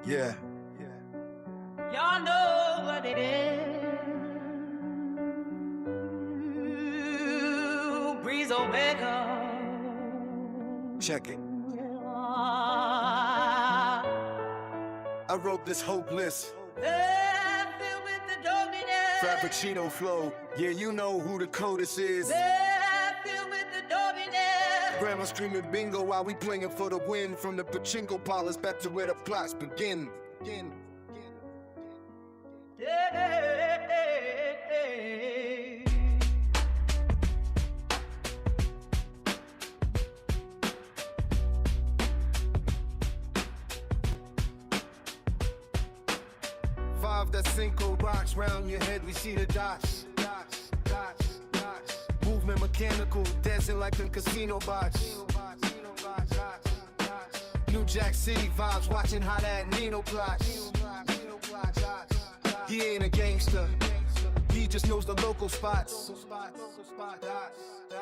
Yeah. Y'all know what it is. Breeze Omega. Check it. I wrote this hopeless. Filled with the dominance. Frappuccino flow. Yeah, you know who the codist is. Filled with the dominance. Grandma screaming bingo while we playing for the win. From the pachinko parlors back to where the plots begin. Five, that Cinco box round your head, we see the dots. Movement mechanical, dancing like a casino box. New Jack City vibes, watching how that Nino plots. He ain't a gangster, he just knows the local spots.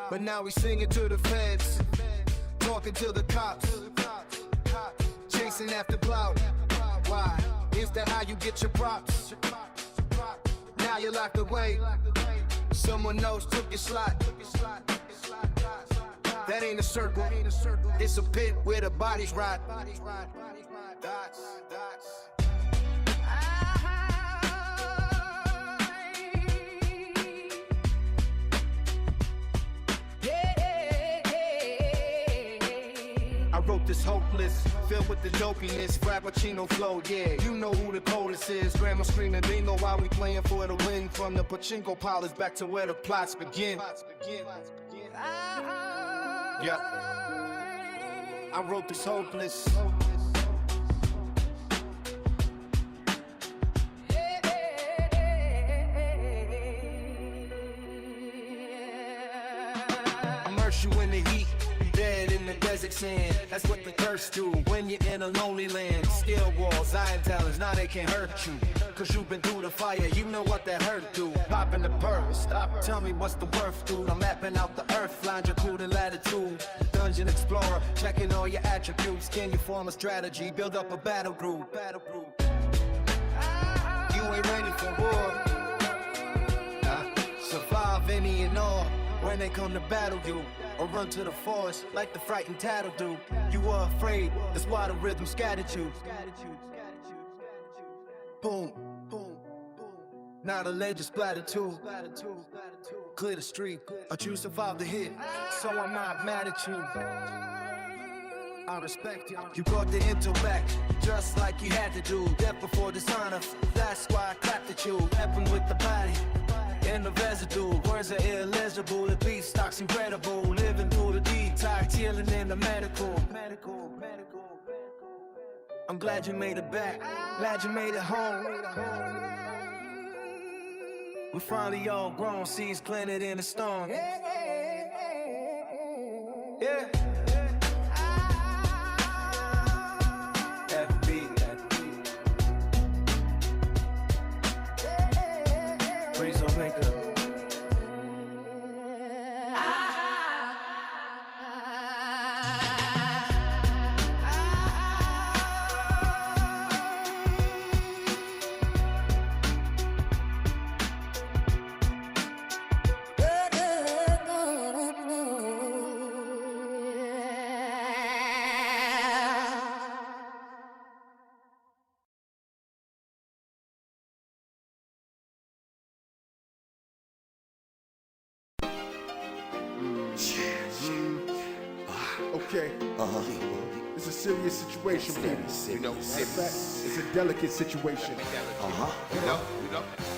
But now we singing to the feds, talking to the cops, chasing after clout. Why? Is that how you get your props? Now you're locked away, someone else took your slot. That ain't a circle, it's a pit where the bodies rot. I wrote this hopeless, filled with the dopiness, Frappuccino flow, yeah. You know who the coldest is. Grandma screaming bingo while we playing for the win. From the pachinko parlors back to where the plots begin. Yeah. I wrote this hopeless. Immerse you in the heat, dead in the desert sand. That's what the thirst do when you're in a lonely land. Steel walls, iron talons, now they can't hurt you. Cause you've been through the fire, you know what that hurt do. Popping the perk, stop, tell me what's the worth, dude. I'm mapping out the earth, longitude and latitude. Dungeon explorer, checking all your attributes. Can you form a strategy, build up a battle group? You ain't ready for war. Survive any and all when they come to battle you, or run to the forest like the frightened tattle do. You were afraid, that's why the rhythm scattered you. Boom, boom, boom. Now the legend splattered too. Clear the street, but you survived the hit, so I'm not mad at you. I respect you. You brought the intellect, just like you had to do. Death before dishonor, that's why I clapped at you. Weapon with the body, and the residue. Words are illegible, the beat stock's incredible. Living through the detox, healing in the medical. I'm glad you made it back, glad you made it home. We're finally all grown, seeds planted in the stone. Yeah. FB. Breeze Omega. Okay. It's a serious situation, baby. You know, It's a delicate situation. You know,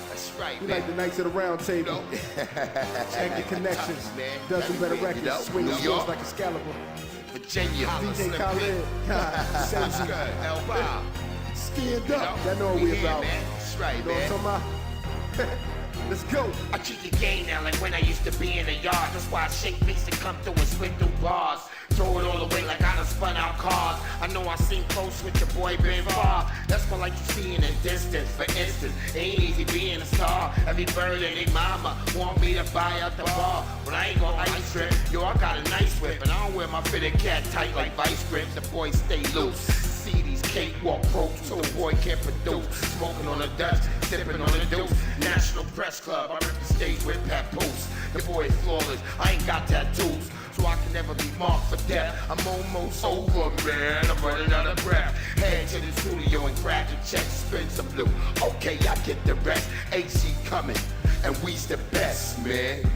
that's right, We man. like the Knights of the Round Table. Check the connections. Man. Dozen better You know, records. Swing New the swords York. like Excalibur. Virginia, DJ Khaled. That's Sensi. good. El Bob. Stand up. Y'all know what we here, about. man. That's right, You know what I'm man. talking about? Let's go. I treat the game now like when I used to be in the yard. That's why I shake beats and come through and spit through bars. Throw it all away like I done spun out cars. I know I seen close with your boy been far. That's more like you see in the distance. For instance, it ain't easy being a star. Every bird and their mama want me to buy out the bar. But I ain't gon' ice strip. Yo, I got a nice whip. And I don't wear my fitted cat tight like vice grips. The boys stay loose. See these cakewalk, pro so the boy can't produce. Smoking on the Dutch, sipping on the deuce. National Press Club, I rip the stage with papoose. The boy is flawless, I ain't got tattoos, so I can never be marked for death. I'm almost over, man, I'm running out of breath. Head to the studio and grab the check, spin some blue. Okay, I get the rest. AC coming, and we's the best, man.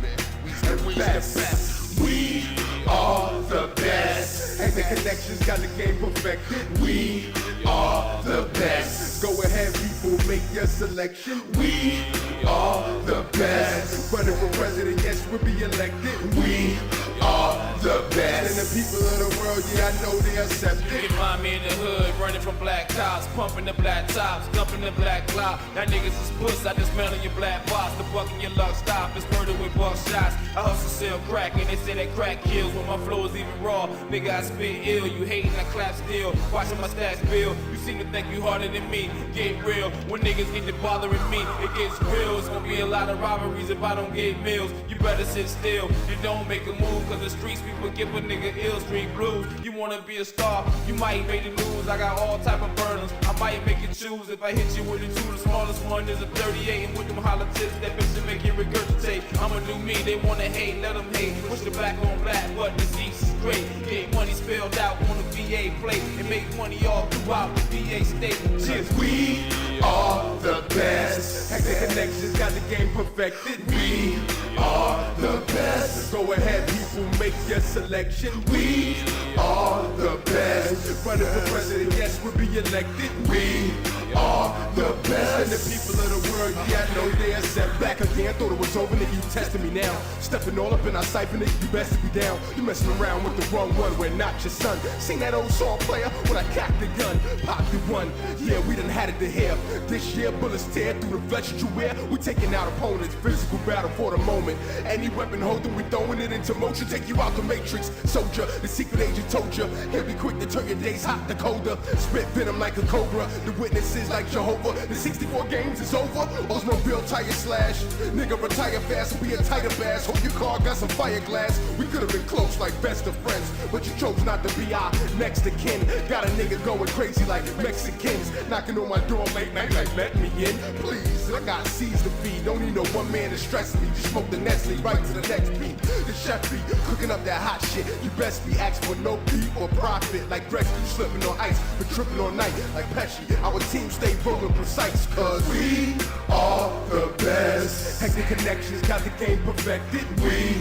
We's the best. We are the best. And the connections got the game perfected. We are the best. Go ahead, people, make your selection. We are the best. Running for president, yes, we'll be elected. We are the best. And the people of the world, yeah, I know they accept You it. can find me in the hood, running from black tops, pumping the black tops, dumping the black cloud. That niggas is puss, I dismantle your black box. The buck in your luck stop, it's murder with buck shots. I hustle, sell crack, and they say that crack kills when my flow is even raw. Nigga, I spit ill, you hating, I clap still. Watching my stats build, you seem to think you harder than me. Get real, when niggas get to bothering me, it gets real. It's gonna be a lot of robberies if I don't get meals. You better sit still, and don't make a move, cause the streets people give a nigga ill street blues. You wanna be a star, you might make it lose. I got all type of burners, I might make you choose. If I hit you with a two, the smallest one is a 38. And with them hollow tips, that bitch to make you regurgitate. I'm a new me, they wanna hate, let them hate. Push the black on black, but the Zeeks is great. Get money spelled out on the VA plate, and make money all throughout the VA state. Cheers. We are the best. And the connections got the game perfected. We are the best. Go ahead, people, make your selection. We are the best. Running for president, yes, we'll be elected. We are the best. And the people of the world, yeah, I know they accept. Back again, thought it was over, nigga, you testing me now. Stepping all up in our cipher, nigga, you best to be down. You messing around with the wrong one, we're not your son. Seen that old song player when I cocked the gun, popped the one. Yeah, we done had it to here. This year, bullets tear through the flesh that you wear. We taking out opponents, physical battle for the moment. Any weapon holding, we throwing it into motion. Take you out the matrix, soldier. The secret agent told you, he'll be quick to turn your days hot to colder. Spit venom like a cobra, the witnesses like Jehovah. The 64 games is over. Oldsmobile tire slash. Nigga retire fast, so be a tighter bass. Hope your car got some fire glass. We could have been close like best of friends, but you chose not to be our next of kin. Got a nigga going crazy like Mexicans, knocking on my door late night like let me in, please. I got C's to feed, don't need no one man to stress me. Just smoke the Nestle right to the next beat. The chef be cooking up that hot shit. You best be asking for no beat or profit. Like Grex, you slipping on ice, but tripping all night like Pesci. Our team stay rolling precise, cause we are the best. Hectic connections got the game perfected. We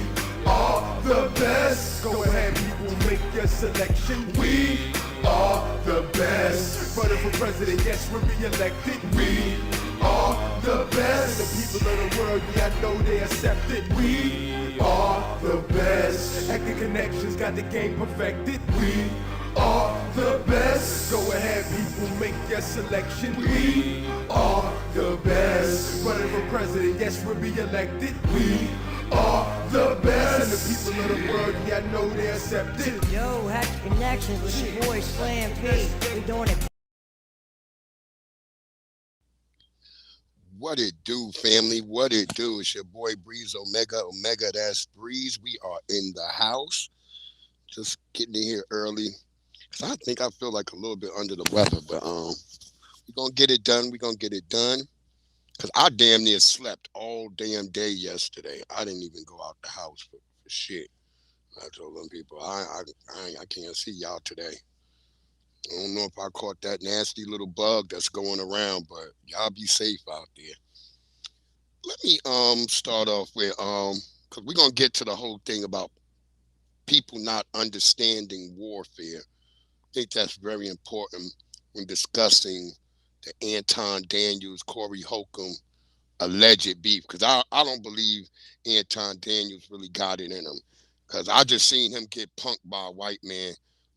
are the best. Go ahead, people, make your selection. We are the best. Running for president, yes, we'll be elected. We are the best. And the people of the world, yeah, I know they accept it. We are the best. Hectic connections got the game perfected. We are the best. Go ahead, people, make your selection. We are the best. Running for president, yes, we'll be elected. We are the best. And the people of the world, yeah, I know they accept it. Yo, Hack Connections with your boy Slam P. We doing it. What it do, family? What it do? It's your boy Breeze Omega. Omega, that's Breeze. We are in the house. Just getting in here early. Cause I think I feel like a little bit under the weather, but we're gonna get it done. We're gonna get it done. Cause I damn near slept all damn day yesterday. I didn't even go out the house for shit. I told them people I can't see y'all today. I don't know if I caught that nasty little bug that's going around, but y'all be safe out there. Let me start off with because we're gonna get to the whole thing about people not understanding warfare. I think that's very important when discussing the Anton Daniels, Corey Holcomb alleged beef, because I don't believe Anton Daniels really got it in him, because I just seen him get punked by a white man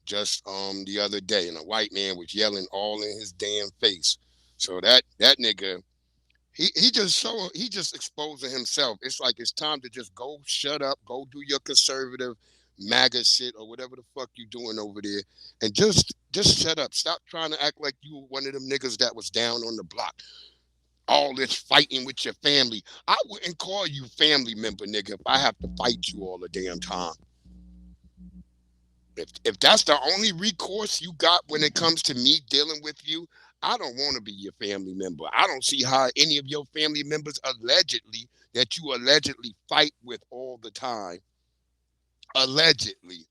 just the other day, and a white man was yelling all in his damn face. So that nigga, he just exposing himself. It's like it's time to just go shut up, go do your conservative MAGA shit or whatever the fuck you doing over there, and just shut up. Stop trying to act like you one of them niggas that was down on the block. All this fighting with your family. I wouldn't call you family member, nigga, if I have to fight you all the damn time. If that's the only recourse you got when it comes to me dealing with you, I don't want to be your family member. I don't see how any of your family members that you allegedly fight with all the time, allegedly,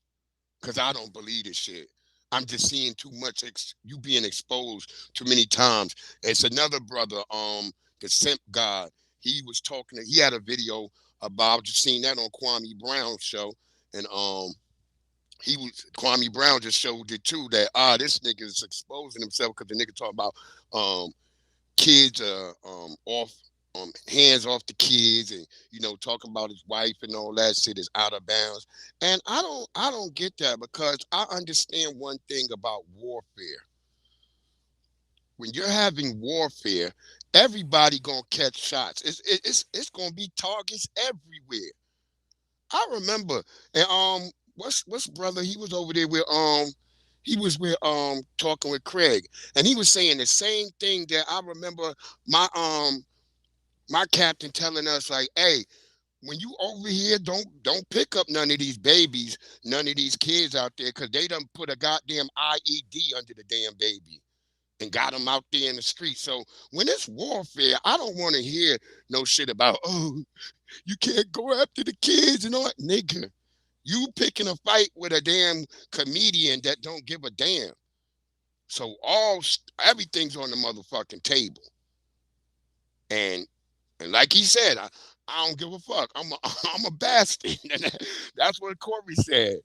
because I don't believe this shit. I'm just seeing too much you being exposed too many times. It's another brother, the simp god. He was talking. He had a video about. I just seen that on Kwame Brown's show, and Kwame Brown just showed it too that this nigga is exposing himself because the nigga talk about kids off hands off the kids, and talking about his wife and all that shit is out of bounds. And I don't get that, because I understand one thing about warfare. When you're having warfare, everybody gonna catch shots. It's gonna be targets everywhere. I remember, and what's brother? He was over there with talking with Craig, and he was saying the same thing that I remember my captain telling us, like, hey, when you over here, don't pick up none of these babies, none of these kids out there, because they done put a goddamn IED under the damn baby and got them out there in the street. So when it's warfare, I don't want to hear no shit about, oh, you can't go after the kids and all that. Nigga, you picking a fight with a damn comedian that don't give a damn. So everything's on the motherfucking table. And like he said, I don't give a fuck. I'm a bastard. That's what Corey said.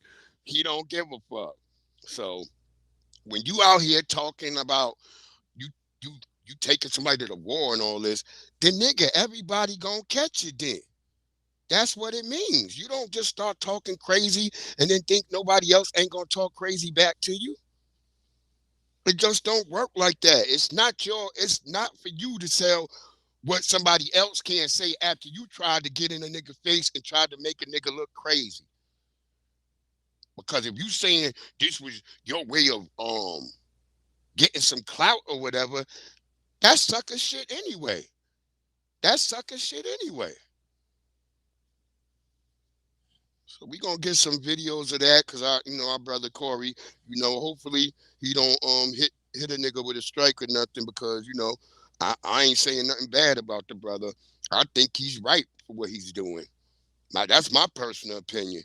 He don't give a fuck. So when you out here talking about you taking somebody to the war and all this, then nigga, everybody gonna catch you then. That's what it means. You don't just start talking crazy and then think nobody else ain't gonna talk crazy back to you. It just don't work like that. It's not for you to sell what somebody else can't say after you tried to get in a nigga face and tried to make a nigga look crazy. Because if you saying this was your way of getting some clout or whatever, that's sucker shit anyway. So we gonna get some videos of that, because our brother Corey, hopefully he don't hit a nigga with a strike or nothing, because I ain't saying nothing bad about the brother. I think he's right for what he's doing. That's my personal opinion.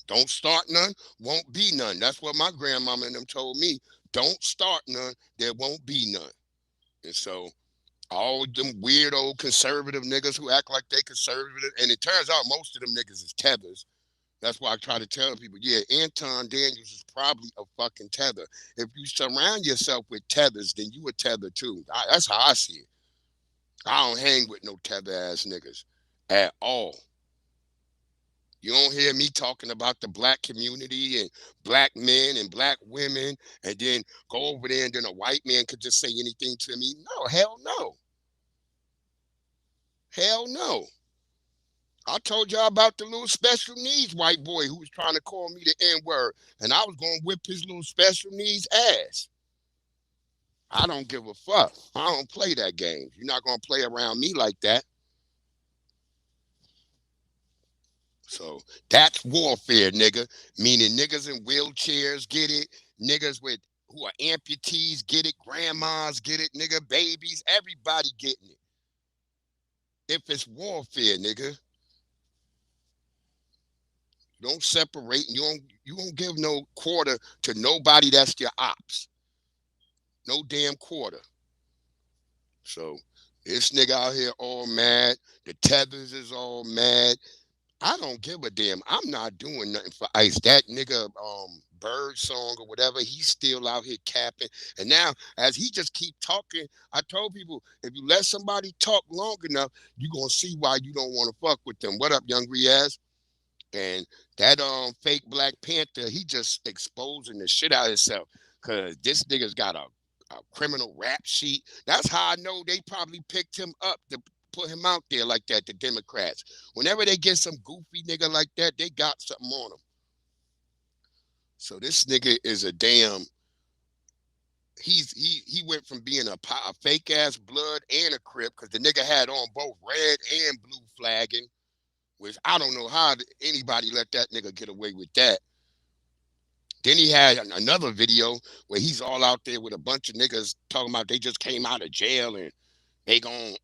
Don't start none, won't be none. That's what my grandmama and them told me. Don't start none, there won't be none. And so all them weird old conservative niggas who act like they conservative, and it turns out most of them niggas is tethers. That's why I try to tell people, yeah, Anton Daniels is probably a fucking tether. If you surround yourself with tethers, then you a tether too. That's how I see it. I don't hang with no tether ass niggas at all. You don't hear me talking about the black community and black men and black women, and then go over there and then a white man could just say anything to me. No, hell no. Hell no. I told y'all about the little special needs white boy who was trying to call me the N-word, and I was going to whip his little special needs ass. I don't give a fuck. I don't play that game. You're not going to play around me like that. So that's warfare, nigga. Meaning niggas in wheelchairs get it. Niggas who are amputees get it. Grandmas get it. Nigga, babies, everybody getting it. If it's warfare, nigga. You don't separate. You don't give no quarter to nobody that's your ops. No damn quarter. So this nigga out here all mad. The tethers is all mad. I don't give a damn. I'm not doing nothing for ICE. That nigga Bird Song or whatever, he's still out here capping. And now, as he just keep talking, I told people, if you let somebody talk long enough, you're going to see why you don't want to fuck with them. What up, young Riaz? And that fake Black Panther, he just exposing the shit out of himself, because this nigga's got a criminal rap sheet. That's how I know they probably picked him up to put him out there like that, the Democrats. Whenever they get some goofy nigga like that, they got something on him. So this nigga is a damn, he went from being a fake ass blood and a Crip, because the nigga had on both red and blue flagging, which I don't know how anybody let that nigga get away with that. Then he had another video where he's all out there with a bunch of niggas talking about they just came out of jail and they gonna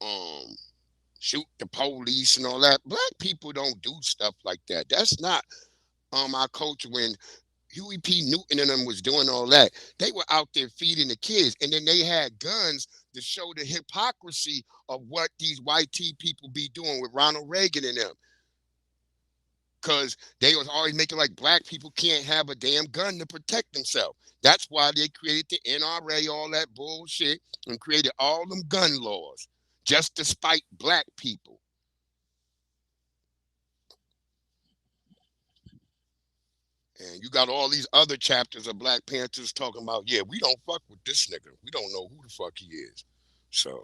shoot the police and all that. Black people don't do stuff like that. That's not our culture. When Huey P. Newton and them was doing all that, they were out there feeding the kids, and then they had guns to show the hypocrisy of what these white tea people be doing with Ronald Reagan and them. Because they was always making like black people can't have a damn gun to protect themselves. That's why they created the NRA, all that bullshit, and created all them gun laws, just to spite black people. And you got all these other chapters of Black Panthers talking about, yeah, we don't fuck with this nigga. We don't know who the fuck he is. So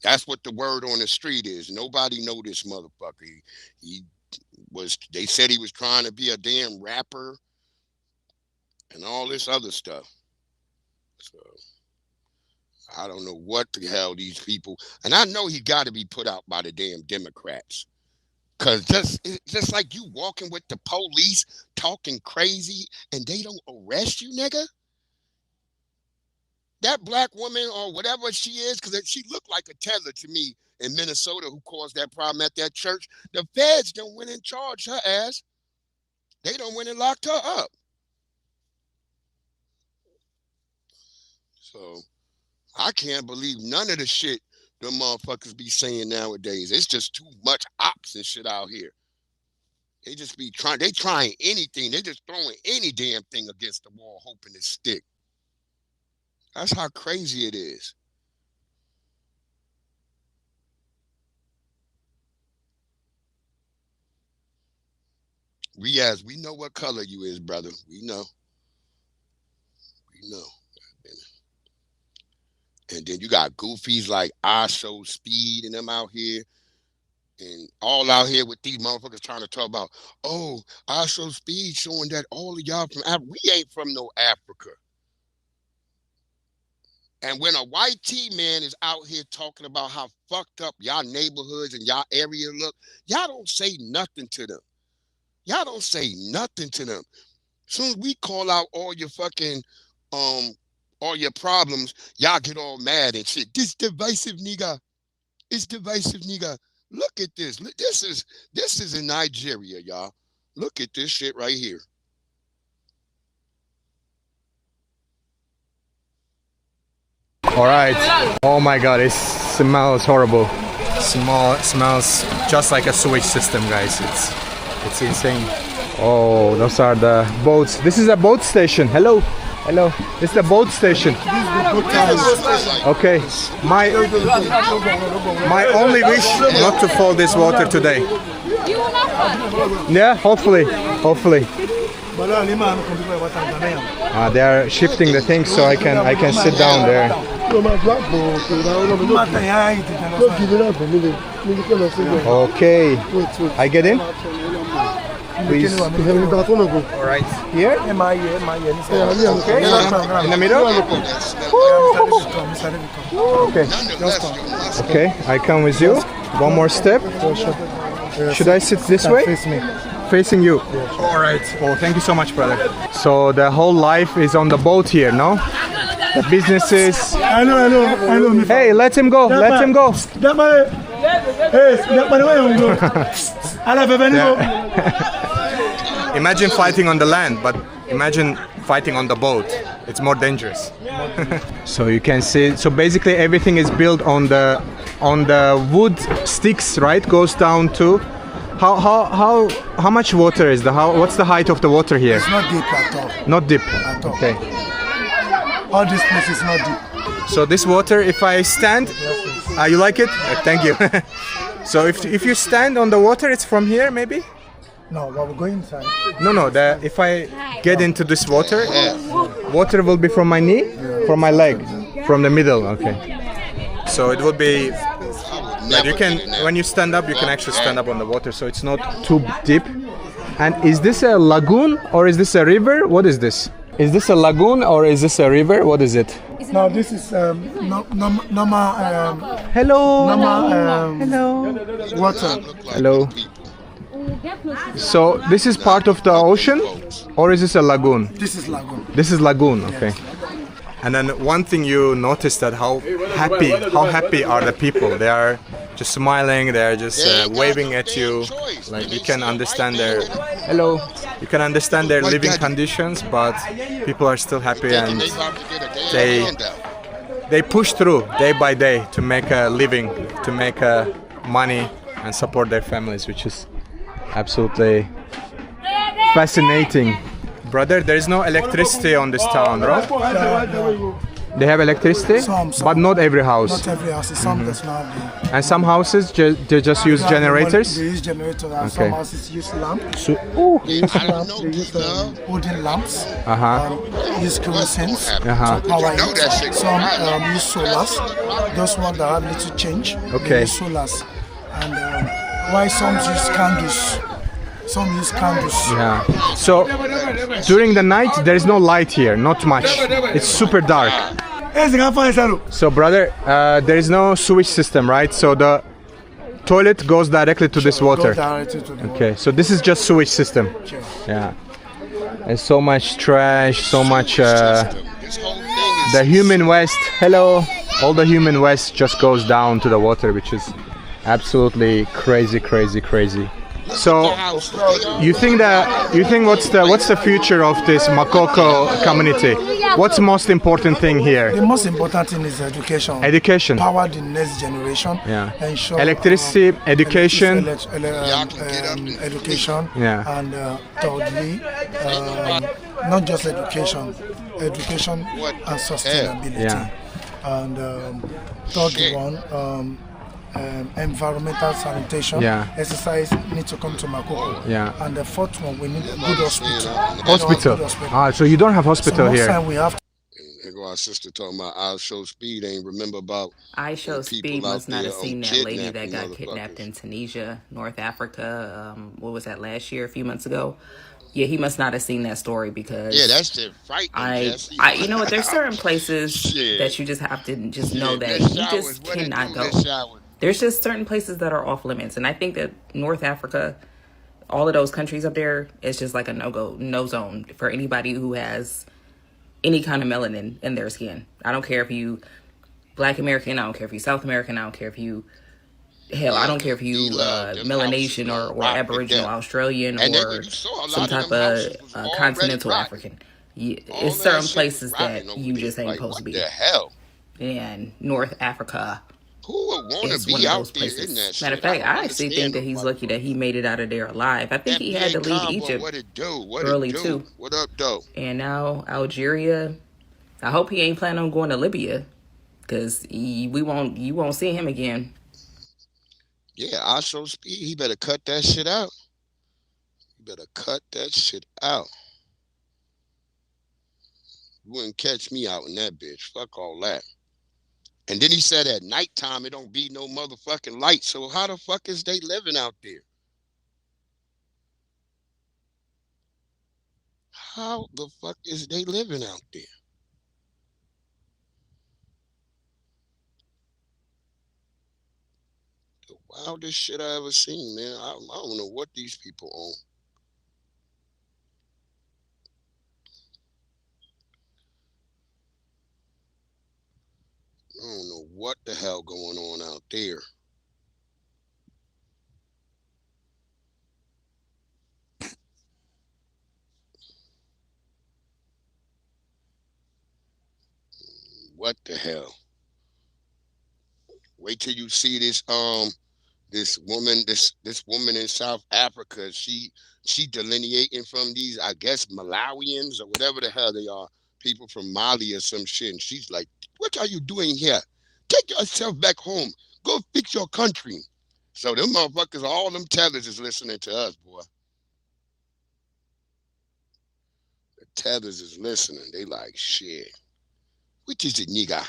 that's what the word on the street is. Nobody know this motherfucker. They said he was trying to be a damn rapper and all this other stuff. So I don't know what the hell these people, and I know he got to be put out by the damn Democrats. Cause just like you walking with the police talking crazy and they don't arrest you, nigga. That black woman or whatever she is, because she looked like a tether to me in Minnesota who caused that problem at that church. The feds done went and charged her ass. They done went and locked her up. So I can't believe none of the shit them motherfuckers be saying nowadays. It's just too much ops and shit out here. They just be trying anything. They just throwing any damn thing against the wall, hoping to stick. That's how crazy it is. Riaz, we know what color you is, brother. We know. We know. And then you got goofies like I Show Speed and them out here. And all out here with these motherfuckers trying to talk about, oh, I Show Speed showing that all of y'all from Africa. We ain't from no Africa. And when a white T-man is out here talking about how fucked up y'all neighborhoods and y'all area look, y'all don't say nothing to them. Y'all don't say nothing to them. Soon as we call out all your fucking, all your problems, y'all get all mad and shit. This divisive nigga. It's divisive nigga. Look at this. This is in Nigeria, y'all. Look at this shit right here. All right. Oh my God, it smells horrible. Smells just like a sewage system, guys. It's insane. Oh, those are the boats. This is a boat station. Hello. Hello. This is the boat station. Okay. My only wish not to fall this water today. Yeah, hopefully. They are shifting the things so I can sit down there. Okay. I get in? Please. All right. Here? Okay. In the middle? Okay. Okay. I come with you. One more step. Should I sit this way? Facing you. All right. Oh, thank you so much, brother. So the whole life is on the boat here, no? The businesses. I know. Hey, let him go. Let him go. Imagine fighting on the land, but imagine fighting on the boat. It's more dangerous. So you can see. So basically, everything is built on the wood sticks, right? Goes down to. How much water is what's the height of the water here? It's not deep at all. Not deep. At all. Okay. All this place is not deep. So this water, if I stand, you like it? Thank you. So if you stand on the water, it's from here maybe? No, but we're going inside. No. If I get into this water will be from my knee, from my leg, from the middle. Okay. So it will be. Like you can, when you stand up, you can actually stand up on the water, so it's not too deep. And is this a lagoon or is this a river? What is this? Is this a lagoon or is this a river? What is it? No, this is Hello. Hello. Water. Hello. So this is part of the ocean, or is this a lagoon? This is lagoon. This is lagoon, okay. And then one thing you notice that how happy are the people? They are just smiling. They are just waving at you. Like you can understand their You can understand their living conditions, but people are still happy and they push through day by day to make a living, to make money and support their families, which is absolutely fascinating. Brother, there is no electricity on this town, right? They have electricity, Some. but not every house. Not every house. Some does not have. And some houses they just use generators. They use generators, and Okay. some houses use lamps. So, They use lamps. They use wooden lamps. Use kerosene Uh-huh. to power know that shit it. go Some right. use solars. Those ones that have little change. Okay. They use solars. And why some use candles. Some use candles. yeah. So during the night there is no light here, not much. It's super dark. So brother, there is no sewage system, right? So the toilet goes directly to this water. Go directly to the water. Okay, so this is just sewage system. Yeah. There's so much trash, so much This whole thing is the human waste. Hello. All the human waste just goes down to the water, which is absolutely crazy. So you think what's the future of this Makoko community? What's the most important thing here? The most important thing is education. Education. Power the next generation. Yeah. Ensure, electricity, education. Education. Yeah. And thirdly, not just education and sustainability. Yeah. And third one, environmental sanitation. Yeah. Exercise needs to come to Makoko. Yeah. And the fourth one, we need a good hospital. Hospital. Ah, so you don't have hospital so most here. time we have Here go our sister talking about I Show Speed. Ain't remember about I Show people Speed out must not there, have seen that lady that kidnapping got kidnapped in Tunisia, North Africa. What was that, last year, a few months ago? Yeah, he must not have seen that story because that's the frightening. Jesse. you know what? There's certain places Shit. that you just have to just know that Miss you Showers, just what it cannot do? go. Miss Showers. There's just certain places that are off limits, and I think that North Africa, all of those countries up there, is just like a no zone for anybody who has any kind of melanin in their skin. I don't care if you Black American, I don't care if you South American, I don't care if you I don't care if you Melanesian or Aboriginal Australian And or some type of continental African. It's certain places that you just ain't supposed to be. What the hell? And North Africa. Who would want It's to one be of out those there places. in that Matter of shit? fact, don't I actually think that understand he's nobody. lucky that he made it out of there alive. I think he had to NBA leave combo, Egypt What it do? What early it do? too. What up, though? And now Algeria. I hope he ain't planning on going to Libya, because you won't see him again. Yeah, I Show Speed. He better cut that shit out. You better cut that shit out. You wouldn't catch me out in that bitch. Fuck all that. And then he said at nighttime it don't be no motherfucking light. So how the fuck is they living out there? How the fuck is they living out there? The wildest shit I ever seen, man. I don't know what these people own. I don't know what the hell going on out there. What the hell? Wait till you see this this woman in South Africa. She delineating from these, I guess, Malawians or whatever the hell they are, people from Mali or some shit. And she's like, "What are you doing here? Take yourself back home. Go fix your country." So them motherfuckers, all them tethers is listening to us, boy. The tethers is listening. They like, shit. Which is it, nigga?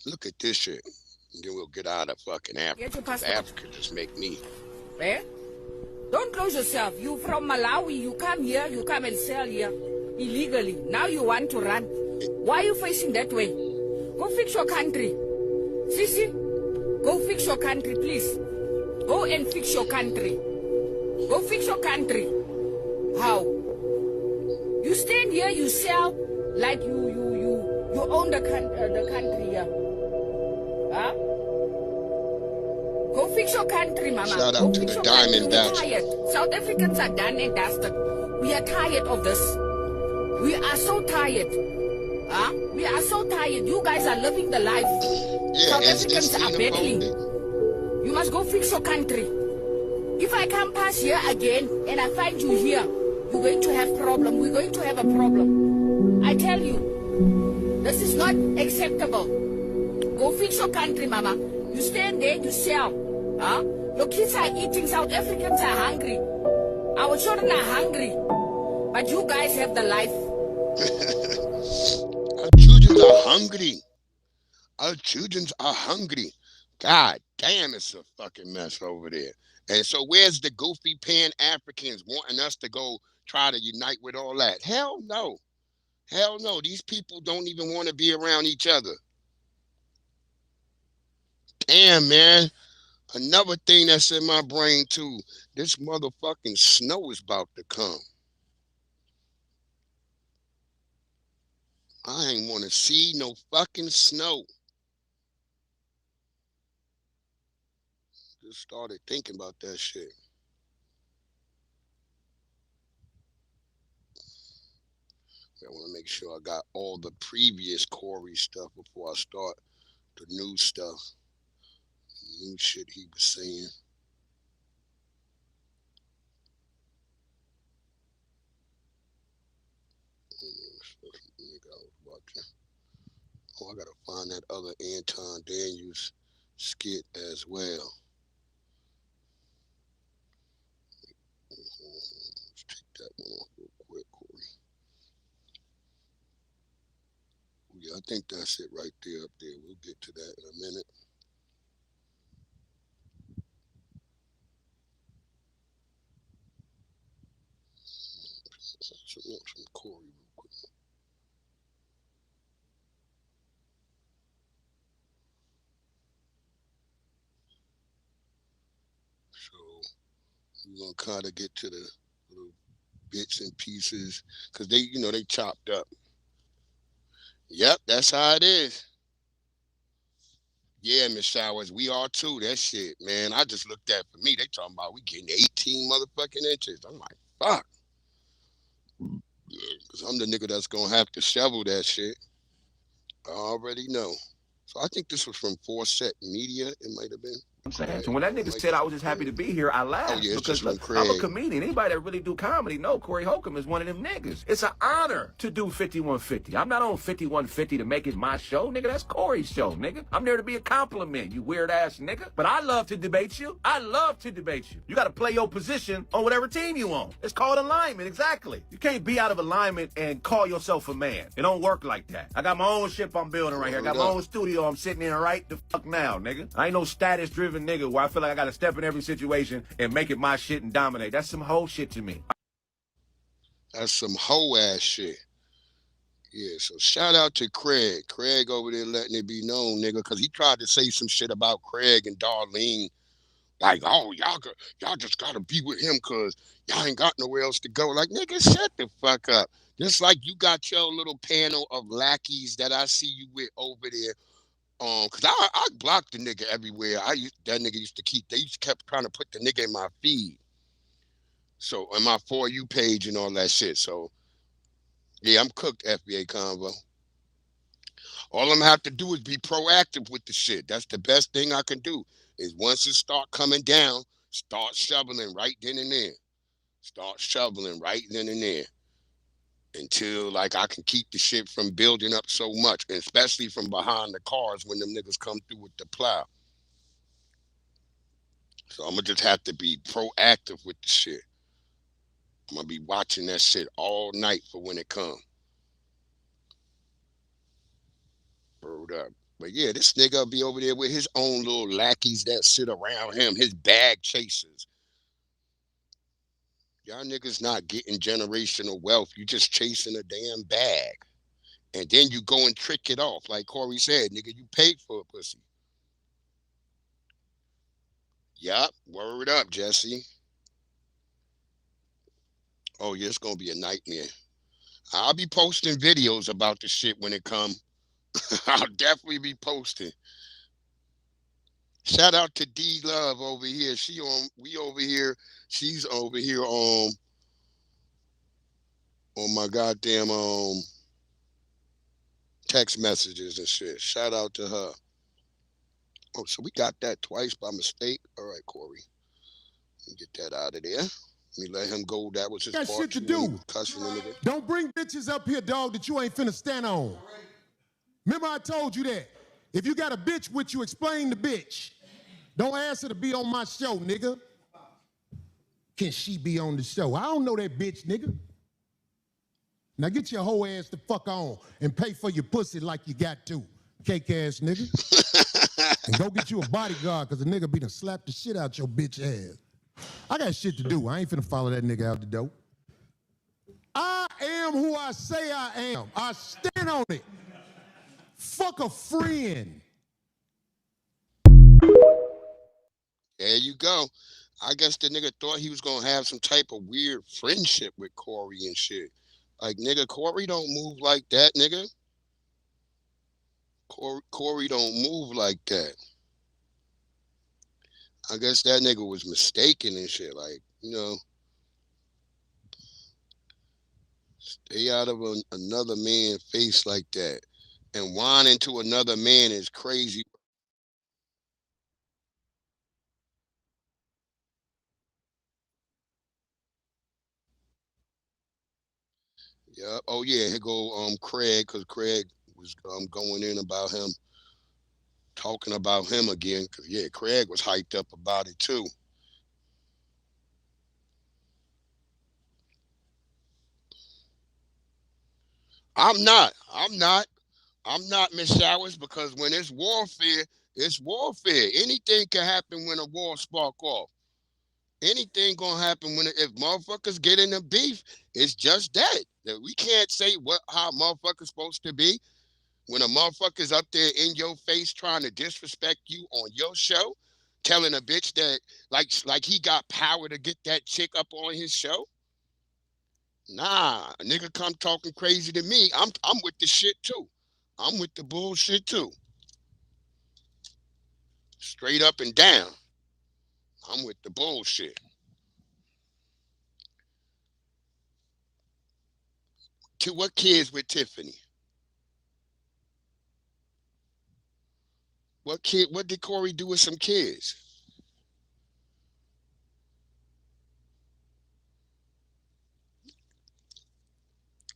Look at this shit. And then we'll get out of fucking Africa. Africa just make me. Eh? Don't close yourself. You from Malawi. You come here. You come and sell here illegally. Now you want to run. Why are you facing that way? Go fix your country. Sisi, go fix your country, please. Go and fix your country. Go fix your country. How? You stand here, you sell like you own the country here. Huh? Go fix your country, mama. Shout out Go to fix the your Diamond country. We're Bachelor. tired. South Africans are done and dusted. We are tired of this. We are so tired. Huh? We are so tired. You guys are living the life. Yeah, South it's Africans are battling. You must go fix your country. If I come past here again and I find you here, you're going to have problem. We're going to have a problem. I tell you, this is not acceptable. Go fix your country, mama. You stand there, you sell. Huh? Your kids are eating. South Africans are hungry. Our children are hungry. But you guys have the life. Our children are hungry. Our children are hungry. God damn, it's a fucking mess over there. And so where's the goofy Pan-Africans wanting us to go try to unite with all that? Hell no. Hell no. These people don't even want to be around each other. Damn, man. Another thing that's in my brain, too. This motherfucking snow is about to come. I ain't want to see no fucking snow. Just started thinking about that shit. I want to make sure I got all the previous Corey stuff before I start the new stuff. New shit he was saying. Oh, I gotta find that other Anton Daniels skit as well. Let's take that one off real quick, Corey. Yeah, I think that's it right there up there. We'll get to that in a minute. Some Corey real quick. So we're gonna kind of get to the little bits and pieces because they chopped up. Yep, that's how it is. Yeah, Miss Showers, we are too. That shit, man. I just looked at for me. They talking about we getting 18 motherfucking inches. I'm like, fuck. Because I'm the nigga that's gonna have to shovel that shit. I already know. So I think this was from Four Set Media. It might have been. I'm saying. So when that nigga said I was just happy to be here, I laughed. Oh, yeah, it's because just look, from I'm a Craig. comedian. Anybody that really do comedy know Corey Holcomb is one of them niggas. It's an honor to do 5150. I'm not on 5150 to make it my show, nigga. That's Corey's show, nigga. I'm there to be a compliment, you weird ass nigga. But I love to debate you. I love to debate you. You got to play your position on whatever team you on. It's called alignment, exactly. You can't be out of alignment and call yourself a man. It don't work like that. I got my own ship I'm building right here. I got my own studio I'm sitting in right the fuck now, nigga. I ain't no status driven nigga where I feel like I gotta step in every situation and make it my shit and dominate. That's some whole shit to me. That's some hoe ass shit. Yeah, so shout out to Craig. Craig over there letting it be known, nigga, because he tried to say some shit about Craig and Darlene. Like, oh, y'all just gotta be with him because y'all ain't got nowhere else to go. Like, nigga, shut the fuck up. Just like you got your little panel of lackeys that I see you with over there. Cause I blocked the nigga everywhere. That nigga used to kept trying to put the nigga in my feed. So on my For You page and all that shit. So yeah, I'm cooked, FBA Convo. All I'm gonna have to do is be proactive with the shit. That's the best thing I can do. Is once it start coming down, start shoveling right then and there. Start shoveling right then and there. Until like I can keep the shit from building up so much, and especially from behind the cars when them niggas come through with the plow. So I'm gonna just have to be proactive with the shit. I'm gonna be watching that shit all night for when it comes. Word up. But yeah, this nigga be over there with his own little lackeys that sit around him, his bag chasers. Y'all niggas not getting generational wealth. You just chasing a damn bag. And then you go and trick it off. Like Corey said, nigga, you paid for a pussy. Yup. Word up, Jesse. Oh yeah, it's gonna be a nightmare. I'll be posting videos about the shit when it come. I'll definitely be posting. Shout out to D Love over here. We over here. She's over here on my goddamn text messages and shit. Shout out to her. Oh, so we got that twice by mistake. All right, Corey. Get that out of there. Let me let him go. That was his Got part. shit to do. Nigga. Don't bring bitches up here, dog, that you ain't finna stand on. Remember I told you that. If you got a bitch with you, explain the bitch. Don't ask her to be on my show, nigga. Can she be on the show? I don't know that bitch, nigga. Now get your whole ass the fuck on and pay for your pussy like you got to, cake ass nigga. And go get you a bodyguard, cause the nigga be done slap the shit out your bitch ass. I got shit to do. I ain't finna follow that nigga out the door. I am who I say I am. I stand on it. Fuck a friend. There you go. I guess the nigga thought he was gonna have some type of weird friendship with Corey and shit. Like, nigga, Corey don't move like that, nigga. Corey don't move like that. I guess that nigga was mistaken and shit. Like, stay out of another man's face like that. And whining to another man is crazy. Yeah. Oh yeah. Here go Craig, because Craig was going in about him, talking about him again. Cause yeah, Craig was hyped up about it too. I'm not. Miss Showers, because when it's warfare, it's warfare. Anything can happen when a war spark off. Anything gonna happen if motherfuckers get in a beef. It's just that we can't say how motherfuckers supposed to be when a motherfucker's up there in your face trying to disrespect you on your show, telling a bitch that like he got power to get that chick up on his show. Nah, a nigga come talking crazy to me. I'm with the shit too. I'm with the bullshit too. Straight up and down. I'm with the bullshit. To what kids with Tiffany? What did Corey do with some kids?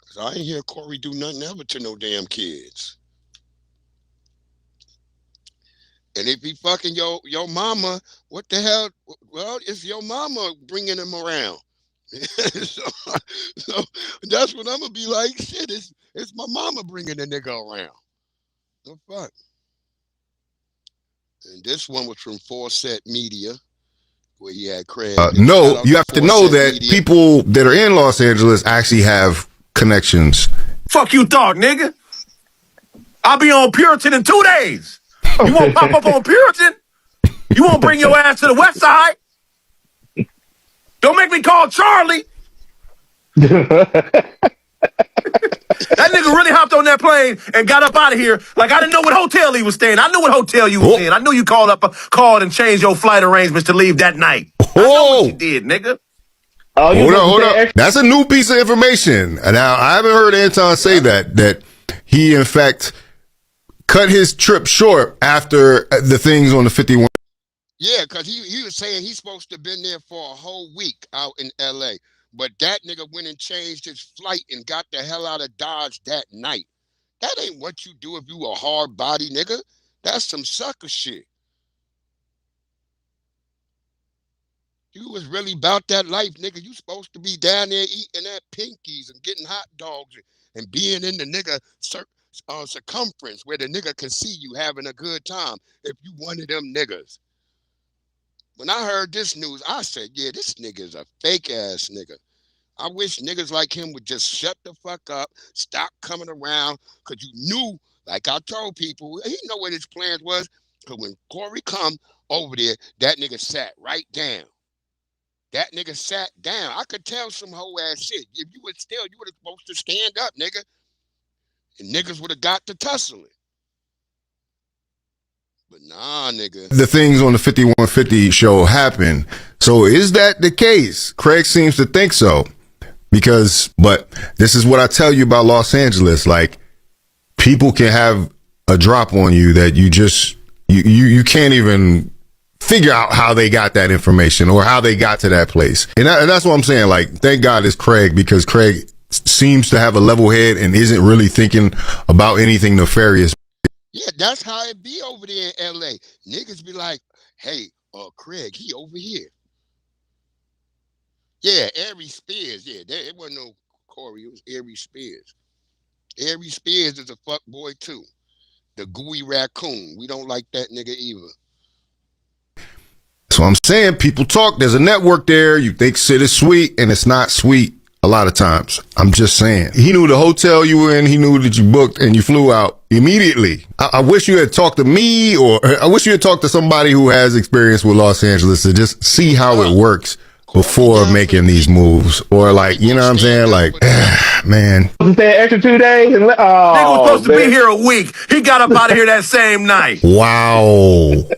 Cause I ain't hear Corey do nothing ever to no damn kids. And if he fucking your mama, what the hell? Well, it's your mama bringing him around. so, so that's what I'm gonna be like. Shit, it's my mama bringing the nigga around. The fuck. And this one was from Four Set Media, where he had Craig. No, you have to know that Media. People that are in Los Angeles actually have connections. Fuck you thought, nigga. I'll be on Puritan in 2 days. You won't pop up on Puritan? You won't bring your ass to the west side? Don't make me call Charlie. That nigga really hopped on that plane and got up out of here like I didn't know what hotel he was staying. I knew what hotel you was in. I knew you called and changed your flight arrangements to leave that night. I know what you did, nigga. Hold up. That's a new piece of information. Now, I haven't heard Anton say that he, in fact, cut his trip short after the things on the 51. Yeah, because he was saying he's supposed to have been there for a whole week out in L.A., but that nigga went and changed his flight and got the hell out of Dodge that night. That ain't what you do if you a hard body nigga. That's some sucker shit. You was really about that life, nigga. You supposed to be down there eating at Pinkies and getting hot dogs and being in the nigga circumference where the nigga can see you having a good time if you one of them niggas. When I heard this news, I said, yeah, this nigga is a fake ass nigga. I wish niggas like him would just shut the fuck up, stop coming around, because you knew, like I told people, he know what his plans was. Because when Corey come over there, that nigga sat right down. That nigga sat down. I could tell some whole ass shit. If you would still, you would have supposed to stand up, nigga. And niggas would have got to tussling. But nah, nigga. The things on the 5150 show happen. So is that the case? Craig seems to think so. But this is what I tell you about Los Angeles. Like, people can have a drop on you that you can't even figure out how they got that information or how they got to that place. And that's what I'm saying. Like, thank God it's Craig, because Craig seems to have a level head and isn't really thinking about anything nefarious. Yeah, that's how it be over there in LA. Niggas be like, hey, Craig, he over here. Yeah, Aries Spears. Yeah, it wasn't no Corey. It was Aries Spears. Aries Spears is a fuck boy too. The gooey raccoon. We don't like that nigga either. So I'm saying, people talk. There's a network there. You think shit is sweet, and it's not sweet a lot of times. I'm just saying. He knew the hotel you were in. He knew that you booked, and you flew out immediately. I wish you had talked to me, or I wish you had talked to somebody who has experience with Los Angeles to just see how it works before making these moves. Or, like, you know what I'm saying? Like, man. Stay an extra 2 days. And nigga was supposed to be here a week. He got up out of here that same night. Wow.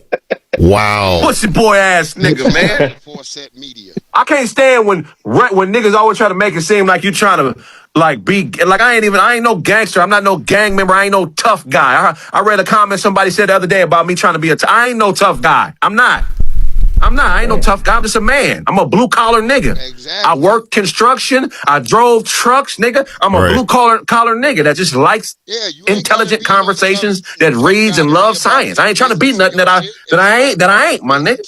Wow. Pussy boy ass nigga, man. Set media. I can't stand when niggas always try to make it seem like you trying to like be like I ain't no gangster. I'm not no gang member. I ain't no tough guy. I read a comment somebody said the other day about me trying to be I ain't no tough guy. I'm not. I ain't no tough guy. I'm just a man. I'm a blue collar nigga. Exactly. I work construction. I drove trucks, nigga. I'm a blue collar nigga that just likes intelligent conversations, that reads and loves science. I ain't trying to be nothing that I ain't, my nigga.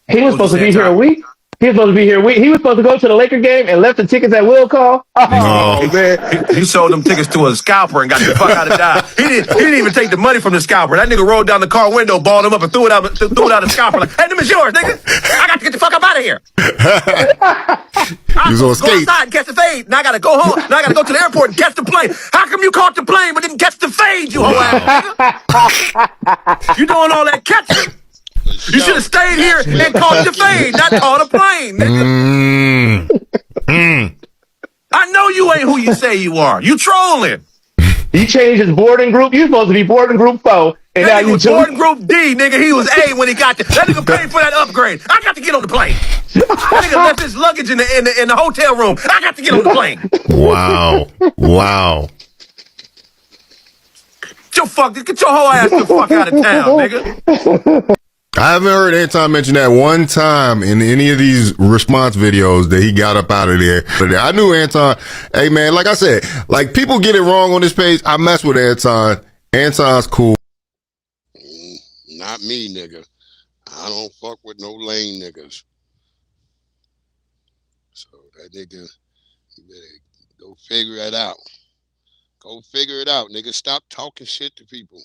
He was supposed to be here a week. He was supposed to be here a week. He was supposed to go to the Laker game and left the tickets at will call. Oh, man. He sold them tickets to a scalper and got the fuck out of Dodge. He didn't even take the money from the scalper. That nigga rolled down the car window, balled him up, and threw it out the scalper. Like, hey, them is yours, nigga. I got to get the fuck up out of here. He was on skate. Go outside and catch the fade. Now I got to go home. Now I got to go to the airport and catch the plane. How come you caught the plane but didn't catch the fade, you whole ass nigga? You doing all that catching. You should have stayed here and caught the fade, not caught a plane, nigga. I know you ain't who you say you are. You trolling. He changed his boarding group. You supposed to be boarding group 4. And that nigga was boarding group D, nigga. He was A when he got there. That nigga paid for that upgrade. I got to get on the plane. That nigga left his luggage in the hotel room. I got to get on the plane. Wow. Wow. Get your whole ass the fuck out of town, nigga. I haven't heard Anton mention that one time in any of these response videos that he got up out of there. But I knew Anton. Hey, man, like I said, like, people get it wrong on this page. I mess with Anton. Anton's cool. Not me, nigga. I don't fuck with no lame niggas. So that nigga, you better go figure it out. Go figure it out, nigga. Stop talking shit to people.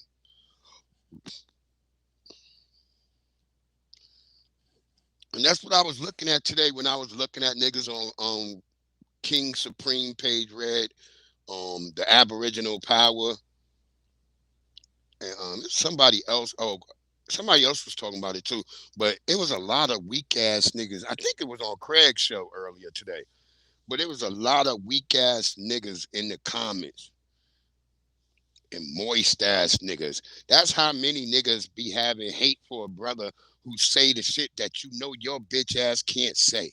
And that's what I was looking at today when I was looking at niggas on King Supreme page read the Aboriginal power. And somebody else was talking about it too. But it was a lot of weak ass niggas. I think it was on Craig's show earlier today. But it was a lot of weak ass niggas in the comments. And moist ass niggas. That's how many niggas be having hate for a brother who say the shit that you know your bitch ass can't say.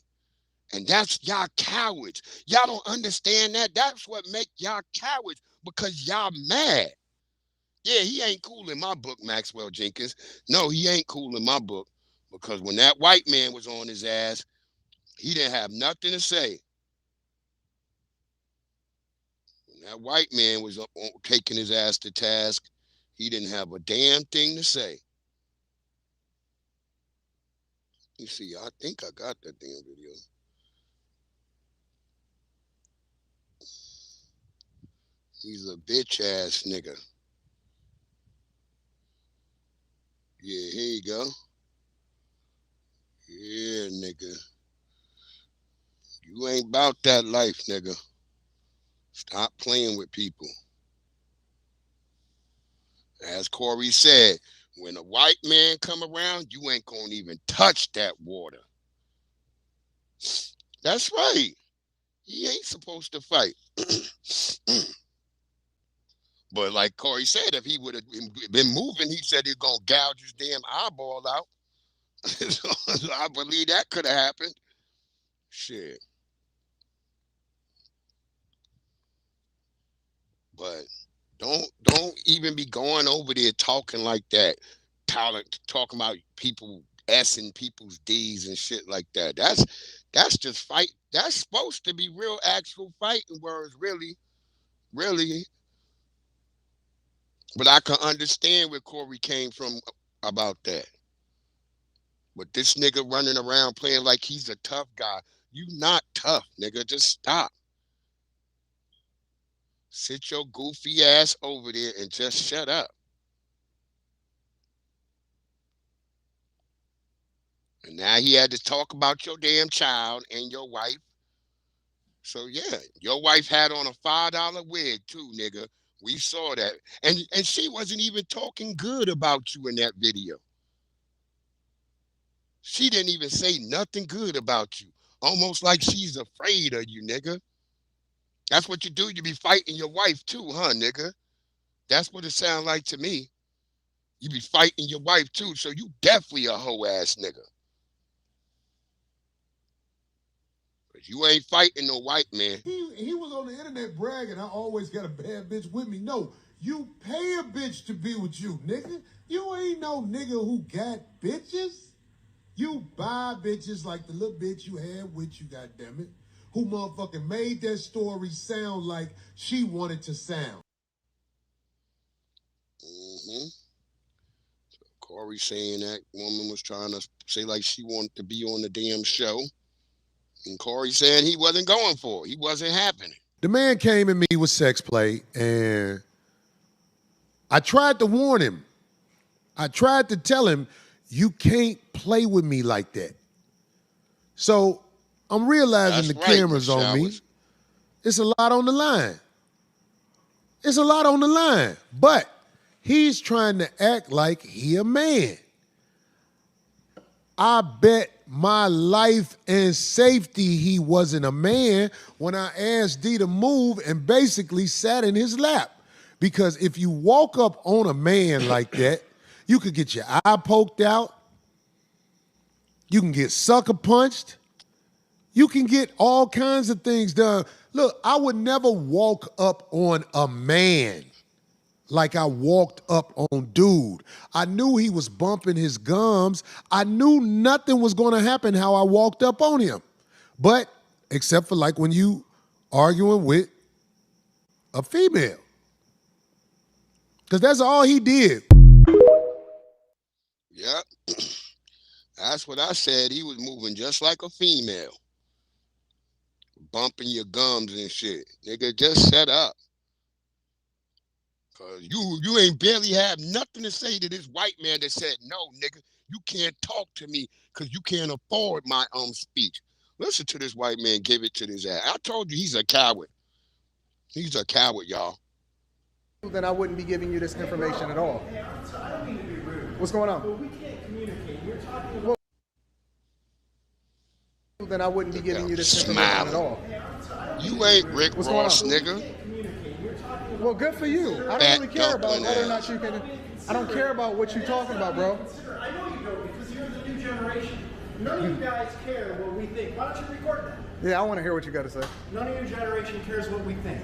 And that's y'all cowards. Y'all don't understand that. That's what make y'all cowards, because y'all mad. Yeah, he ain't cool in my book, Maxwell Jenkins. No, he ain't cool in my book, because when that white man was on his ass, he didn't have nothing to say. When that white man was taking his ass to task, he didn't have a damn thing to say. You see, I think I got that damn video. He's a bitch ass nigga. Yeah, here you go. Yeah, nigga. You ain't about that life, nigga. Stop playing with people. As Corey said, When a white man come around, you ain't gonna even touch that water. That's right. He ain't supposed to fight. But like Corey said, if he would have been moving, he said he's gonna gouge his damn eyeball out. So I believe that could have happened. Shit. But don't even be going over there talking like that. Talking about people S-ing people's D's and shit like that. That's just fight. That's supposed to be real actual fighting words, really. Really. But I can understand where Corey came from about that. But this nigga running around playing like he's a tough guy. You not tough, nigga. Just stop. Sit your goofy ass over there and just shut up. And now he had to talk about your damn child and your wife. So yeah, your wife had on a $5 wig too, nigga. We saw that. And she wasn't even talking good about you in that video. She didn't even say nothing good about you. Almost like she's afraid of you, nigga. That's what you do. You be fighting your wife too, huh, nigga? That's what it sounds like to me. You be fighting your wife too, so you definitely a hoe ass nigga. But you ain't fighting no white man. He was on the internet bragging, I always got a bad bitch with me. No, you pay a bitch to be with you, nigga. You ain't no nigga who got bitches. You buy bitches like the little bitch you had with you, goddammit, who motherfucking made that story sound like she wanted to sound. Mm-hmm. So Corey saying that woman was trying to say like she wanted to be on the damn show. And Corey saying he wasn't going for it. He wasn't happening. The man came at me with sex play, and I tried to warn him. I tried to tell him, you can't play with me like that. So I'm realizing the cameras on me. It's a lot on the line. It's a lot on the line. But he's trying to act like he a man. I bet my life and safety he wasn't a man when I asked D to move and basically sat in his lap. Because if you walk up on a man like that, you could get your eye poked out. You can get sucker punched. You can get all kinds of things done. Look, I would never walk up on a man like I walked up on dude. I knew he was bumping his gums. I knew nothing was going to happen how I walked up on him. But except for like when you arguing with a female. Because that's all he did. Yep. That's what I said. He was moving just like a female. Bumping your gums and shit. Nigga, just shut up. Cause you ain't barely have nothing to say to this white man that said, no, nigga, you can't talk to me because you can't afford my speech. Listen to this white man give it to this ass. I told you he's a coward. He's a coward, y'all. Then I wouldn't be giving you this information at all. What's going on? Well, then I wouldn't be giving you this information at all. You ain't Rick Ross, nigga. Well, good for you. I don't really care about whether or not you can. I don't care about what you're talking about, bro. I know you don't, because you're the new generation. None of you guys care what we think. Why don't you record that? Yeah, I want to hear what you got to say. None of your generation cares what we think.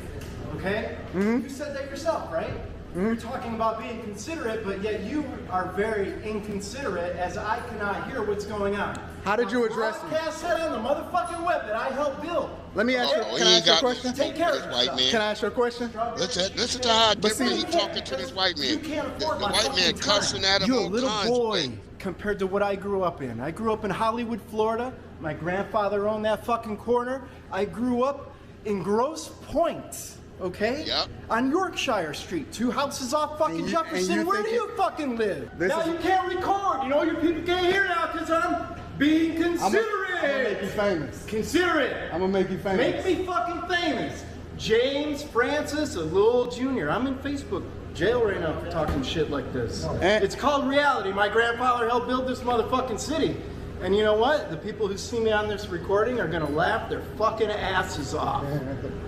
Okay? Mm-hmm. You said that yourself, right? Mm-hmm. You're talking about being considerate, but yet you are very inconsiderate as I cannot hear what's going on. How did you address it? Broadcast that on the motherfucking web that I helped build. Let me ask you. Can I ask you a question? Take care of white man. Can I ask you a question? Listen to how different he talking to this white man. The white man cussing at him You're a all little kinds boy compared to what I grew up in. I grew up in Hollywood, Florida. My grandfather owned that fucking corner. I grew up in Grosse Pointe. Okay? Yep. On Yorkshire Street, 2 houses off fucking Jefferson. Where do you fucking live? Now you can't record. You know your people can't hear now because I'm being considerate. I'm gonna make you famous. Considerate. I'm gonna make you famous. Make me fucking famous. James Francis, a little junior. I'm in Facebook jail right now for talking shit like this. It's called reality. My grandfather helped build this motherfucking city. And you know what? The people who see me on this recording are gonna laugh their fucking asses off.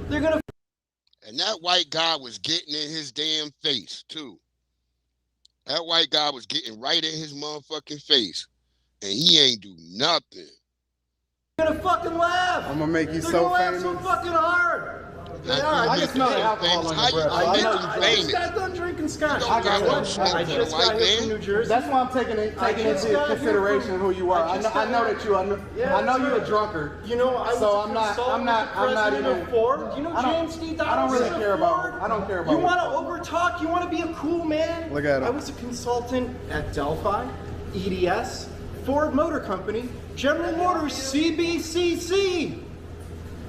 They're gonna. And that white guy was getting in his damn face, too. That white guy was getting right in his motherfucking face. And he ain't do nothing. They're gonna fucking laugh. I'm gonna make you They're so gonna famous. laugh so fucking hard. I can smell the alcohol on your breath. I know you I just got done drinking scotch. I got I just got here from New Jersey. That's why I'm taking into consideration who you are. I know that you are. I know you're a drunkard. You know, I was I'm not even. Ford. You know James D. I don't really care about. I don't care about. You want to over talk? You want to be a cool man? Look at him. I was a consultant at Delphi, EDS, Ford Motor Company, General Motors, CBCC.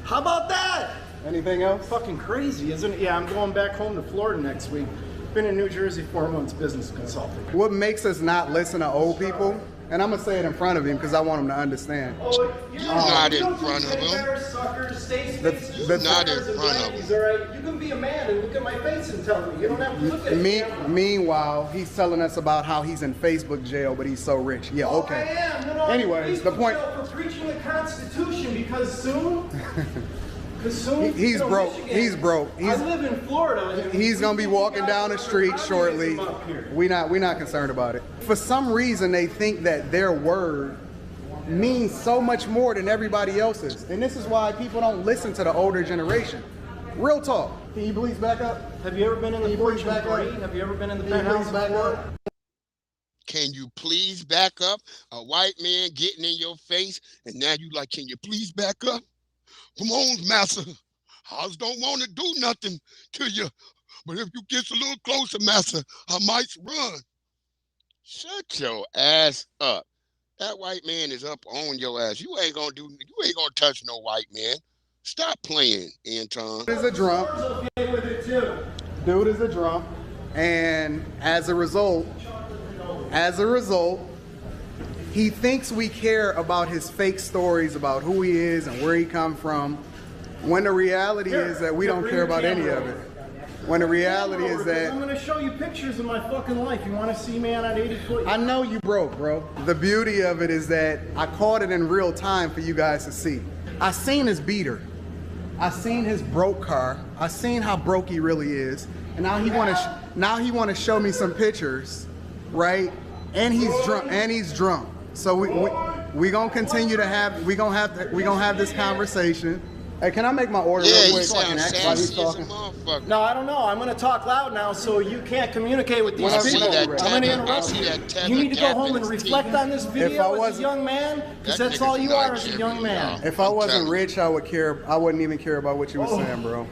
How about that? Anything else? Fucking crazy, isn't it? Yeah, I'm going back home to Florida next week. Been in New Jersey 4 months business consulting. What makes us not listen to old people? And I'm gonna say it in front of him because I want him to understand. You're not in front of him. You're not in front of him. All right? You can be a man and look at my face and tell me. You don't have to look at me. Meanwhile, he's telling us about how he's in Facebook jail, but he's so rich. Yeah, okay. I am. You know, anyways, the point. For preaching the Constitution because soon. He's broke. He's broke. I live in Florida. He's gonna be walking down the street shortly. We're not concerned about it. For some reason, they think that their word means so much more than everybody else's, and this is why people don't listen to the older generation. Real talk. Can you please back up? Have you ever been in the Fortune 3? Have you ever been in the penthouse before? Can you please back up? A white man getting in your face, and now you like, can you please back up? Come on, Massa. I just don't want to do nothing to you. But if you get a little closer, Massa, I might run. Shut your ass up. That white man is up on your ass. You ain't gonna touch no white man. Stop playing, Anton. Dude is a drunk. Dude is a drunk. And as a result, he thinks we care about his fake stories about who he is and where he come from, when the reality is that we don't care about any of it. When the reality is that... I'm going to show you pictures of my fucking life. You want to see me on that 80-foot... I know you broke, bro. The beauty of it is that I caught it in real time for you guys to see. I seen his beater. I seen his broke car. I seen how broke he really is. And now he want to show me some pictures, right? And he's drunk. So we gonna continue to have this conversation. Hey, can I make my order real quick? While he's talking? No, I don't know. I'm gonna talk loud now, so you can't communicate with these people. I'm gonna interrupt you. You need to go home and reflect on this video as a young man, because that's all you are as a young man. If I wasn't rich, I wouldn't even care about what you were saying, bro.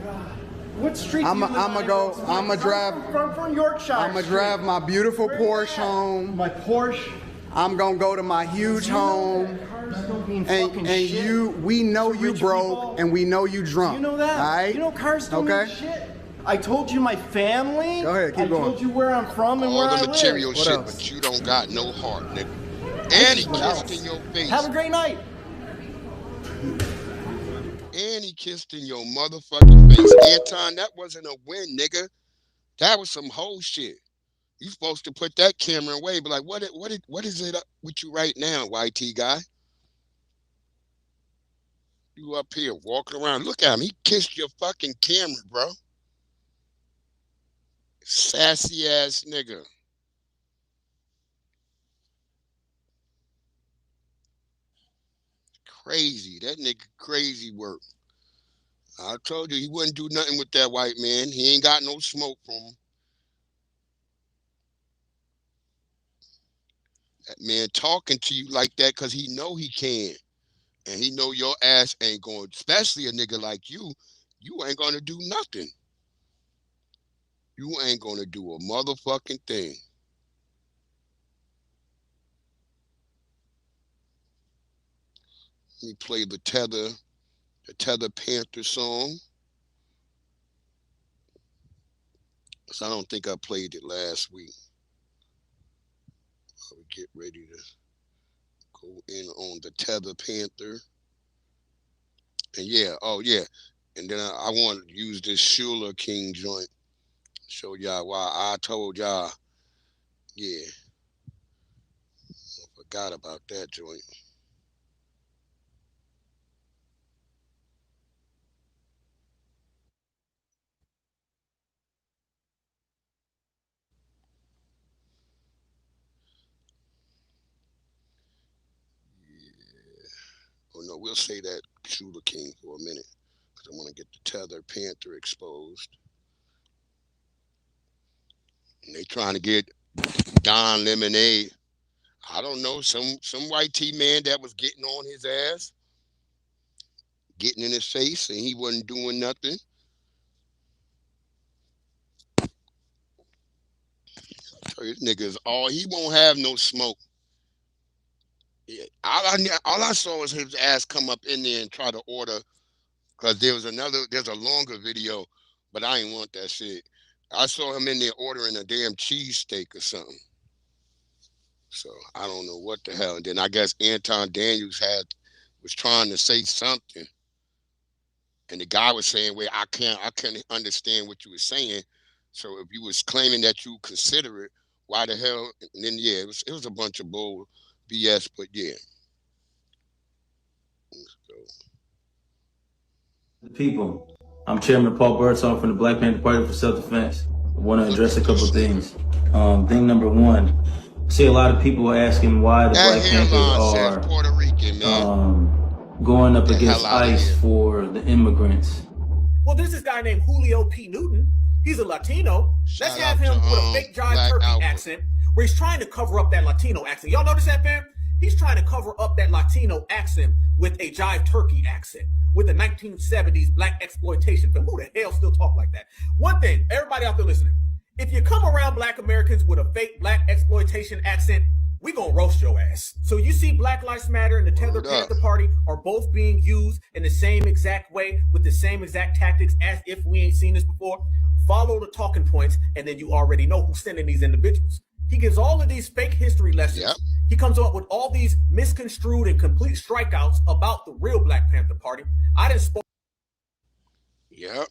What street? I'm gonna drive from Yorkshire. I'm gonna drive my beautiful Porsche home. My Porsche. I'm gonna go to my huge home. We know you broke and we know you drunk. You know that? All right? You know cars don't mean shit. I told you my family. Go ahead, keep going. I told you where I'm from and where I live. All the material shit, but you don't got no heart, nigga. And he kissed in your face. Have a great night. And he kissed in your motherfucking face. Anton, that wasn't a win, nigga. That was some whole shit. You supposed to put that camera away, but like, what is it up with you right now, YT guy? You up here walking around. Look at him. He kissed your fucking camera, bro. Sassy ass nigga. Crazy. That nigga crazy work. I told you he wouldn't do nothing with that white man. He ain't got no smoke from him. That man talking to you like that because he know he can. And he know your ass ain't going, especially a nigga like you ain't going to do nothing. You ain't going to do a motherfucking thing. Let me play the Tether Panther song. Because I don't think I played it last week. I would get ready to go in on the Tether Panther. And yeah, oh yeah, And then I want to use this Shula King joint. Show y'all why I told y'all. Yeah. I forgot about that joint. Oh no, we'll say that Shula King for a minute. Because I want to get the Tether Panther exposed. And they trying to get Don Lemonade. I don't know, some white T man that was getting on his ass, getting in his face, and he wasn't doing nothing. So this nigga's he won't have no smoke. Yeah, all I saw was his ass come up in there and try to order, because there's a longer video, but I ain't want that shit. I saw him in there ordering a damn cheesesteak or something. So I don't know what the hell. And then I guess Anton Daniels was trying to say something, and the guy was saying, "Well, I can't understand what you were saying. So if you was claiming that you consider it, why the hell?" And then yeah, it was a bunch of bull BS. But yeah. People, I'm Chairman Paul Burton from the Black Panther Party for Self-Defense. I want to address a couple things. Thing number one, I see a lot of people asking why the Black Panthers are Puerto Rican, going up against ICE for the immigrants. Well, there's this guy named Julio P. Newton. He's a Latino. Let's have him with a fake jive turkey accent where he's trying to cover up that Latino accent. Y'all notice that, fam? He's trying to cover up that Latino accent with a jive turkey accent, with the 1970s black exploitation film. Who the hell still talk like that? One thing, everybody out there listening, if you come around black Americans with a fake black exploitation accent, we gonna roast your ass. So you see Black Lives Matter and the Tether Panther Party are both being used in the same exact way with the same exact tactics as if we ain't seen this before. Follow the talking points, and then you already know who's sending these individuals. He gives all of these fake history lessons. Yep. He comes up with all these misconstrued and complete strikeouts about the real Black Panther Party. I didn't spoke. Yep.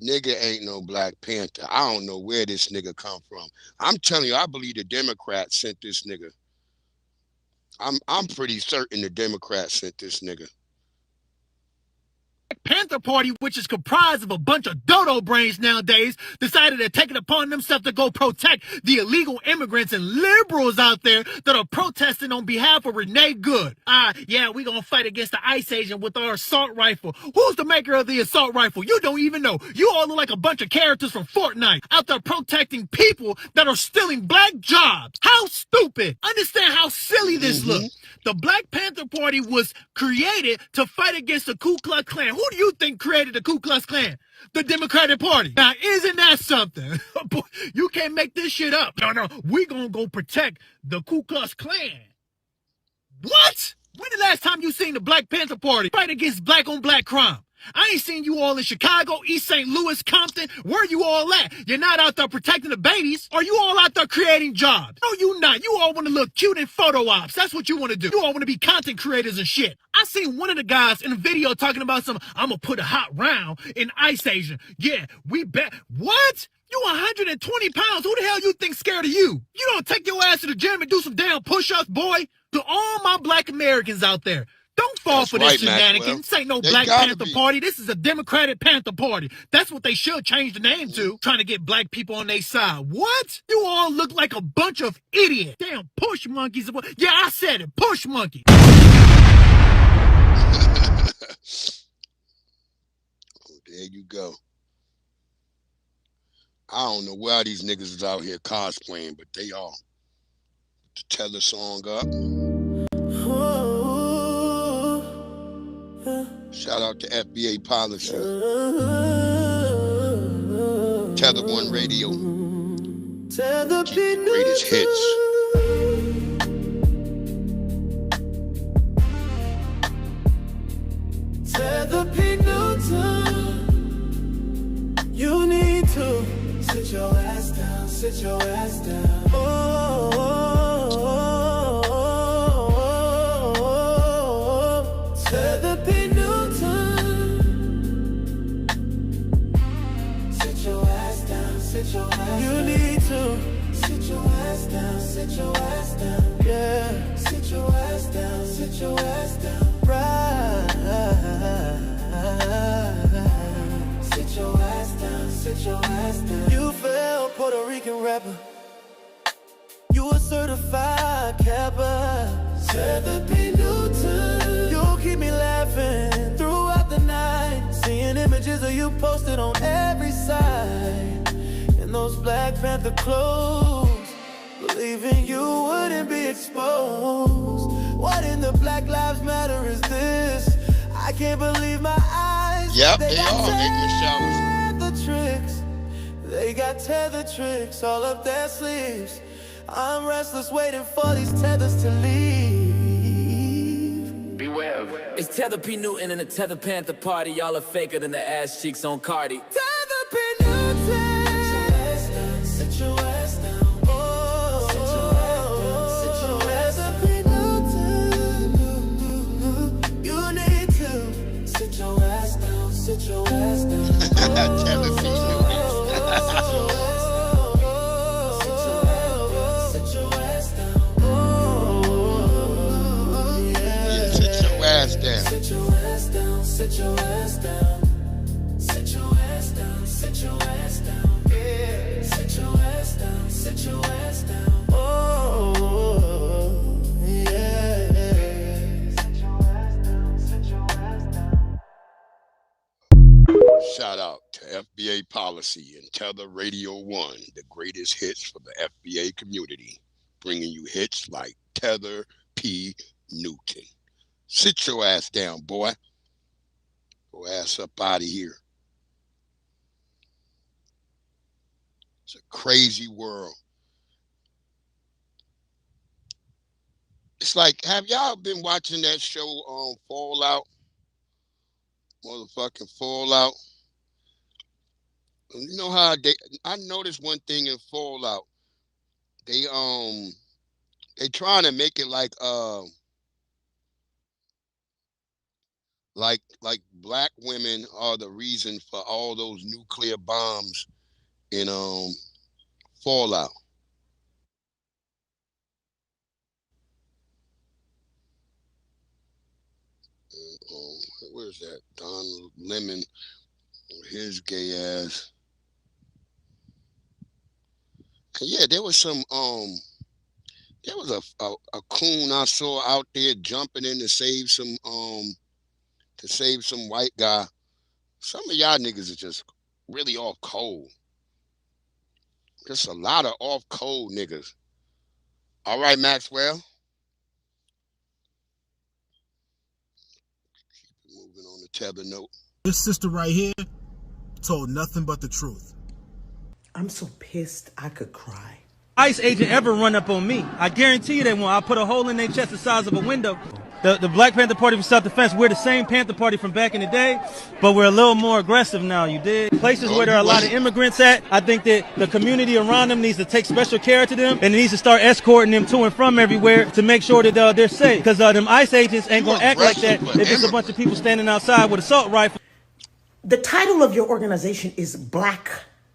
Nigga ain't no Black Panther. I don't know where this nigga come from. I'm telling you, I believe the Democrats sent this nigga. I'm pretty certain the Democrats sent this nigga. Panther Party, which is comprised of a bunch of dodo brains nowadays, decided to take it upon themselves to go protect the illegal immigrants and liberals out there that are protesting on behalf of Renee Good. Yeah, we gonna fight against the ICE agent with our assault rifle. Who's the maker of the assault rifle? You don't even know. You all look like a bunch of characters from Fortnite out there protecting people that are stealing black jobs. How stupid. Understand how silly this looks. The Black Panther Party was created to fight against the Ku Klux Klan. Who do you think created the Ku Klux Klan? The Democratic Party. Now, isn't that something? You can't make this shit up. No, we gonna go protect the Ku Klux Klan. What? When the last time you seen the Black Panther Party fight against black on black crime? I ain't seen you all in Chicago, East St. Louis, Compton. Where you all at? You're not out there protecting the babies. Are you all out there creating jobs? No, you not. You all want to look cute in photo ops. That's what you want to do. You all want to be content creators and shit. I seen one of the guys in a video talking about I'm gonna put a hot round in Ice Asian. Yeah, we bet. What? You 120 pounds. Who the hell you think scared of you? You don't take your ass to the gym and do some damn push-ups, boy. To all my black Americans out there, don't fall for this shenanigans. This ain't no Black Panther Party. This is a Democratic Panther Party. That's what they should change the name to. Trying to get black people on their side. What? You all look like a bunch of idiots. Damn push monkeys. Yeah, I said it. Push monkeys. Oh, there you go. I don't know why these niggas is out here cosplaying, but they all. To tell the song up. Shout out to FBA Policy. Tether One Radio. Greatest hits. Tether P. Newton. You need to sit your ass down, sit your ass down. Tether P. Newton. You need to sit your ass down, sit your ass down, yeah. Sit your ass down, sit your ass down, right. Sit your ass down, sit your ass down. You fell Puerto Rican rapper. You a certified capper. Tether P. Newton. You'll keep me laughing throughout the night. Seeing images of you posted on every side. In those Black Panther clothes. Believing you wouldn't be exposed. What in the Black Lives Matter is this? I can't believe my eyes. Yep, they are. The tricks. They got tether tricks all up their sleeves. I'm restless waiting for these tethers to leave. Beware. It's Tether P. Newton and the Tether Panther party. Y'all are faker than the ass cheeks on Cardi. Tether P. Newton. Sit your ass down. Oh, sit your ass down. Sit your ass down. You need to sit your ass down. Sit your ass down. Tether P. Newton. Down. Sit your ass down, sit your ass down. Sit your ass down, sit your ass down. Yeah. Sit your ass down, sit your ass down. Oh, yeah. Sit your ass down, sit your ass down. Shout out to FBA Policy and Tether Radio 1, the greatest hits for the FBA community, bringing you hits like Tether P. Newton. Sit your ass down, boy. Go ass up out of here. It's a crazy world. It's like, have y'all been watching that show on Fallout? Motherfucking Fallout. You know how I noticed one thing in Fallout. They trying to make it like black women are the reason for all those nuclear bombs in Fallout. Where's that? Don Lemon, his gay ass. And yeah, there was some there was a coon I saw out there jumping in to save some white guy. Some of y'all niggas are just really off cold. Just a lot of off cold niggas. All right, Maxwell. Keep moving on the tether note. This sister right here told nothing but the truth. I'm so pissed I could cry. ICE agent ever run up on me, I guarantee you they won't. I'll put a hole in their chest the size of a window. The Black Panther Party for Self-Defense, we're the same Panther Party from back in the day, but we're a little more aggressive now, you dig? Places where there are a lot of immigrants at, I think that the community around them needs to take special care to them, and it needs to start escorting them to and from everywhere to make sure that they're safe. Because them ICE agents ain't going to act like that if it's a bunch of people standing outside with assault rifles. The title of your organization is Black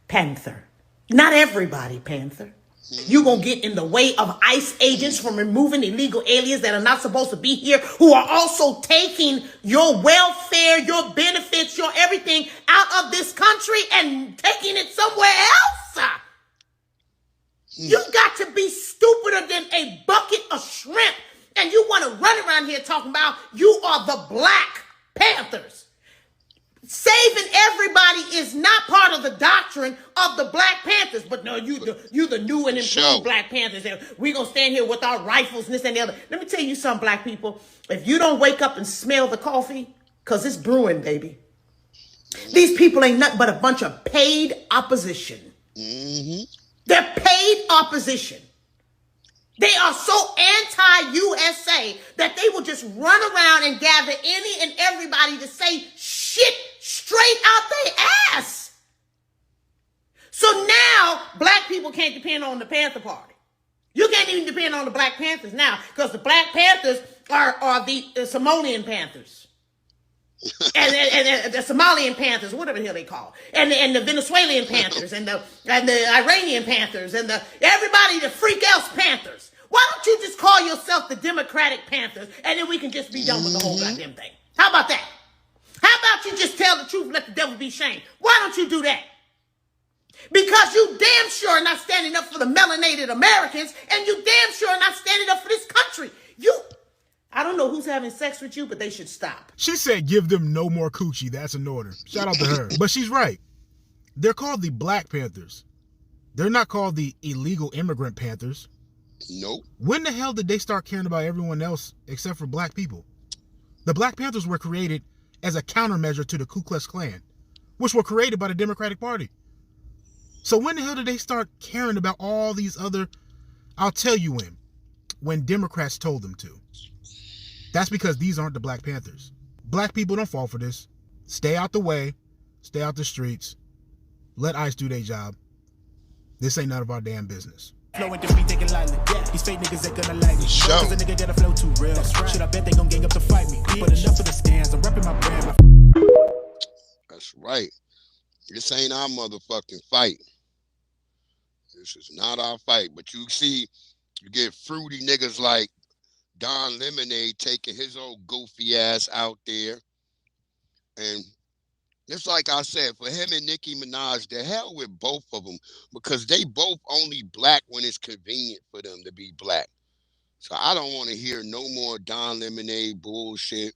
Panther. Not everybody Panther. You gonna get in the way of ICE agents from removing illegal aliens that are not supposed to be here, who are also taking your welfare, your benefits, your everything out of this country and taking it somewhere else? You got to be stupider than a bucket of shrimp, and you want to run around here talking about you are the Black Panthers. Saving everybody is not part of the doctrine of the Black Panthers. But no, you the new and improved Black Panthers. We're going to stand here with our rifles and this and the other. Let me tell you something, black people. If you don't wake up and smell the coffee, because it's brewing, baby. These people ain't nothing but a bunch of paid opposition. They're paid opposition. They are so anti-USA that they will just run around and gather any and everybody to say shit straight out their ass. So now black people can't depend on the Panther Party. You can't even depend on the Black Panthers now, because the Black Panthers are the Simonian Panthers. and the Somalian Panthers, whatever the hell they call, and the Venezuelan Panthers, and the Iranian Panthers, and everybody, the freak else Panthers. Why don't you just call yourself the Democratic Panthers, and then we can just be done with the whole goddamn thing? How about that? How about you just tell the truth, let the devil be shamed? Why don't you do that? Because you damn sure are not standing up for the melanated Americans, and you damn sure are not standing up for this country. I don't know who's having sex with you, but they should stop. She said give them no more coochie. That's an order. Shout out to her. But she's right. They're called the Black Panthers. They're not called the illegal immigrant Panthers. Nope. When the hell did they start caring about everyone else except for black people? The Black Panthers were created as a countermeasure to the Ku Klux Klan, which were created by the Democratic Party. So when the hell did they start caring about all these other... I'll tell you when Democrats told them to. That's because these aren't the Black Panthers. Black people don't fall for this. Stay out the way. Stay out the streets. Let ICE do their job. This ain't none of our damn business. Flowing to me thinking lightly. These fake niggas ain't gonna like me. Cause a nigga got a flow too real. Shit, I bet they gon' gang up to fight me. But enough of the scams. I'm repping my brand. That's right. This ain't our motherfucking fight. This is not our fight. But you see, you get fruity niggas like Don Lemonade taking his old goofy ass out there. And it's like I said, for him and Nicki Minaj, the hell with both of them, because they both only black when it's convenient for them to be black. So I don't want to hear no more Don Lemonade bullshit.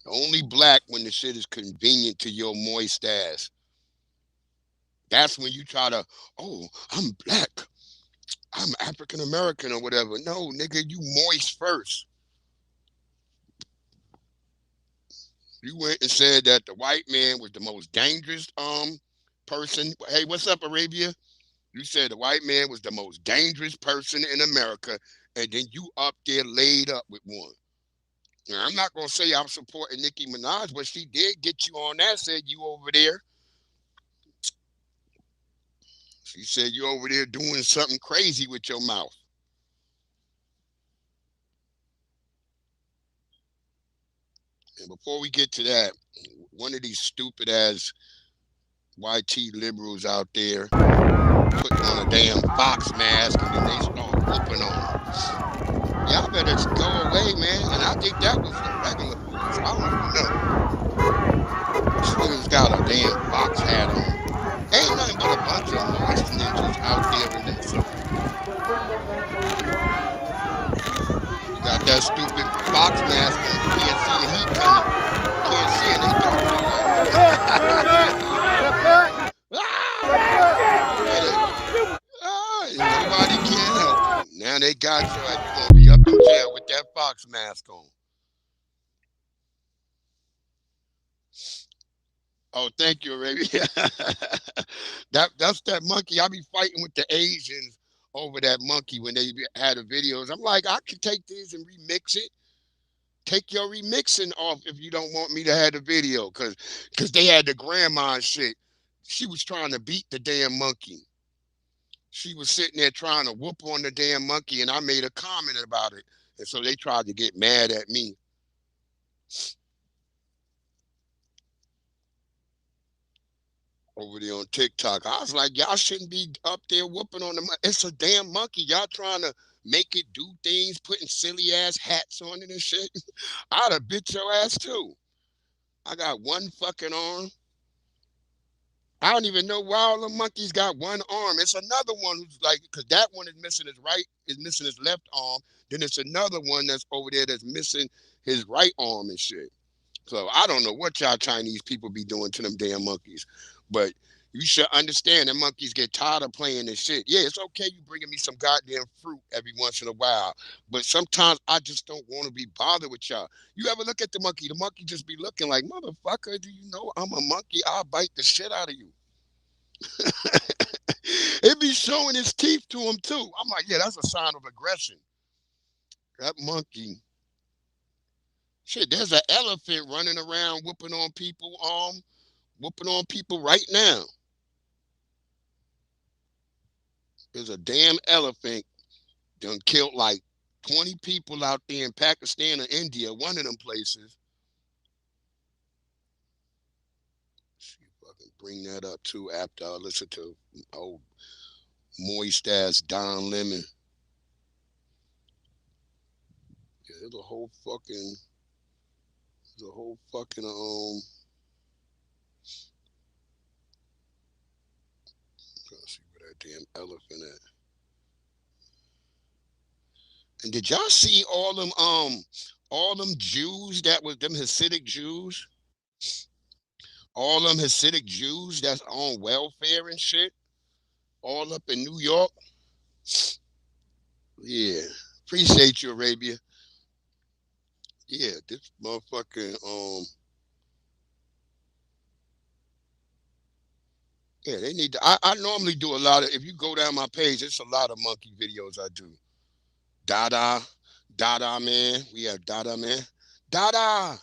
Only black when the shit is convenient to your moist ass. That's when you try to, oh, I'm black. I'm African American or whatever. No, nigga, you moist first. You went and said that the white man was the most dangerous person. Hey, what's up, Arabia? You said the white man was the most dangerous person in America, and then you up there laid up with one. Now, I'm not gonna say I'm supporting Nicki Minaj, but she did get you on that. Said you over there. She said you over there doing something crazy with your mouth. And before we get to that, one of these stupid ass YT liberals out there putting on a damn fox mask and then they start whooping on them. Y'all better go away, man. And I think that was the regular police. I don't even know. This nigga's got a damn fox hat on. Ain't nothing but a bunch of moist ninjas out there in this. You got that stupid fox mask on. You can't see the heat coming. You can't see it. They nobody can help you. Now they got you. You're going to be up in jail with that fox mask on. Oh, thank you, Arabia. That's that monkey. I be fighting with the Asians over that monkey when they had the videos. I'm like, I could take these and remix it. Take your remixing off if you don't want me to have the video, because they had the grandma and shit. She was trying to beat the damn monkey. She was sitting there trying to whoop on the damn monkey, and I made a comment about it. And so they tried to get mad at me. Over there on TikTok. I was like, y'all shouldn't be up there whooping on the monkey. It's a damn monkey. Y'all trying to make it do things, putting silly ass hats on it and shit. I'd have bit your ass too. I got one fucking arm. I don't even know why all the monkeys got one arm. It's another one who's like, because that one is missing his left arm. Then it's another one that's over there that's missing his right arm and shit. So I don't know what y'all Chinese people be doing to them damn monkeys. But you should understand that monkeys get tired of playing this shit. Yeah, it's okay you bringing me some goddamn fruit every once in a while. But sometimes I just don't want to be bothered with y'all. You ever look at the monkey? The monkey just be looking like, motherfucker, do you know I'm a monkey? I'll bite the shit out of you. It be showing his teeth to him too. I'm like, yeah, that's a sign of aggression. That monkey. Shit, there's an elephant running around whooping on people right now. There's a damn elephant done killed like 20 people out there in Pakistan or India, one of them places. bring that up too after I listen to old moist ass Don Lemon. Yeah, there's a whole fucking trying to see where that damn elephant at. And did y'all see all them Jews that was them Hasidic Jews? All them Hasidic Jews that's on welfare and shit, all up in New York. Yeah, appreciate you, Arabia. Yeah, this motherfucking yeah, they need to. I normally do a lot of. If you go down my page, it's a lot of monkey videos I do. Dada man. We have Dada man. Dada.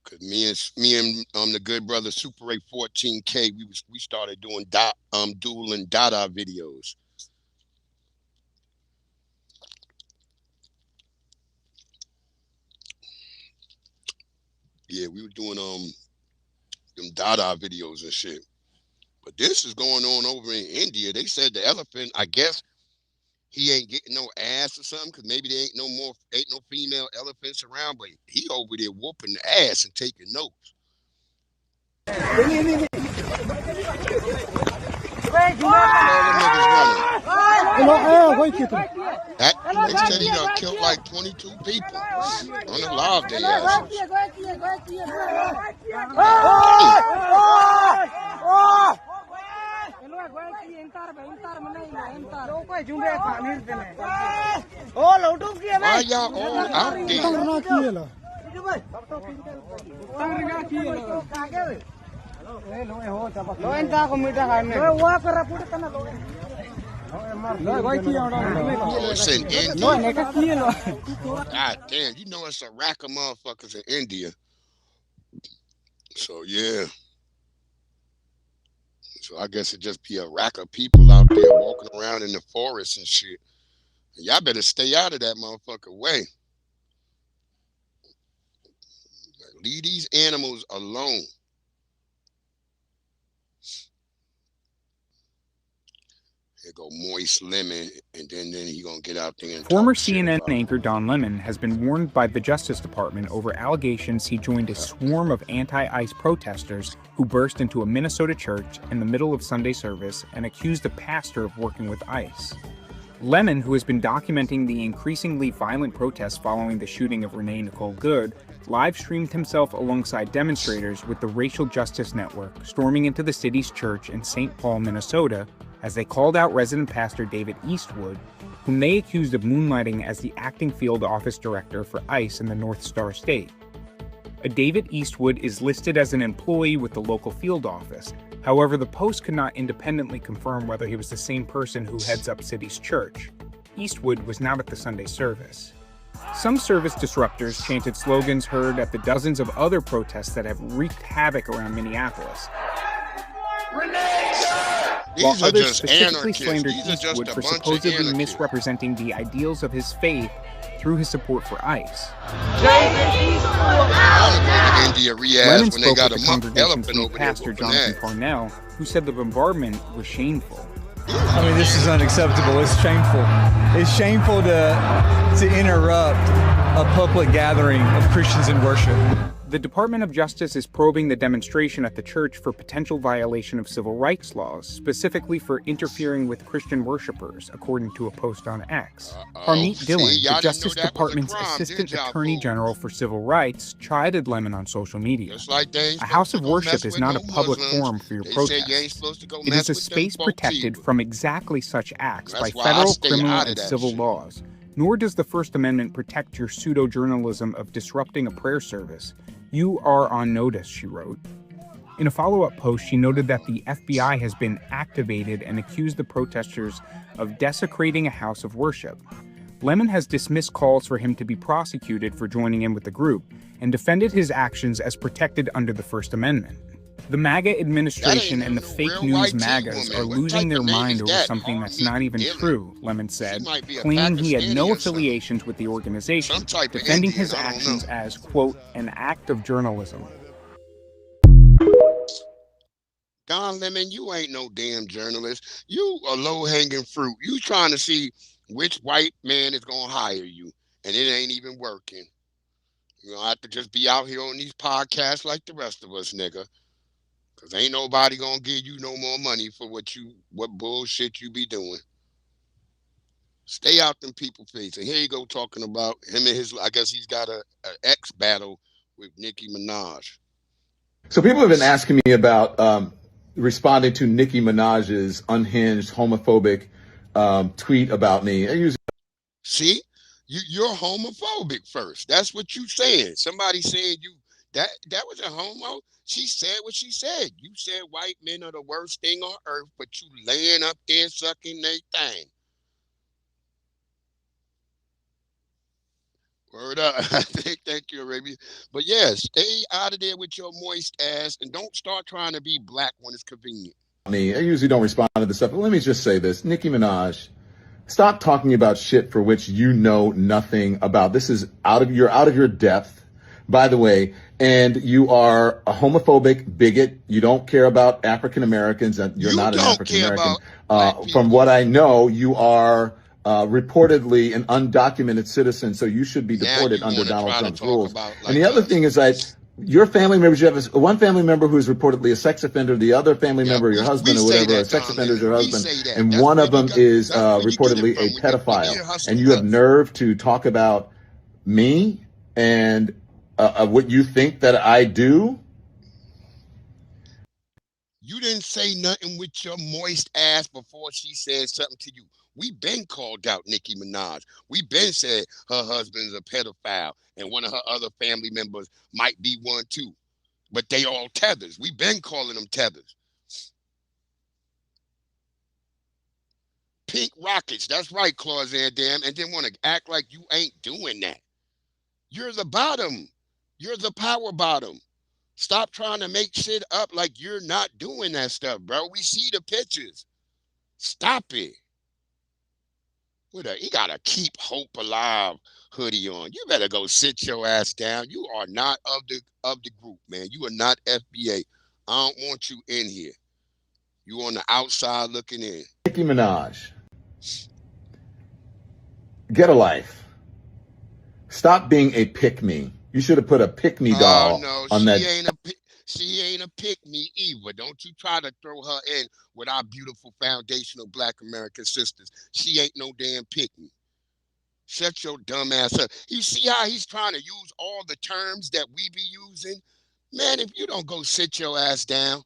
Cause me and the good brother Super 814K, we started doing dueling Dada videos. Yeah, we were doing them Dada videos and shit. But this is going on over in India. They said the elephant, I guess he ain't getting no ass or something, because maybe there ain't no female elephants around, but he over there whooping the ass and taking notes. They said he done killed like 22 people on the live day asses. Why y'all all out there? Listen, India. God damn, you know it's a rack of motherfuckers in India. So yeah. So I guess it just be a rack of people out there walking around in the forest and shit. And y'all better stay out of that motherfucker way. Leave these animals alone. Here go Moist Lemon, and then he gonna get out there and Former CNN anchor Don Lemon has been warned by the Justice Department over allegations he joined a swarm of anti-ICE protesters who burst into a Minnesota church in the middle of Sunday service and accused a pastor of working with ICE. Lemon, who has been documenting the increasingly violent protests following the shooting of Renee Nicole Good, live-streamed himself alongside demonstrators with the Racial Justice Network storming into the city's church in St. Paul, Minnesota, as they called out resident pastor David Eastwood, whom they accused of moonlighting as the acting field office director for ICE in the North Star State. A David Eastwood is listed as an employee with the local field office. However, the Post could not independently confirm whether he was the same person who heads up city's church. Eastwood was not at the Sunday service. Some service disruptors chanted slogans heard at the dozens of other protests that have wreaked havoc around Minneapolis. While others specifically slandered Eastwood for supposedly misrepresenting the ideals of his faith through his support for ICE. Lemon spoke with the congregation's lead pastor, Jonathan Parnell, who said the bombardment was shameful. I mean, this is unacceptable. It's shameful. It's shameful to interrupt a public gathering of Christians in worship. The Department of Justice is probing the demonstration at the church for potential violation of civil rights laws, specifically for interfering with Christian worshipers, according to a post on X. Harmeet Dillon, the Justice Department's Assistant Attorney General for Civil Rights, chided Lemon on social media. A house of worship is not a public forum for your protest. It is a space protected from exactly such acts by federal, criminal, and civil laws. Nor does the First Amendment protect your pseudo-journalism of disrupting a prayer service. You are on notice, she wrote. In a follow-up post, she noted that the FBI has been activated and accused the protesters of desecrating a house of worship. Lemon has dismissed calls for him to be prosecuted for joining in with the group and defended his actions as protected under the First Amendment. The MAGA administration and the fake news MAGAs are losing their mind over something that's not even true, Lemon said, claiming he had no affiliations with the organization, defending his actions as, quote, an act of journalism. Don Lemon, you ain't no damn journalist. You a low-hanging fruit. You trying to see which white man is going to hire you, and it ain't even working. You have to just be out here on these podcasts like the rest of us, nigga. Because ain't nobody going to give you no more money for what bullshit you be doing. Stay out them people face. And here you go talking about him and his, I guess he's got a ex battle with Nicki Minaj. So people have been asking me about responding to Nicki Minaj's unhinged, homophobic tweet about me. See, you're homophobic first. That's what you saying. Somebody said that was a homo. She said what she said. You said white men are the worst thing on earth, but you laying up there sucking their thing. Word up. Thank you, Arabia. But yeah, stay out of there with your moist ass and don't start trying to be black when it's convenient. I usually don't respond to this stuff, but let me just say this. Nicki Minaj, stop talking about shit for which you know nothing about. This is out of your depth, by the way, and you are a homophobic bigot. You don't care about African Americans, and you're not an African American. From what I know, you are reportedly an undocumented citizen, so you should be deported under Donald Trump's rules. And the other thing is that your family members, you have one family member who is reportedly a sex offender, the other family member, your husband or whatever, a sex offender is your husband, and one of them is reportedly a pedophile. And you have nerve to talk about me and what you think that I do? You didn't say nothing with your moist ass before she said something to you. We been called out Nicki Minaj. We been said her husband's a pedophile and one of her other family members might be one too. But they all tethers. We been calling them tethers. Pink rockets. That's right, Claus Van Dam. And then want to act like you ain't doing that. You're the bottom. You're the power bottom. Stop trying to make shit up like you're not doing that stuff, bro. We see the pictures. Stop it. He got a Keep Hope Alive hoodie on. You better go sit your ass down. You are not of the group, man. You are not FBA. I don't want you in here. You on the outside looking in. Nicki Minaj, get a life. Stop being a pick-me. You should have put a pick-me doll on that. She ain't a pick-me either. Don't you try to throw her in with our beautiful foundational Black American sisters. She ain't no damn pick-me. Shut your dumb ass up. You see how he's trying to use all the terms that we be using? Man, if you don't go sit your ass down,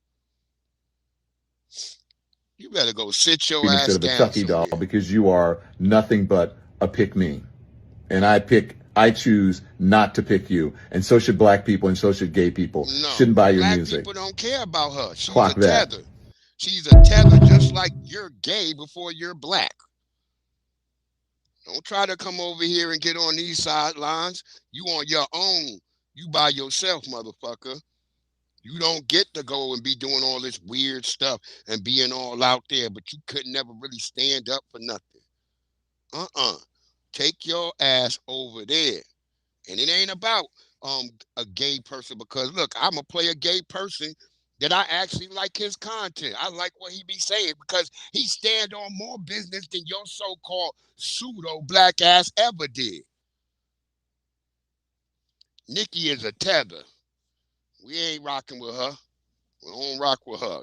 you better go sit your ass instead of down. a Chucky doll, because you are nothing but a pick-me. And I choose not to pick you. And so should black people and so should gay people. No, shouldn't buy your black music. People don't care about her. She's Clock a that. tether. She's a tether just like you're gay before you're black. Don't try to come over here and get on these sidelines. You on your own. You by yourself, motherfucker. You don't get to go and be doing all this weird stuff and being all out there, but you could never really stand up for nothing. Take your ass over there. And it ain't about a gay person, because look, I'm gonna play a gay person that I actually like his content. I like what he be saying because he stand on more business than your so-called pseudo black ass ever did. Nicki is a tether. We ain't rocking with her. We don't rock with her.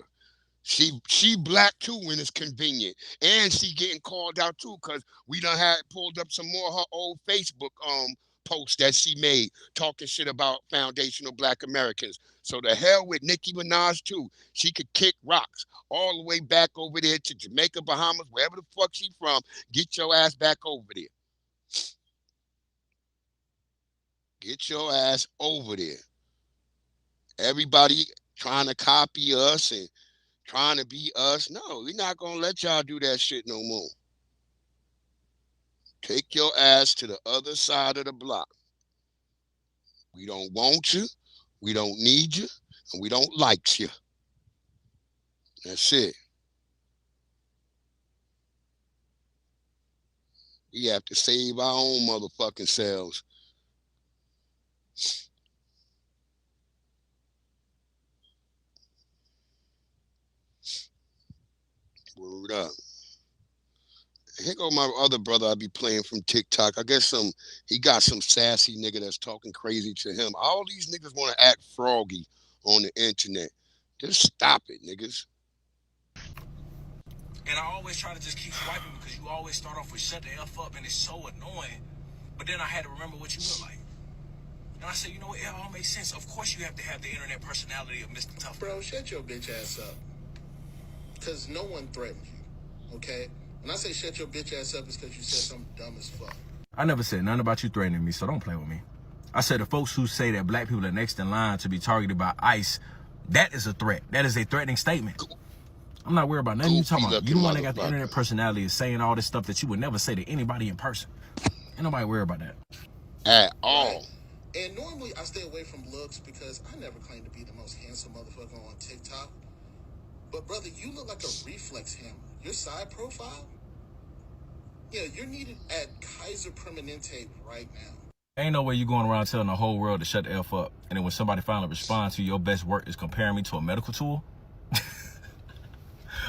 She black too when it's convenient, and she getting called out too because we done had pulled up some more of her old Facebook posts that she made talking shit about foundational Black Americans. So the hell with Nicki Minaj too. She could kick rocks all the way back over there to Jamaica, Bahamas, wherever the fuck she from. Get your ass back over there. Get your ass over there. Everybody trying to copy us and trying to be us. No, we're not going to let y'all do that shit no more. Take your ass to the other side of the block. We don't want you. We don't need you. and we don't like you. That's it. We have to save our own motherfucking selves. Word up. Here go my other brother I be playing from TikTok. I guess he got some sassy nigga that's talking crazy to him. All these niggas want to act froggy on the internet. Just stop it, niggas. And I always try to just keep swiping because you always start off with shut the F up and it's so annoying. But then I had to remember what you look like. And I said, you know what, it all makes sense. Of course you have to have the internet personality of Mr. Tough. Bro, shut your bitch ass up. Because no one threatened you, okay? When I say shut your bitch ass up, it's because you said something dumb as fuck. I never said nothing about you threatening me, so don't play with me. I said the folks who say that black people are next in line to be targeted by ICE, that is a threat. That is a threatening statement. I'm not worried about nothing you talking about. You the one that got the internet personality is saying all this stuff that you would never say to anybody in person. Ain't nobody worried about that. At all. And normally I stay away from looks because I never claim to be the most handsome motherfucker on TikTok. But brother, you look like a reflex hammer. Your side profile? Yeah, you're needed at Kaiser Permanente right now. Ain't no way you going around telling the whole world to shut the F up. And then when somebody finally responds to your best work is comparing me to a medical tool.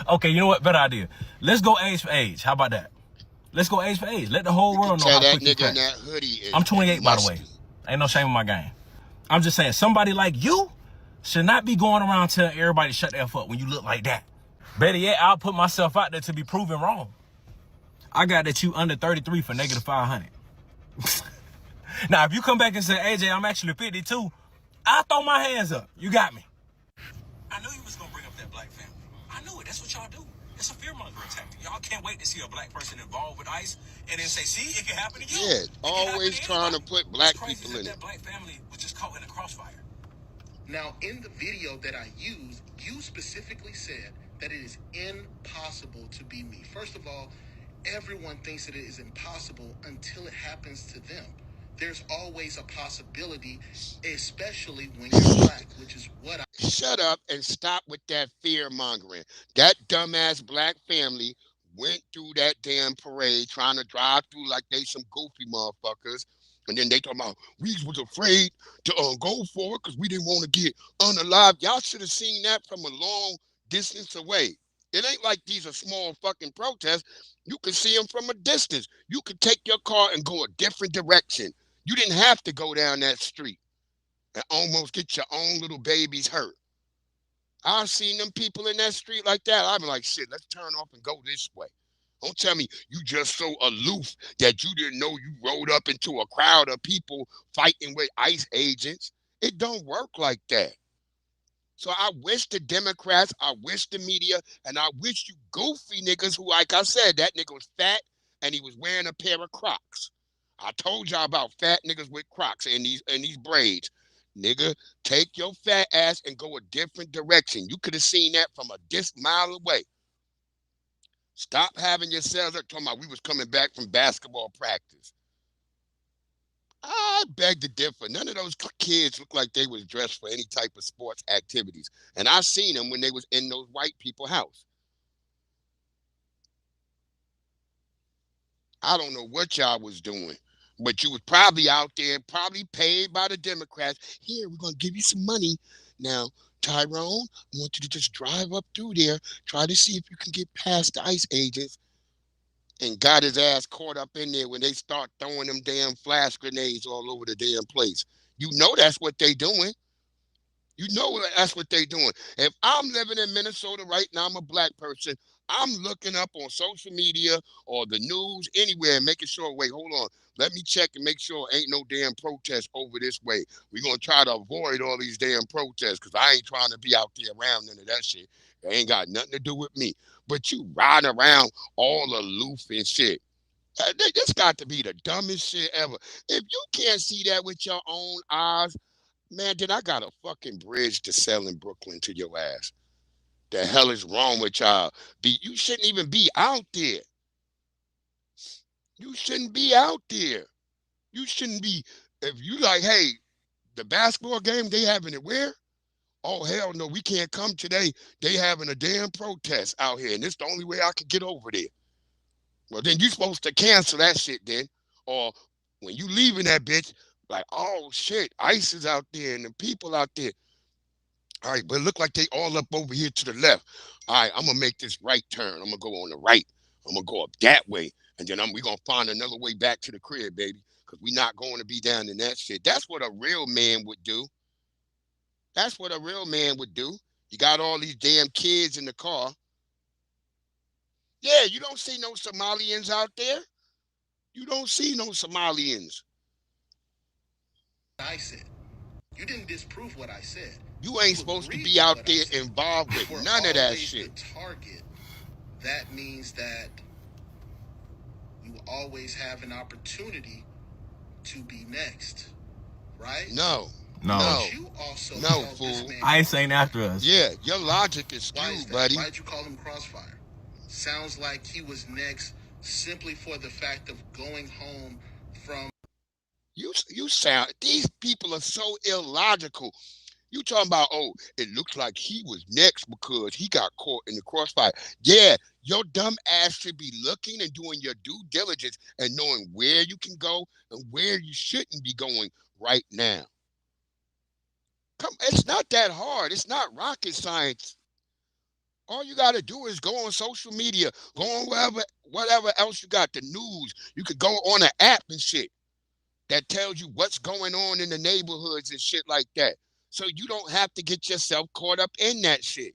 Okay, you know what? Better idea. Let's go age for age. How about that? Let's go age for age. Let the whole world know how quick you crack. I'm 28, by the way. Ain't no shame in my game. I'm just saying, somebody like you should not be going around telling everybody to shut the F up when you look like that. Better yet, I'll put myself out there to be proven wrong. I got that you under 33 for negative 500. Now, if you come back and say, AJ, I'm actually 52, I'll throw my hands up. You got me. I knew you was going to bring up that black family. I knew it. That's what y'all do. It's a fear-mongering tactic. Y'all can't wait to see a black person involved with ICE and then say, see, it can happen to you. Yeah, always trying to put black people in it. That black family was just caught in a crossfire. Now, in the video that I used, you specifically said that it is impossible to be me. First of all, everyone thinks that it is impossible until it happens to them. There's always a possibility, especially when you're black, which is what I... Shut up and stop with that fear-mongering. That dumbass black family went through that damn parade trying to drive through like they some goofy motherfuckers. And then they talking about, we was afraid to go for it because we didn't want to get unalive. Y'all should have seen that from a long distance away. It ain't like these are small fucking protests. You can see them from a distance. You could take your car and go a different direction. You didn't have to go down that street and almost get your own little babies hurt. I've seen them people in that street like that. I've been like, shit, let's turn off and go this way. Don't tell me you just so aloof that you didn't know you rode up into a crowd of people fighting with ICE agents. It don't work like that. So I wish the Democrats, I wish the media, and I wish you goofy niggas who, like I said, that nigga was fat and he was wearing a pair of Crocs. I told y'all about fat niggas with Crocs and these braids. Nigga, take your fat ass and go a different direction. You could have seen that from a mile away. Stop having yourselves up talking about we was coming back from basketball practice. I beg to differ. None of those kids look like they was dressed for any type of sports activities. And I seen them when they was in those white people's house. I don't know what y'all was doing, but you was probably out there, probably paid by the Democrats. Here, we're going to give you some money. Now, Tyrone, I want you to just drive up through there, try to see if you can get past the ICE agents. And got his ass caught up in there when they start throwing them damn flash grenades all over the damn place. You know that's what they doing. You know that's what they doing. If I'm living in Minnesota right now, I'm a black person, I'm looking up on social media or the news anywhere and making sure, wait, hold on. Let me check and make sure ain't no damn protest over this way. We're going to try to avoid all these damn protests because I ain't trying to be out there around none of that shit. It ain't got nothing to do with me. But you riding around all aloof and shit. This got to be the dumbest shit ever. If you can't see that with your own eyes, man, then I got a fucking bridge to sell in Brooklyn to your ass. The hell is wrong with y'all? You shouldn't even be out there. You shouldn't be out there. You shouldn't be, if you like, hey, the basketball game, they having it where? oh, hell no, we can't come today. They having a damn protest out here, and it's the only way I can get over there. Well, then you supposed to cancel that shit then. Or when you leaving that bitch, like, oh shit, ICE is out there and the people out there. All right, but it look like they all up over here to the left. All right, I'm gonna make this right turn. I'm gonna go on the right. I'm gonna go up that way, and then we gonna find another way back to the crib, baby, because we not going to be down in that shit. That's what a real man would do. That's what a real man would do. You got all these damn kids in the car. Yeah, you don't see no Somalians out there. You don't see no Somalians. I said. You didn't disprove what I said. You ain't supposed to be out there involved with none of that shit. Target. That means that you always have an opportunity to be next, right? No. No. You also no, fool. ICE ain't after us. Yeah, your logic is skewed, buddy. Why'd you call him Crossfire? Sounds like he was next simply for the fact of going home from. You sound, these people are so illogical. You talking about, oh, it looks like he was next because he got caught in the crossfire. Yeah, your dumb ass should be looking and doing your due diligence and knowing where you can go and where you shouldn't be going right now. It's not that hard. It's not rocket science. All you got to do is go on social media, go on whatever else you got, the news. You could go on an app and shit that tells you what's going on in the neighborhoods and shit like that. So you don't have to get yourself caught up in that shit.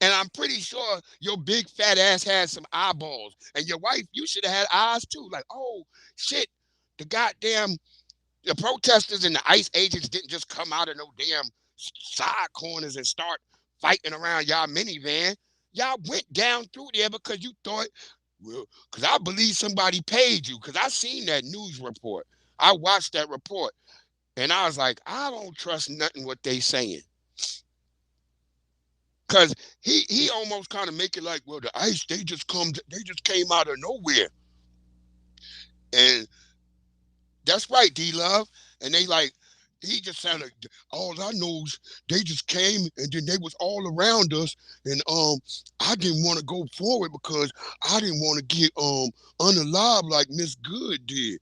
And I'm pretty sure your big fat ass has some eyeballs. And your wife, you should have had eyes too. Like, oh, shit, the protesters and the ICE agents didn't just come out of no damn side corners and start fighting around y'all minivan. Y'all went down through there because you thought, well, because I believe somebody paid you, because I seen that news report. I watched that report. And I was like, I don't trust nothing what they saying. Because he almost kind of make it like, well, the ICE, they just came out of nowhere. And that's right, D-Love. And they like, he just sounded, all I know is they just came and then they was all around us. And I didn't want to go forward because I didn't want to get unalive like Miss Good did.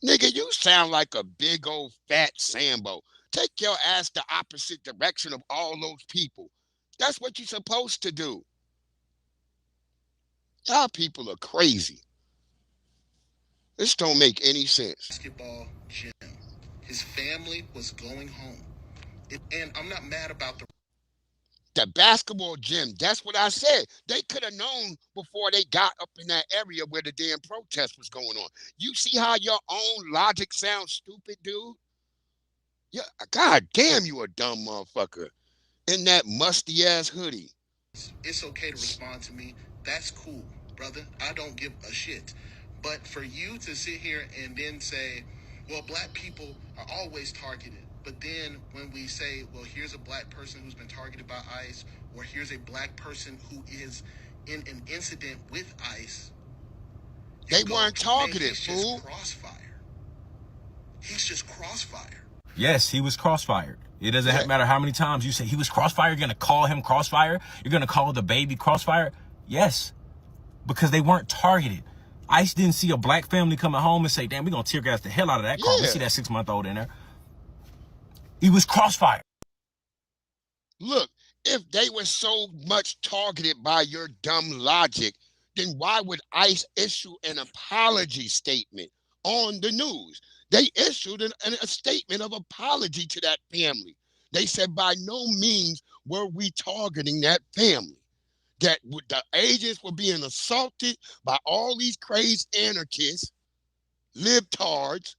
Nigga, you sound like a big old fat Sambo. Take your ass the opposite direction of all those people. That's what you're supposed to do. Y'all people are crazy. This don't make any sense. Basketball gym. His family was going home. And I'm not mad about the basketball gym. That's what I said. They could have known before they got up in that area where the damn protest was going on. You see how your own logic sounds stupid, dude? Yeah, God damn, you a dumb motherfucker. In that musty ass hoodie. It's okay to respond to me. That's cool, brother. I don't give a shit. But for you to sit here and then say, well, black people are always targeted. But then when we say, well, here's a black person who's been targeted by ICE, or here's a black person who is in an incident with ICE. They weren't targeted, fool. Crossfire. He's just Crossfire. Yes, he was Crossfire. It doesn't matter how many times you say he was Crossfire. You're going to call him Crossfire. You're going to call the baby Crossfire. Yes, because they weren't targeted. ICE didn't see a black family coming home and say, damn, we're going to tear gas the hell out of that car. We see that 6-month-old in there. He was Crossfire. Look, if they were so much targeted by your dumb logic, then why would ICE issue an apology statement on the news? They issued a statement of apology to that family. They said by no means were we targeting that family. That the agents were being assaulted by all these crazed anarchists, libtards,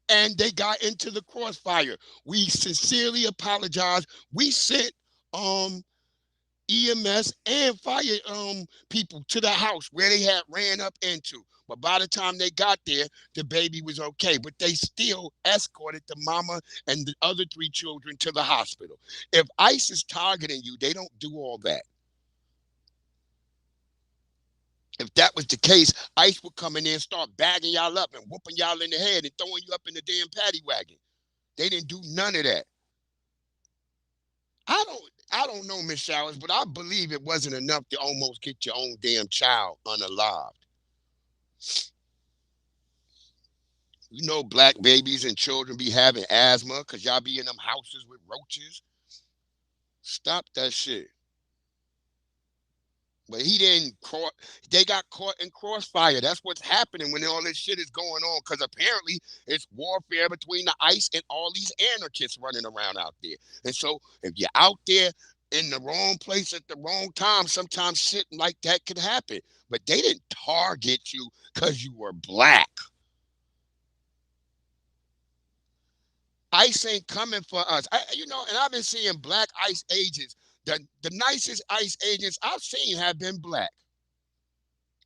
and they got into the crossfire. We sincerely apologize. We sent EMS and fire people to the house where they had ran up into. But by the time they got there, the baby was okay. But they still escorted the mama and the other 3 children to the hospital. If ICE is targeting you, they don't do all that. If that was the case, ICE would come in there and start bagging y'all up and whooping y'all in the head and throwing you up in the damn paddy wagon. They didn't do none of that. I don't know, Miss Showers, but I believe it wasn't enough to almost get your own damn child unalived. You know, black babies and children be having asthma because y'all be in them houses with roaches. Stop that shit. But he didn't caught. They got caught in crossfire. That's what's happening when all this shit is going on. Because apparently it's warfare between the ICE and all these anarchists running around out there. And so if you're out there in the wrong place at the wrong time, sometimes shit like that could happen. But they didn't target you because you were black. ICE ain't coming for us. And I've been seeing black ICE agents. The nicest ICE agents I've seen have been black.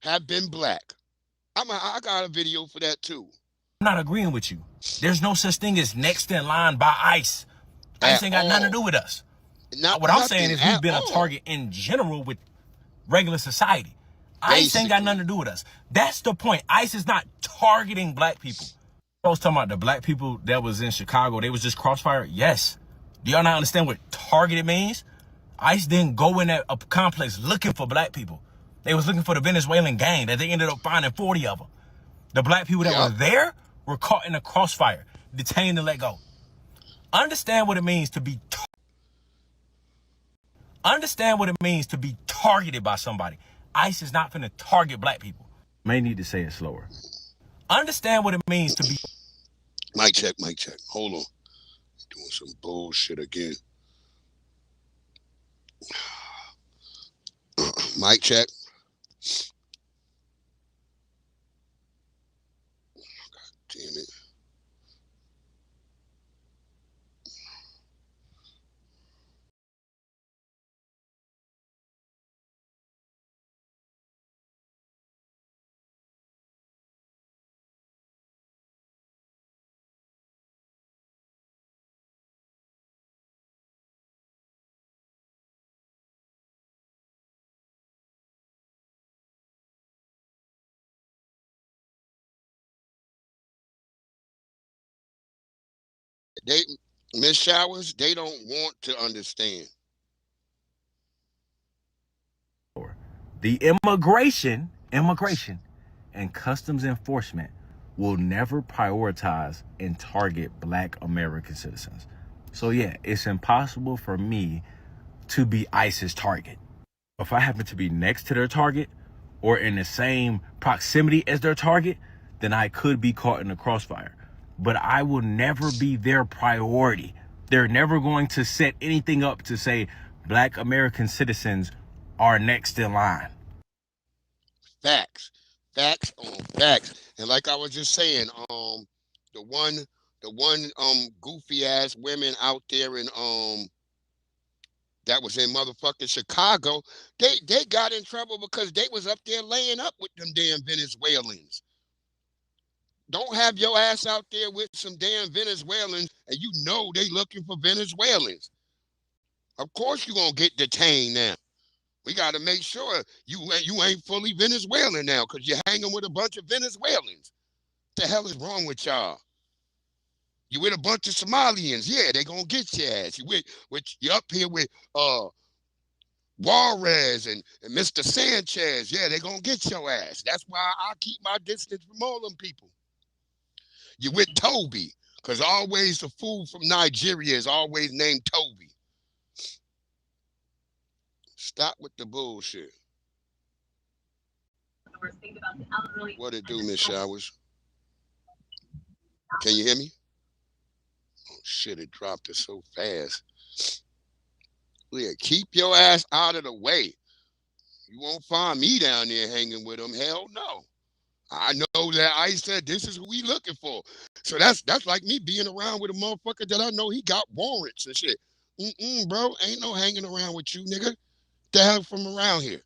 I got a video for that too. I'm not agreeing with you. There's no such thing as next in line by ICE. ICE ain't got nothing to do with us. What I'm saying is we've been a target in general with regular society. ICE ain't got nothing to do with us. That's the point. ICE is not targeting black people. I was talking about the black people that was in Chicago. They was just crossfire. Yes. Do y'all not understand what targeted means? ICE didn't go in that complex looking for black people. They was looking for the Venezuelan gang that they ended up finding 40 of them. The black people that were there were caught in a crossfire, detained and let go. Understand what it means to be targeted by somebody. ICE is not finna target black people. May need to say it slower. Understand what it means to be. Mic check. Hold on. Doing some bullshit again. Mic check. God damn it. Miss Showers, they don't want to understand. The immigration and customs enforcement will never prioritize and target black American citizens. So yeah, it's impossible for me to be ICE's target. If I happen to be next to their target or in the same proximity as their target, then I could be caught in the crossfire. But I will never be their priority. They're never going to set anything up to say black American citizens are next in line. Facts on facts. And like I was just saying, the one goofy ass women out there in that was in motherfucking Chicago, they got in trouble because they was up there laying up with them damn Venezuelans. Don't have your ass out there with some damn Venezuelans and you know they looking for Venezuelans. Of course you're gonna get detained now. We got to make sure you ain't fully Venezuelan now because you're hanging with a bunch of Venezuelans. What the hell is wrong with y'all? You with a bunch of Somalians. Yeah, they going to get your ass. You up here with Juarez and Mr. Sanchez. Yeah, they going to get your ass. That's why I keep my distance from all them people. You with Toby because always the fool from Nigeria is always named Toby. Stop with the bullshit. What it do, Miss Showers? Can you hear me? Oh shit, it dropped it so fast. Yeah, keep your ass out of the way. You won't find me down there hanging with them. Hell no. I know that I said this is who we looking for. So that's like me being around with a motherfucker that I know he got warrants and shit. Bro, ain't no hanging around with you, nigga. The hell from around here.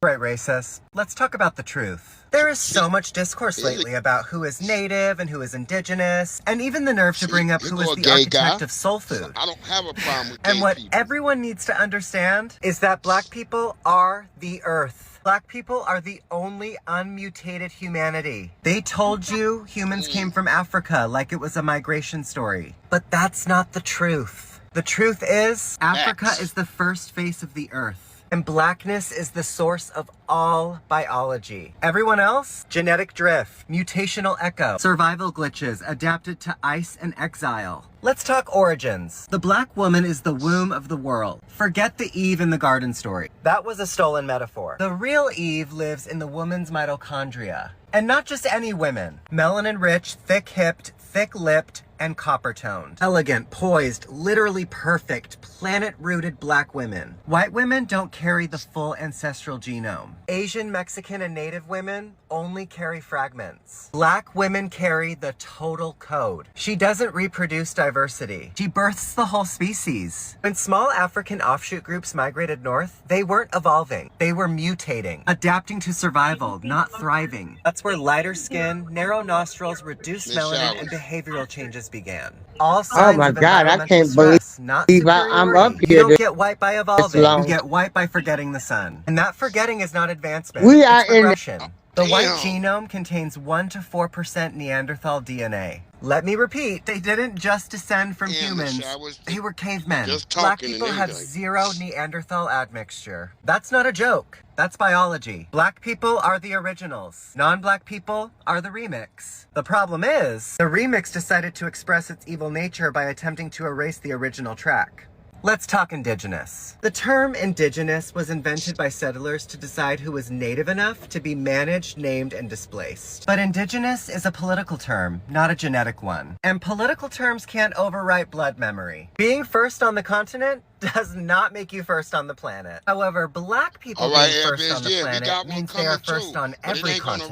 Right, racist. Let's talk about the truth. There is so much discourse lately about who is native and who is indigenous, and even the nerve to bring up who is the architect of soul food. I don't have a problem with And what everyone needs to understand is that black people are the earth. Black people are the only unmutated humanity. They told you humans came from Africa like it was a migration story. But that's not the truth. The truth is, Africa is the first face of the earth. And blackness is the source of all biology. Everyone else? Genetic drift, mutational echo, survival glitches adapted to ice and exile. Let's talk origins. The black woman is the womb of the world. Forget the Eve in the garden story. That was a stolen metaphor. The real Eve lives in the woman's mitochondria. And not just any women. Melanin-rich, thick-hipped, thick-lipped, and copper-toned. Elegant, poised, literally perfect, planet-rooted black women. White women don't carry the full ancestral genome. Asian, Mexican, and Native women only carry fragments. Black women carry the total code. She doesn't reproduce diversity. She births the whole species. When small African offshoot groups migrated north, they weren't evolving. They were mutating, adapting to survival, not thriving. That's where lighter skin, narrow nostrils, reduced melanin, and behavioral changes began. All signs Oh my of God, I environmental can't stress, not believe I'm up superiority. You here don't get white by evolving. long. You get white by forgetting the sun. And that forgetting is not advancement. We are it's in- progression. The white genome contains 1 to 4% Neanderthal DNA. Let me repeat, they didn't just descend from humans. They were cavemen. Black people have zero Neanderthal admixture. That's not a joke. That's biology. Black people are the originals. Non-black people are the remix. The problem is, the remix decided to express its evil nature by attempting to erase the original track. Let's talk indigenous. The term indigenous was invented by settlers to decide who was native enough to be managed, named, and displaced. But indigenous is a political term, not a genetic one. And political terms can't overwrite blood memory. Being first on the continent does not make you first on the planet. However, black people being first on the planet means they are first on every continent.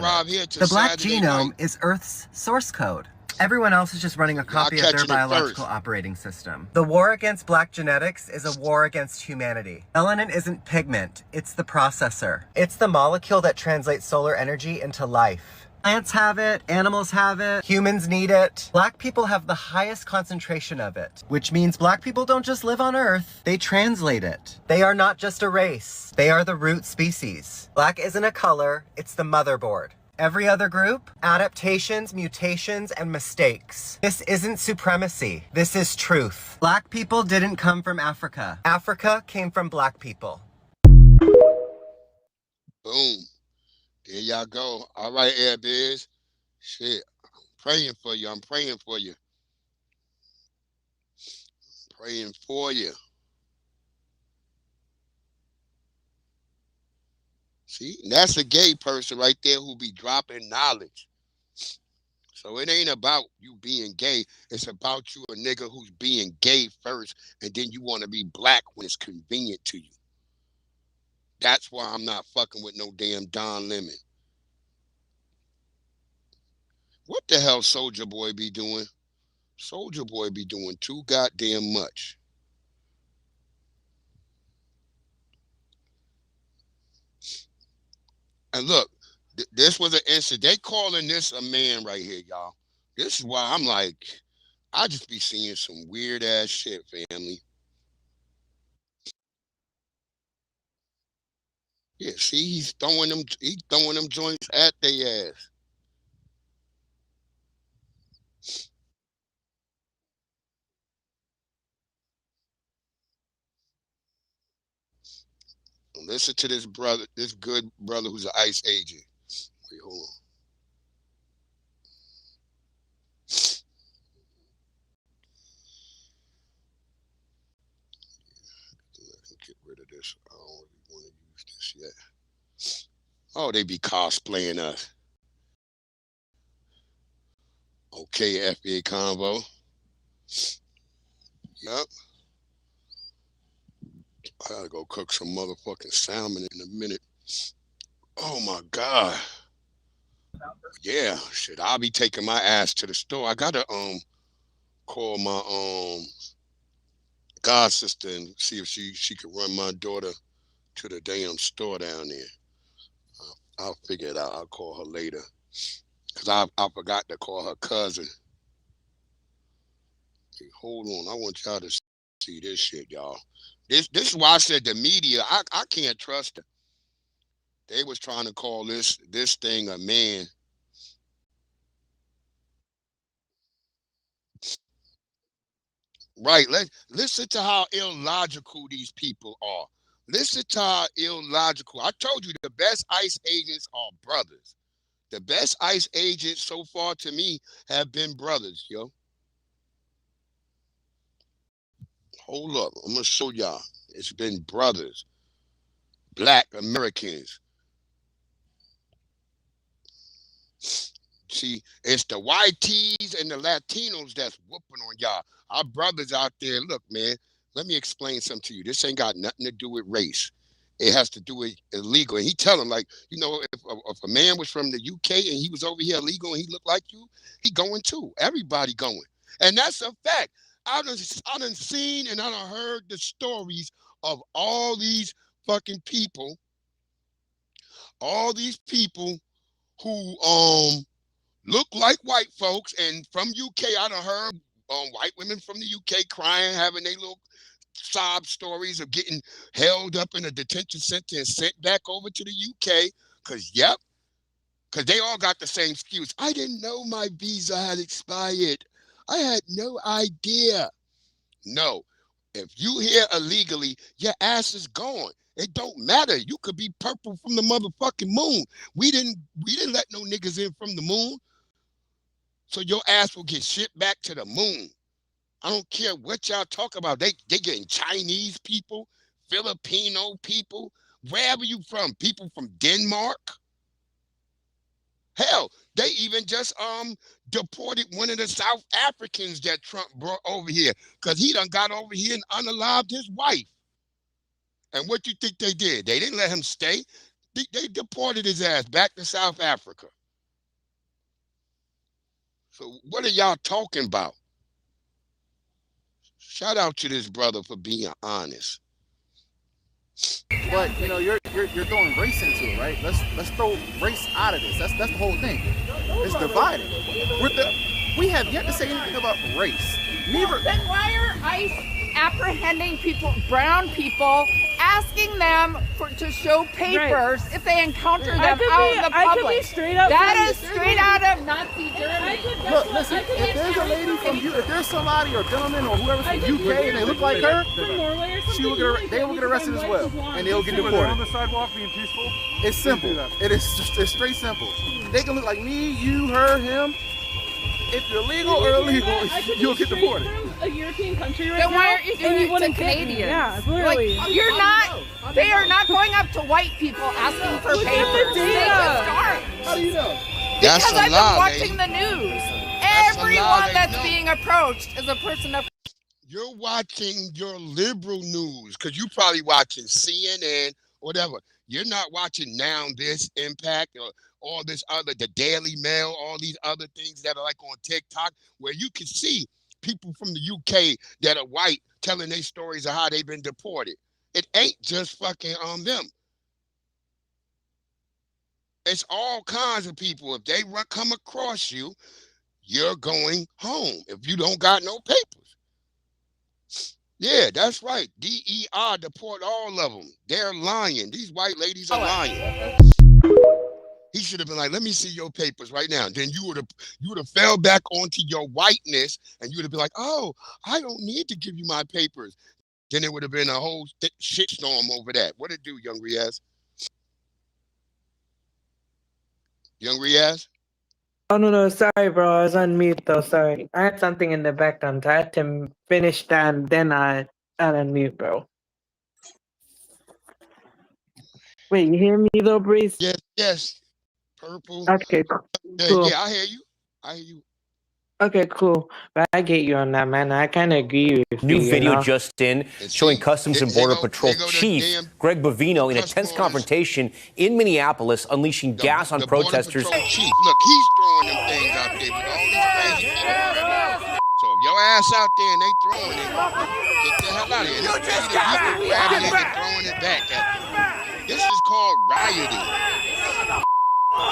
The black genome is Earth's source code. Everyone else is just running a copy of their biological operating system. The war against black genetics is a war against humanity. Melanin isn't pigment, it's the processor. It's the molecule that translates solar energy into life. Plants have it, animals have it, humans need it. Black people have the highest concentration of it, which means black people don't just live on Earth, they translate it. They are not just a race, they are the root species. Black isn't a color, it's the motherboard. Every other group, adaptations, mutations, and mistakes. This isn't supremacy. This is truth. Black people didn't come from Africa. Africa came from black people. Boom. There y'all go. All right, Airbiz. Shit. I'm praying for you. I'm praying for you. Praying for you. See, that's a gay person right there who be dropping knowledge. So it ain't about you being gay. It's about you a nigga who's being gay first, and then you want to be black when it's convenient to you. That's why I'm not fucking with no damn Don Lemon. What the hell Soulja Boy be doing? Soulja Boy be doing too goddamn much. And look, this was an incident. They calling this a man right here, y'all. This is why I'm like, I just be seeing some weird ass shit, family. Yeah, see, he's throwing them joints at their ass. Listen to this brother, this good brother who's an ICE agent. Wait, hold on. Get rid of this. I don't really want to use this yet. Oh, they be cosplaying us. Okay, FBA convo. Yup. I gotta go cook some motherfucking salmon in a minute. Oh my God. Yeah, shit. I'll be taking my ass to the store. I gotta call my god sister and see if she could run my daughter to the damn store down there. I'll figure it out. I'll call her later. Cause I forgot to call her cousin. Hey, hold on. I want y'all to see this shit, y'all. This is why I said the media, I can't trust them. They was trying to call this thing a man. Right. Listen to how illogical these people are. Listen to how illogical. I told you the best ICE agents are brothers. The best ICE agents so far to me have been brothers, yo. Hold up. I'm going to show y'all. It's been brothers. Black Americans. See, it's the YTs and the Latinos that's whooping on y'all. Our brothers out there, look, man, let me explain something to you. This ain't got nothing to do with race. It has to do with illegal. And he tell him, like, you know, if a man was from the UK and he was over here illegal and he looked like you, he going too. Everybody going. And that's a fact. I done seen and I done heard the stories of all these fucking people, who look like white folks, and from UK, I done heard white women from the UK crying, having their little sob stories of getting held up in a detention center and sent back over to the UK. Because they all got the same excuse. I didn't know my visa had expired. I had no idea. No, if you here illegally, your ass is gone. It don't matter. You could be purple from the motherfucking moon. We didn't let no niggas in from the moon. So your ass will get shipped back to the moon. I don't care what y'all talk about. They getting Chinese people, Filipino people, wherever you from. People from Denmark. Hell, they even just deported one of the South Africans that Trump brought over here because he done got over here and unalived his wife. And what you think they did? They didn't let him stay. They deported his ass back to South Africa. So what are y'all talking about? Shout out to this brother for being honest. But you know, you're throwing race into it, right? Let's throw race out of this. That's the whole thing. It's divided. We have yet to say anything about race. Neither. Then why are ICE apprehending people, brown people, asking them to show papers if they encounter them out in the public? I could be straight up. That is straight out of Nazi Germany. Look, listen. If there's a lady from if there's somebody or gentleman or whoever's from UK and they look like her, they will get arrested as well, and they'll get deported. On the sidewalk being peaceful. It's simple. It's straight simple. They can look like me, you, her, him. If you're legal or illegal, you'll get deported. A European country right then now, why aren't you doing it to Canadians? Yeah, literally. Like, you're not. They are not going up to white people asking for papers. They just aren't. How do you know? Because I've been watching the news. Everyone that's being approached is a person of. You're watching your liberal news because you probably watching CNN, whatever. You're not watching Now This, Impact, or all this other, the Daily Mail, all these other things that are like on TikTok, where you can see people from the UK that are white telling their stories of how they've been deported. It ain't just fucking them. It's all kinds of people. If they come across you, you're going home if you don't got no papers. Yeah, that's right. DER deport all of them. They're lying. These white ladies are lying. He should have been like, let me see your papers right now. Then you would have fell back onto your whiteness and you would have been like, oh, I don't need to give you my papers. Then it would have been a whole shitstorm over that. What it do, Young Riaz? Young Riaz? Oh, no, sorry, bro. I was on mute, though. Sorry. I had something in the background. So I had to finish that, and then I unmute, bro. Wait, you hear me, though, Breeze? Yes. Purple. Okay, cool. Yeah, I hear you. Okay, cool. But I get you on that, man. I kind of agree with you. New video know? just in showing Customs and Border Patrol Chief Greg Bovino in a tense confrontation in Minneapolis, unleashing gas on protesters. Chief, look, he's throwing them things out there with all these crazy shit. So if your ass out there and they throwing it, get the hell out of here. You just grabbing it and throwing it back at you. This is called rioting.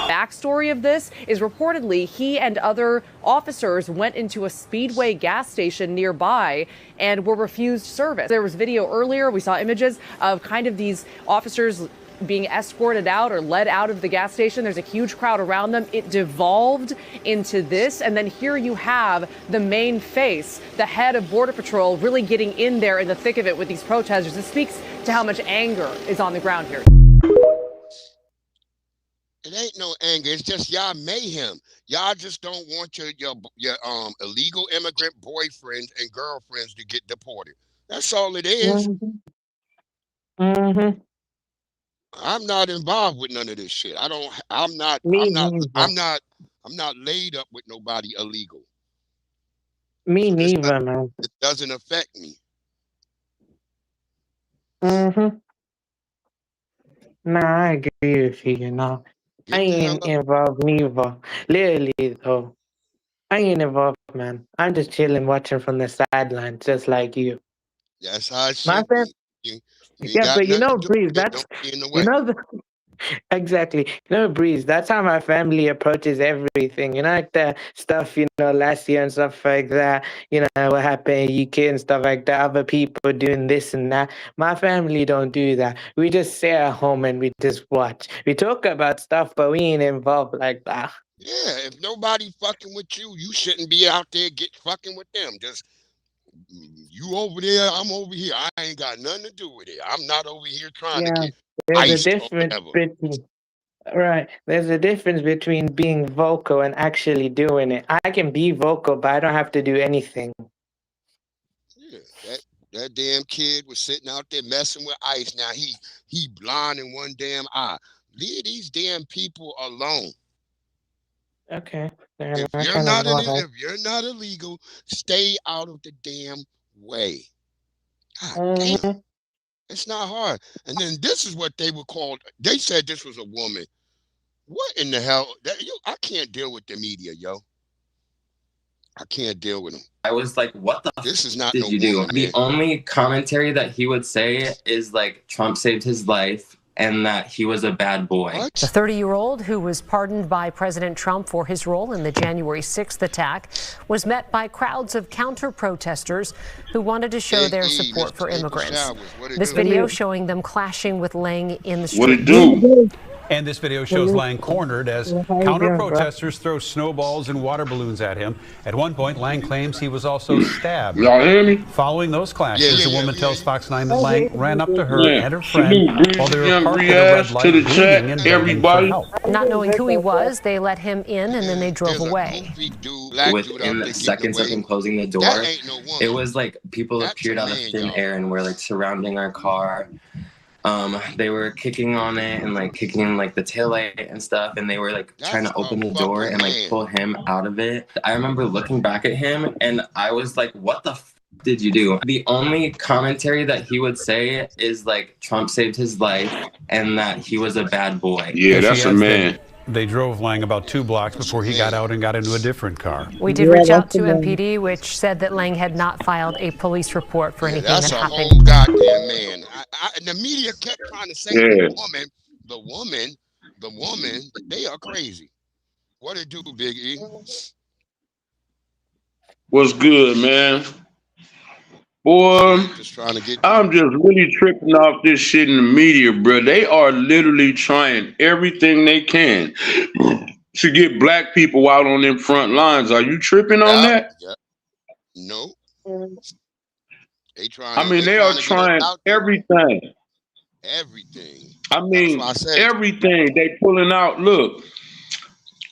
Backstory of this is reportedly he and other officers went into a Speedway gas station nearby and were refused service. There was video earlier. We saw images of kind of these officers being escorted out or led out of the gas station. There's a huge crowd around them. It devolved into this. And then here you have the main face, the head of Border Patrol, really getting in there in the thick of it with these protesters. It speaks to how much anger is on the ground here. It ain't no anger. It's just y'all mayhem. Y'all just don't want your illegal immigrant boyfriends and girlfriends to get deported. That's all it is. Mm-hmm. I'm not involved with none of this shit. I'm not laid up with nobody illegal. Me neither, man. It doesn't affect me. Mm-hmm. Nah, I agree with you, you know. I ain't involved neither. Literally, though. I ain't involved, man. I'm just chilling, watching from the sidelines, just like you. That's how it should be. Yeah, but you know, Breeze, that's, you know, exactly. You know, Breeze, that's how my family approaches everything. You know, like the stuff, you know, last year and stuff like that. You know, what happened in UK and stuff like that. Other people doing this and that. My family don't do that. We just stay at home and we just watch. We talk about stuff, but we ain't involved like that. Yeah, if nobody fucking with you, you shouldn't be out there fucking with them. Just you over there, I'm over here. I ain't got nothing to do with it. I'm not over here trying to get there's a difference between there's a difference between being vocal and actually doing it. I can be vocal, but I don't have to do anything. Yeah, that damn kid was sitting out there messing with ICE. Now he blind in one damn eye. Leave these damn people alone. Okay. If you're not illegal, stay out of the damn way. God damn. It's not hard. And then this is what they were called. They said this was a woman. What in the hell? I can't deal with the media, yo. I can't deal with them. I was like, what the this is not did no you do? woman, The man. only commentary that he would say is like Trump saved his life and that he was a bad boy. The 30-year-old who was pardoned by President Trump for his role in the January 6th attack was met by crowds of counter-protesters who wanted to show their support for immigrants. This video showing them clashing with Lang in the street. What it do? And this video shows Lang cornered as counter-protesters throw snowballs and water balloons at him. At one point, Lang claims he was also stabbed. Y'all hear me? Following those clashes, the woman tells Fox 9 that Lang ran up to her and her friend while they were parked at a red light, bleeding and begging for help. Not knowing who he was, they let him in and then they drove away. Within the seconds of him closing the door, it was like people appeared out of thin air and were like surrounding our car. They were kicking on it and like kicking like the taillight and stuff, and they were like trying to open the door and like pull him out of it. I remember looking back at him and I was like, what the f did you do? The only commentary that he would say is like Trump saved his life and that he was a bad boy. Yeah, that's a man. They drove Lang about 2 blocks before he got out and got into a different car. We did reach out to MPD, which said that Lang had not filed a police report for anything that happened. That's a whole goddamn man. And the media kept trying to say the woman, they are crazy. What it do, Big E? What's good, man? Boy, I'm just really tripping off this shit in the media, bro. They are literally trying everything they can to get black people out on them front lines. Are you tripping on that? Yeah. No. They are trying everything. Everything. I mean, everything. They pulling out. Look.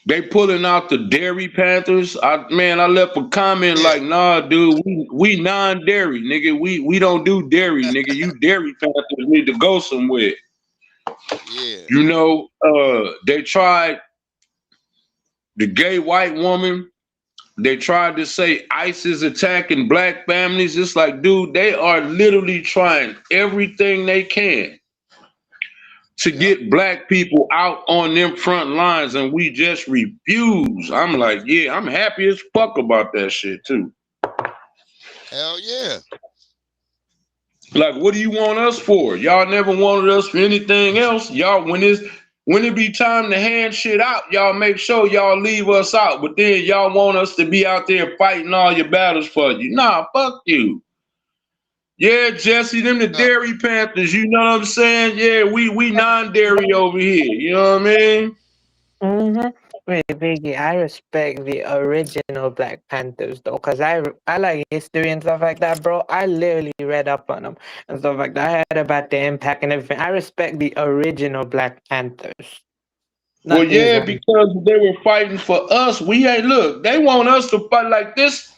They pulling out the dairy Panthers. I left a comment like, nah, dude, we non-dairy, nigga. We don't do dairy, nigga. You dairy Panthers need to go somewhere. Yeah. You know, they tried the gay white woman. They tried to say ICE is attacking black families. It's like, dude, they are literally trying everything they can to get black people out on them front lines, and we just refuse. I'm like, yeah, I'm happy as fuck about that shit too. Hell yeah. Like, what do you want us for? Y'all never wanted us for anything else. Y'all, when it be time to hand shit out, y'all make sure y'all leave us out. But then y'all want us to be out there fighting all your battles for you. Nah, fuck you. Yeah, Jesse, them the dairy Panthers. You know what I'm saying? Yeah, we non-dairy over here. You know what I mean? Mm-hmm. Wait, Biggie, I respect the original Black Panthers though, cause I like history and stuff like that, bro. I literally read up on them and stuff like that. I heard about the impact and everything. I respect the original Black Panthers, Well, not these yeah, ones. because they were fighting for us. We ain't look. They want us to fight like this.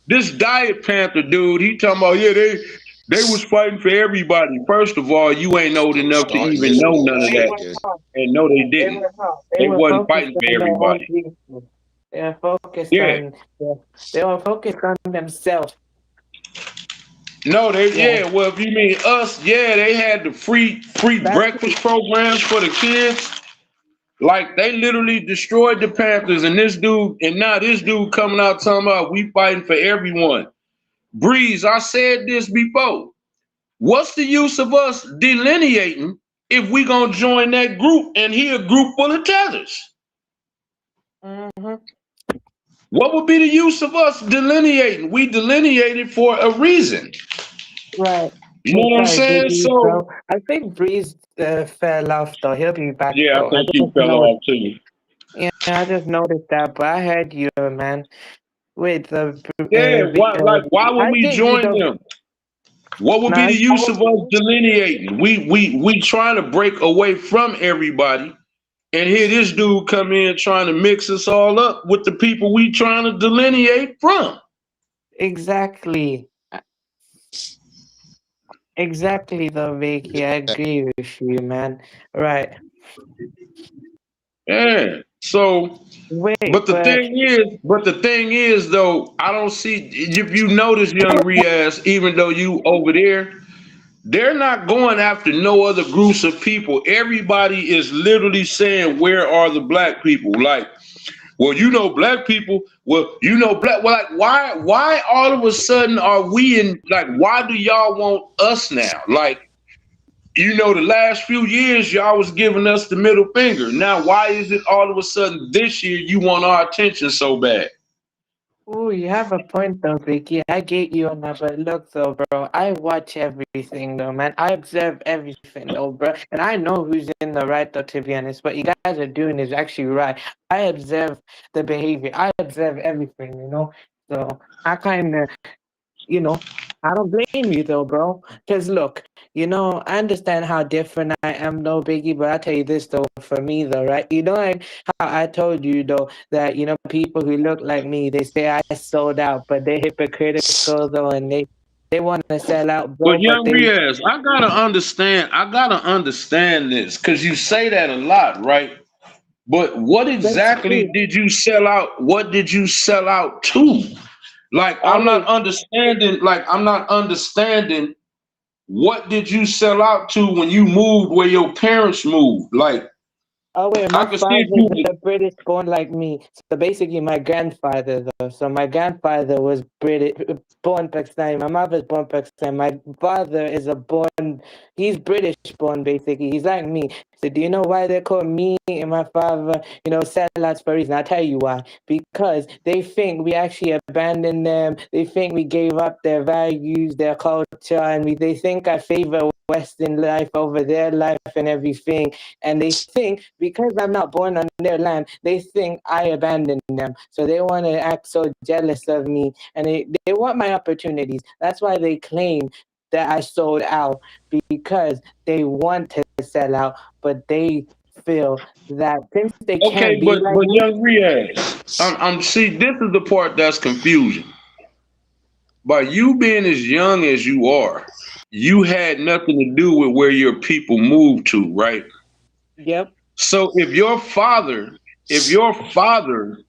This Diet Panther dude, he talking about they was fighting for everybody. First of all, you ain't old enough to Starting even this know none of bullshit that. again. And no, they They didn't. were not. They They were wasn't focused fighting for on their own everybody. people. They were focused Yeah. on. They were focused on themselves. No, Yeah, well, if you mean us, yeah, they had the free that's breakfast programs for the kids. Like they literally destroyed the Panthers, and now this dude coming out talking about we fighting for everyone. Breeze, I said this before. What's the use of us delineating if we gonna join that group and he a group full of tethers? Mm-hmm. What would be the use of us delineating? We delineated for a reason. Right. You know Wait, what I'm sorry, saying? Biggie, So bro. I think Breeze fell off though. He'll be back yeah, I though. I think he just fell know. off too. Yeah, I just noticed that. But I heard you, man. Wait, Yeah, why would I we get you join though. them? What would be Nah, the use of us delineating? We trying to break away from everybody, and here this dude come in trying to mix us all up with the people we trying to delineate from. exactly. Exactly though, Vicky. I agree with you, man. Right. Yeah. So, Wait, but but the thing is though, I don't see if you notice, young Riaz, even though you over there, they're not going after no other groups of people. Everybody is literally saying, "Where are the black people?" Like, well, black people. Well, black. Well, like, why all of a sudden are we in? Like, why do y'all want us now? Like, the last few years y'all was giving us the middle finger. Now, why is it all of a sudden this year you want our attention so bad? oh, you have a point though, Vicky. I get you on that, but look though, bro, I watch everything though, man. I observe everything though, bro. And I know who's in the right though, to be honest. What you guys are doing is actually right. I observe the behavior. I observe everything, So I kinda I don't blame you though, bro. Because look, I understand how different I am though, Biggie, but I'll tell you this though, for me though, right? Like how I told you though, that, people who look like me, they say I sold out, but they're hypocritical though, and they want to sell out, But bro, but young they Riaz, I gotta understand this, because you say that a lot, right? But what that's exactly true. did you sell out? What did you sell out to? Like, I'm not Always understanding. What did you sell out to when you moved where your parents moved? Like, Oh wait, I my could see if father's you. a British born like me. So basically my grandfather though. So my grandfather was British born Pakistani. My mother's born Pakistani. My father is he's British born basically. He's like me. So do you know why they call me and my father, sellouts for a reason? I'll tell you why. Because they think we actually abandoned them. They think we gave up their values, their culture, and they think I favor Western life over their life and everything. And they think because I'm not born on their land, they think I abandoned them. So they want to act so jealous of me, and they want my opportunities. That's why they claim that I sold out, because they want to sell out, but they feel that since they Okay, can't be but like me. young Riaz, I'm see. This is the part that's confusing. By you being as young as you are, you had nothing to do with where your people moved to, right? Yep. So if your father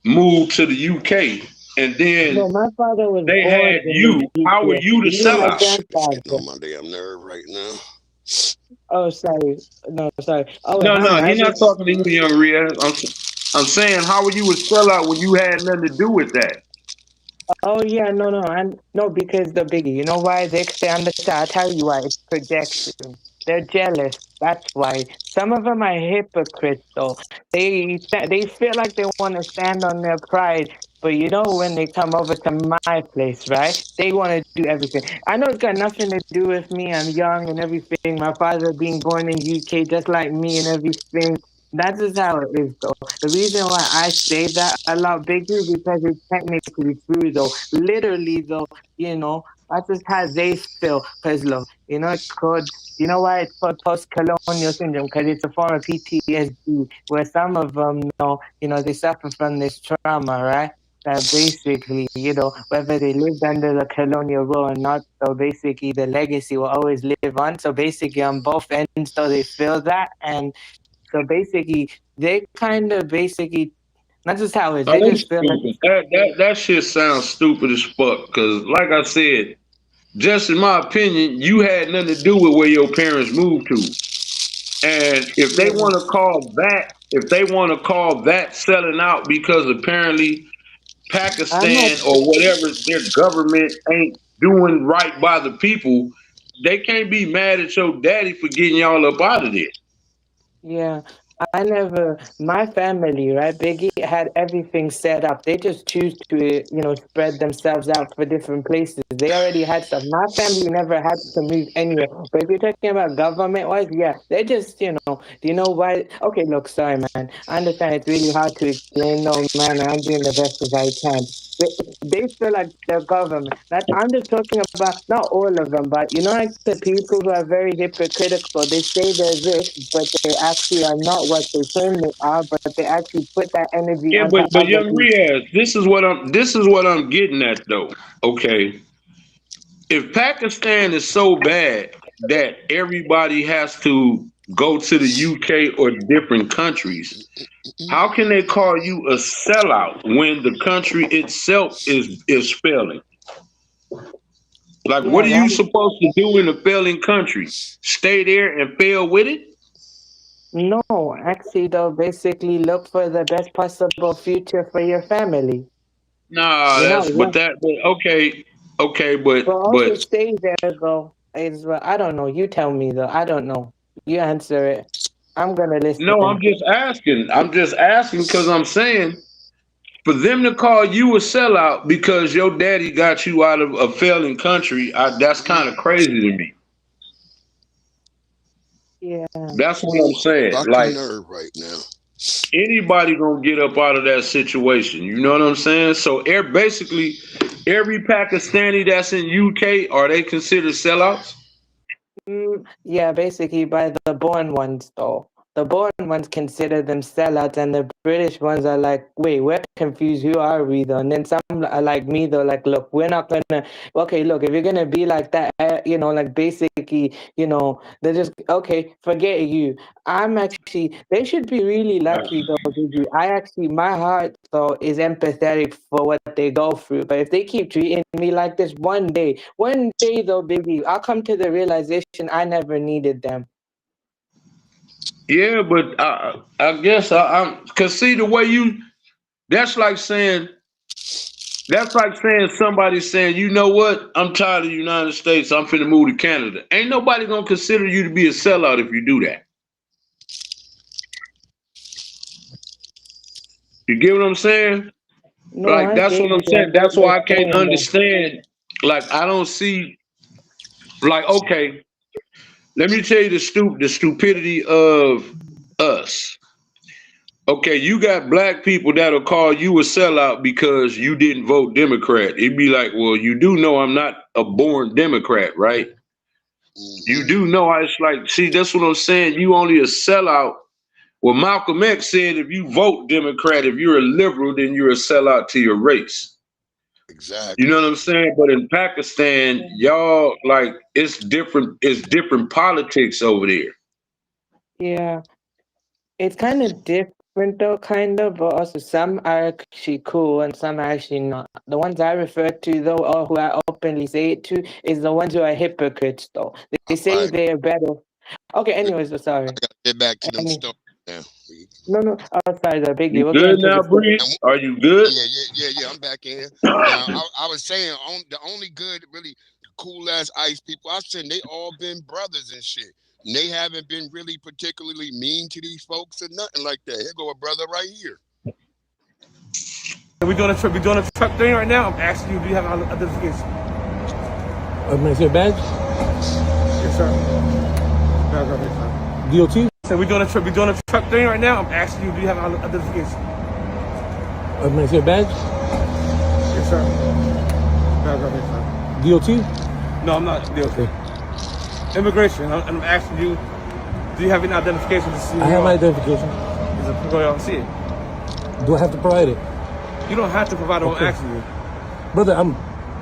moved to the UK and then No, my father was they born had in you, the how were UK. you the Even my sellout? It's getting grandfather. on my damn nerve right now. Oh, sorry. No, sorry. Oh, wait, No, hold on. he's not talking to you, young Riaz. I'm saying, how were you a sellout when you had nothing to do with that? Oh yeah, no, and no, because the biggie. You know why they understand? I'll tell you why. It's projection. They're jealous. That's why. Some of them are hypocrites, though. They feel like they want to stand on their pride, But you know, when they come over to my place, right? They want to do everything. I know it's got nothing to do with me. I'm young and everything. My father being born in UK, just like me and everything. That's just how it is, though. The reason why I say that a lot bigger because it's technically true, though. Literally, though, you know, that's just how they feel. Because, look, you know, it's called, you know why it's called post-colonial syndrome? Because it's a form of PTSD, where some of them know, you know, they suffer from this trauma, right? That basically, you know, whether they lived under the colonial rule or not, so basically the legacy will always live on. So basically on both ends, so they feel that. And so basically, they kind of basically, not just how it is, Oh, they that's just feel like, stupid. That shit sounds stupid as fuck. Cause like I said, just in my opinion, you had nothing to do with where your parents moved to. And if they want to call that, selling out because apparently I'm not, Pakistan or whatever their government ain't doing right by the people, they can't be mad at your daddy for getting y'all up out of there. yeah, I never, my family, right? Biggie had everything set up. They just choose to, you know, spread themselves out for different places. They already had stuff. My family never had to move anywhere. But if you're talking about government-wise, yeah, they just, you know, do you know why? Okay, look, sorry, man. I understand it's really hard to explain. No, man, I'm doing the best as I can. They feel like the government. That I'm just talking about not all of them, but you know, like the people who are very hypocritical. They say they're this, but they actually are not what they claim they are. But they actually put that energy Yeah, onto but other young people. Riaz, this is what I'm getting at though. Okay. If Pakistan is so bad that everybody has to go to the UK or different countries, how can they call you a sellout when the country itself is failing? Like, what Yeah, are you supposed to do in a failing country? Stay there and fail with it? no, actually, though, basically look for the best possible future for your family. Nah, You know, yeah. okay, But also but stay there, though. Is I don't know. You tell me, though. I don't know. You answer it. I'm gonna no, I'm listen. just asking. I'm just asking because I'm saying for them to call you a sellout because your daddy got you out of a failing country, that's kind of crazy to me. Yeah. That's what I'm saying. Fucking Like nerve right now. anybody gonna get up out of that situation. You know what I'm saying? So basically every Pakistani that's in UK, are they considered sellouts? Yeah, basically by the born ones, though. The born ones consider them sellouts, and the British ones are like, wait, we're confused. Who are we, though? And then some are like me, though, like, look, we're not gonna. Okay, look, if you're gonna be like that, you know, like basically, you know, they're just okay. Forget you. I'm actually. They should be really lucky, though. Gigi. I actually, my heart though is empathetic for what they go through. But if they keep treating me like this, one day though, baby, I'll come to the realization I never needed them. Yeah, but I guess I'm cause see the way that's like saying somebody saying, you know what, I'm tired of the United States, I'm finna move to Canada. Ain't nobody gonna consider you to be a sellout if you do that. You get what I'm saying? No, Like I that's get what I'm you. I saying. get That's what why I you're can't saying, though. understand. Like I don't see. Like okay, let me tell you the stupidity of us. Okay, you got black people that'll call you a sellout because you didn't vote Democrat. It'd be like, well, you do know I'm not a born Democrat, right? You do know it's like, see, that's what I'm saying. You only a sellout. Well, Malcolm X said if you vote Democrat, if you're a liberal, then you're a sellout to your race. Exactly. You know what I'm saying? But in Pakistan, y'all like it's different politics over there. Yeah, it's kind of different though, kind of, but also some are actually cool and some are actually not. The ones I refer to though, or who I openly say it to, is the ones who are hypocrites though. They say they're better. Okay, anyways, so sorry. I gotta get back to them stuff now. No, oh, sorry, the biggie. You We'll get good into now, the Bree? Are you good? Yeah. I'm back in. Now I was saying the only good, really cool ass ice people I said they all been brothers and shit. And they haven't been really particularly mean to these folks or nothing like that. Here go a brother right here. We're doing a truck thing right now. I'm asking you, do you have identification? Is it a badge? Yes, sir. DOT? So we're doing a truck thing right now. I'm asking you, do you have identification? Is it a badge? Yes, sir. DOT? No, I'm not DOT. Okay. Immigration. I'm asking you, do you have any identification to see? I have my identification. Go out and see it. Do I have to provide it? You don't have to provide it. Okay. I'm asking you. Brother,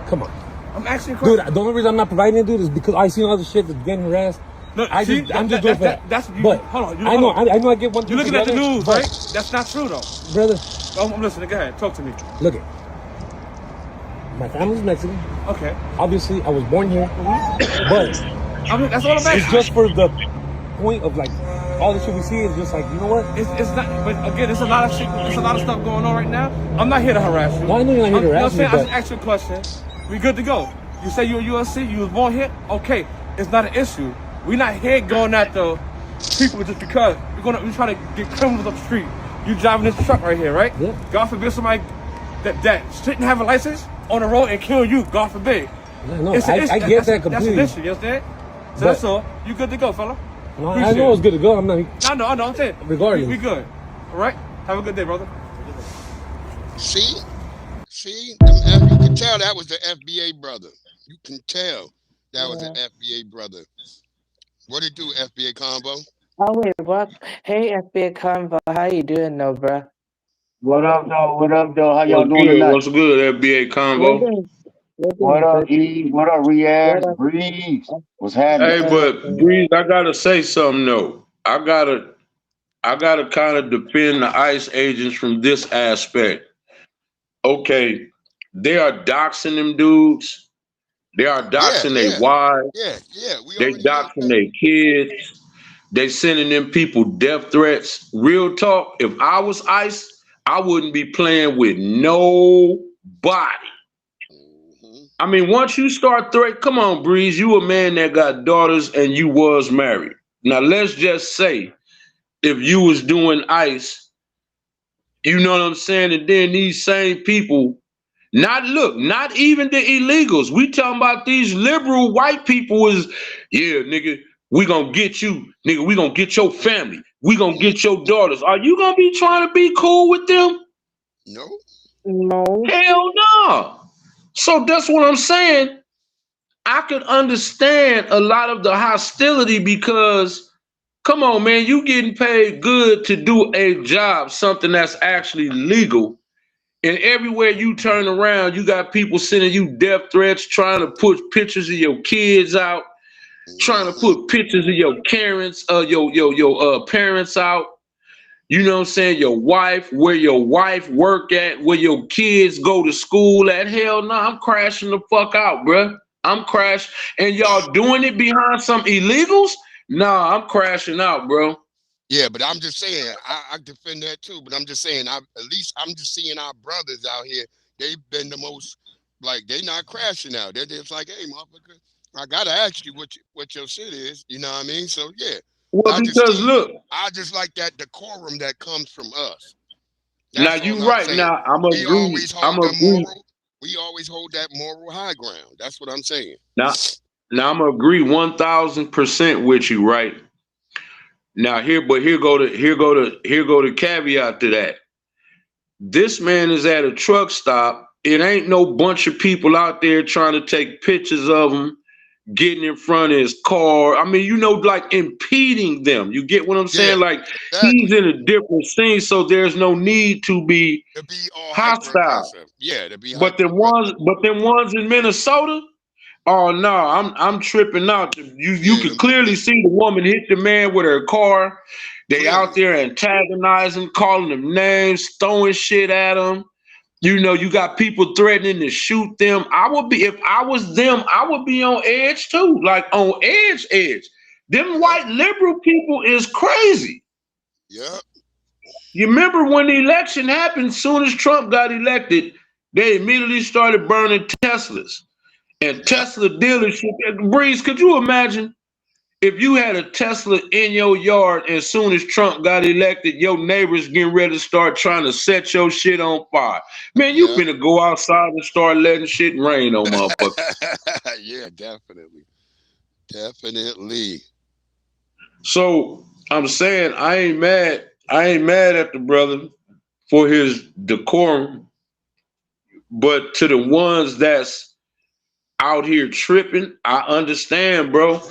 come on. I'm asking you. Dude, the only reason I'm not providing it, dude, is because I seen other shit that's getting harassed. No, I'm just doing for that. That's you. But hold on. I know I get one thing. You're looking at the news, right? That's not true, though. Brother. I'm listening. Go ahead. Talk to me. Look it. My family's Mexican. Okay. Obviously, I was born here. But that's all I'm asking. It's just for the point of like all the shit we see is just like, you know what? It's not. But again, there's a lot of shit. There's a lot of stuff going on right now. I'm not here to harass you. No, I know you're not here to harass me. I just asked you a question. We good to go. You say you're USC. You was born here. Okay. It's not an issue. We're not here going at the people just because we're trying to get criminals up the street. You driving this truck right here, right? Yeah. God forbid somebody that shouldn't have a license on the road and kill you. God forbid. No, I get that completely. That's an issue. You understand? So that's all. You good to go, fella? No, I know it's good to go. I'm not. I know. I'm saying. Regardless. We good. All right. Have a good day, brother. See, you can tell that was the FBA brother. You can tell that was the FBA brother. What it do, FBA Combo? Oh wait, what? Hey, FBA Combo, how you doing, though, bro? What up, though? How y'all doing tonight? What's good, FBA Combo? What up, E? What up, React? Breeze? What's happening? Hey, but Breeze, I gotta say something though. I gotta kind of defend the ICE agents from this aspect. Okay, they are doxing them dudes. They are doxing their wives. They doxing their kids. They sending them people death threats. Real talk, if I was ICE, I wouldn't be playing with nobody. I mean, once you start come on, Breeze, you a man that got daughters and you was married. Now, let's just say if you was doing ICE, you know what I'm saying? And then these same people, not even the illegals. We talking about these liberal white people is, yeah, nigga, we gonna get you. Nigga, we gonna get your family. We gonna get your daughters. Are you gonna be trying to be cool with them? No. Hell no. So that's what I'm saying. I could understand a lot of the hostility because, come on, man, you getting paid good to do a job, something that's actually legal. And everywhere you turn around, you got people sending you death threats, trying to put pictures of your kids out, trying to put pictures of your parents, parents out. You know what I'm saying? Your wife, where your wife work at, where your kids go to school at. Hell no, I'm crashing the fuck out, bruh. I'm crashing. And y'all doing it behind some illegals? Nah, I'm crashing out, bro. Yeah, but I'm just saying, I defend that too. But I'm just saying, at least I'm just seeing our brothers out here. They've been the most, like, they not crashing out. They're just like, hey, motherfucker, I gotta ask you what your shit is. You know what I mean? So yeah. Well, I just like that decorum that comes from us. Now you right. Now I'm agree. We always hold that moral high ground. That's what I'm saying. Now I'm agree 1000% with you, right? Now here go the caveat to that. This man is at a truck stop. It ain't no bunch of people out there trying to take pictures of him, getting in front of his car. I mean, you know, like impeding them. You get what I'm saying? Like he's in a different scene, so there's no need to be hostile. Yeah, to be. But them ones in Minnesota. Oh no, I'm tripping out. You could clearly see the woman hit the man with her car. They out there antagonizing, calling them names, throwing shit at them. You know, you got people threatening to shoot them. If I was them, I would be on edge too, like on edge. Them white liberal people is crazy. Yep. You remember when the election happened, soon as Trump got elected, they immediately started burning Teslas. And Tesla dealership. Breeze, could you imagine If you had a Tesla in your yard, as soon as Trump got elected, your neighbors getting ready to start trying to set your shit on fire. Man, you finna go outside and start letting shit rain on motherfuckers. Yeah, definitely. Definitely. So I'm saying I ain't mad at the brother for his decorum, but to the ones that's out here tripping, I understand, bro.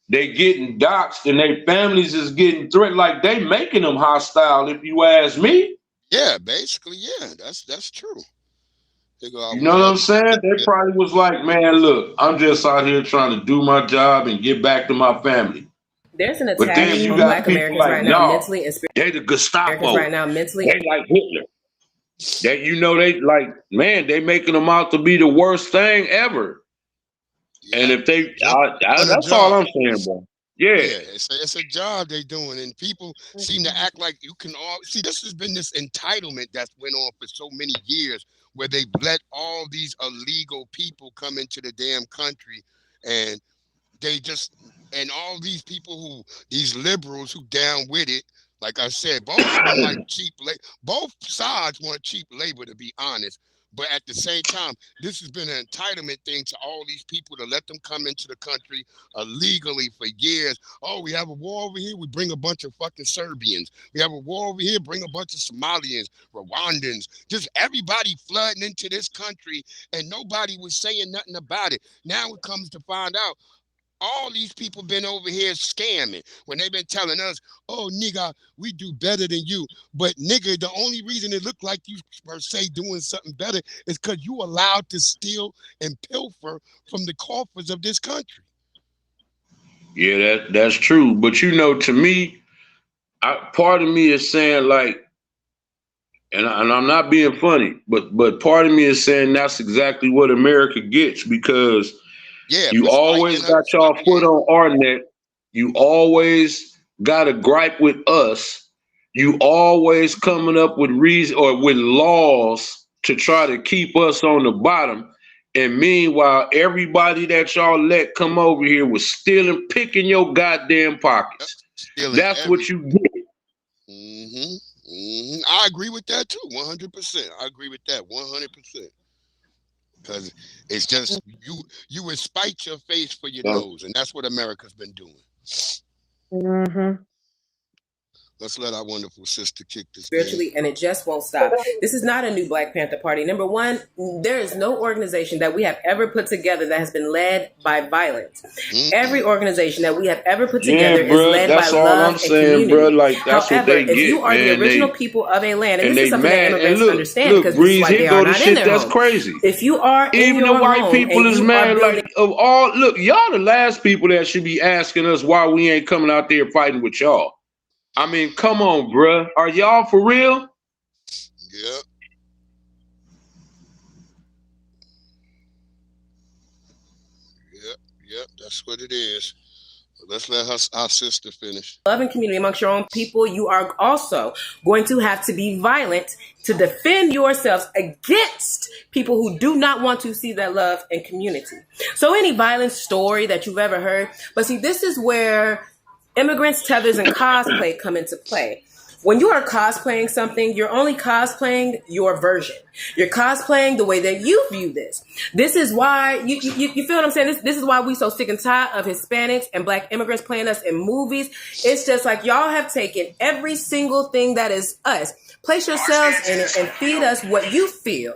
They getting doxxed and their families is getting threatened. Like, they making them hostile, if you ask me. Yeah, basically, yeah, that's true. You know what I'm saying? They probably was like, man, look, I'm just out here trying to do my job and get back to my family. There's an But attack then you on got Black people Americans like, right now, y'all, mentally and spiritually. they the Gestapo. Americans right now, mentally. They like Hitler. That, you know, they like, man, they making them out to be the worst thing ever. Yeah. And if they, that's all I'm saying, bro. Yeah, it's a job they doing, and people seem to act like you can all see. This has been this entitlement that's went on for so many years, where they let all these illegal people come into the damn country, and they just, and all these people who, these liberals who down with it. Like I said, both of them like cheap labor. Both sides want cheap labor, to be honest. But at the same time, this has been an entitlement thing to all these people to let them come into the country illegally for years. Oh, we have a war over here, we bring a bunch of fucking Serbians. We have a war over here, bring a bunch of Somalians, Rwandans, just everybody flooding into this country, and nobody was saying nothing about it. Now it comes to find out, all these people been over here scamming when they've been telling us, oh, nigga, we do better than you. But, nigga, the only reason it looked like you per se doing something better is because you allowed to steal and pilfer from the coffers of this country. Yeah, that's true. But, you know, to me, part of me is saying, like, and I'm not being funny, but part of me is saying that's exactly what America gets, because you always got y'all foot on our neck. You always got a gripe with us. You always coming up with reason or with laws to try to keep us on the bottom. And meanwhile, everybody that y'all let come over here was stealing, picking your goddamn pockets. That's what you get. I agree with that too, 100%. I agree with that 100%. Because it's just you would spite your face for your nose, and that's what America's been doing. Let's let our wonderful sister kick this spiritually, and it just won't stop. This is not a new Black Panther Party. Number one, there is no organization that we have ever put together that has been led by violence. Every organization that we have ever put together is led by love and community. Bro. Like, that's however, what they if you are the original people of a land, and this is something that immigrants understand, because this is why they are not in their home. Crazy. If you are even in your the white home people is mad. Like, of all, look, y'all the last people that should be asking us why we ain't coming out there fighting with y'all. I mean, come on, bruh. Are y'all for real? Yep. Yep. That's what it is. Let's let our sister finish. Love and community amongst your own people. You are also going to have to be violent to defend yourselves against people who do not want to see that love and community. So any violent story that you've ever heard, but see, this is where immigrants, tethers, and cosplay come into play. When you are cosplaying something, you're only cosplaying your version. You're cosplaying the way that you view this. This is why, you feel what I'm saying? This is why we so sick and tired of Hispanics and Black immigrants playing us in movies. It's just like y'all have taken every single thing that is us, place yourselves in it, and feed us what you feel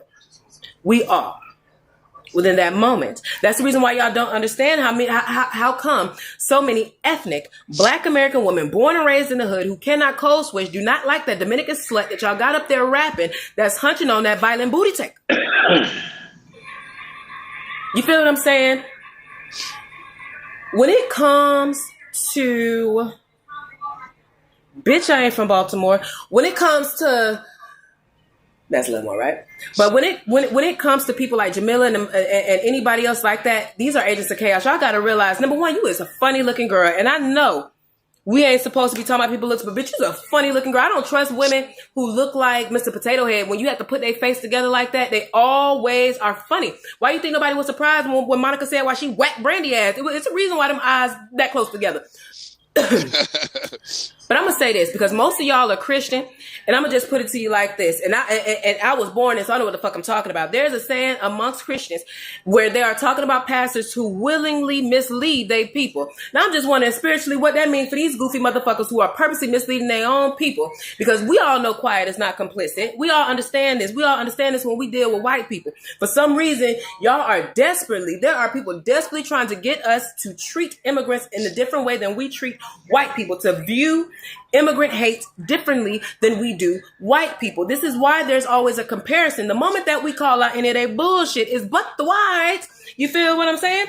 we are within that moment. That's the reason why y'all don't understand how come so many ethnic Black American women born and raised in the hood who cannot code switch, do not like that Dominican slut that y'all got up there rapping, that's hunching on that violent booty tape. You feel what I'm saying? When it comes to, bitch, I ain't from Baltimore. When it comes to, that's a little more, right? But when it comes to people like Jamila and anybody else like that, these are agents of chaos. Y'all got to realize, number one, you is a funny looking girl. And I know We ain't supposed to be talking about people looks, but bitch, you's a funny looking girl. I don't trust women who look like Mr. Potato Head. When you have to put their face together like that, they always are funny. Why do you think nobody was surprised when Monica said why she whacked Brandy ass? It's a reason why them eyes that close together. But I'm gonna say this because most of y'all are Christian, and I'm gonna just put it to you like this. And I was born in, so I know what the fuck I'm talking about. There's a saying amongst Christians where they are talking about pastors who willingly mislead their people. Now I'm just wondering spiritually what that means for these goofy motherfuckers who are purposely misleading their own people. Because we all know quiet is not complicit. We all understand this. We all understand this when we deal with white people. For some reason, y'all are there are people desperately trying to get us to treat immigrants in a different way than we treat white people, to view immigrant hate differently than we do white people. This is why there's always a comparison. The moment that we call out any of that bullshit is but the whites. You feel what I'm saying?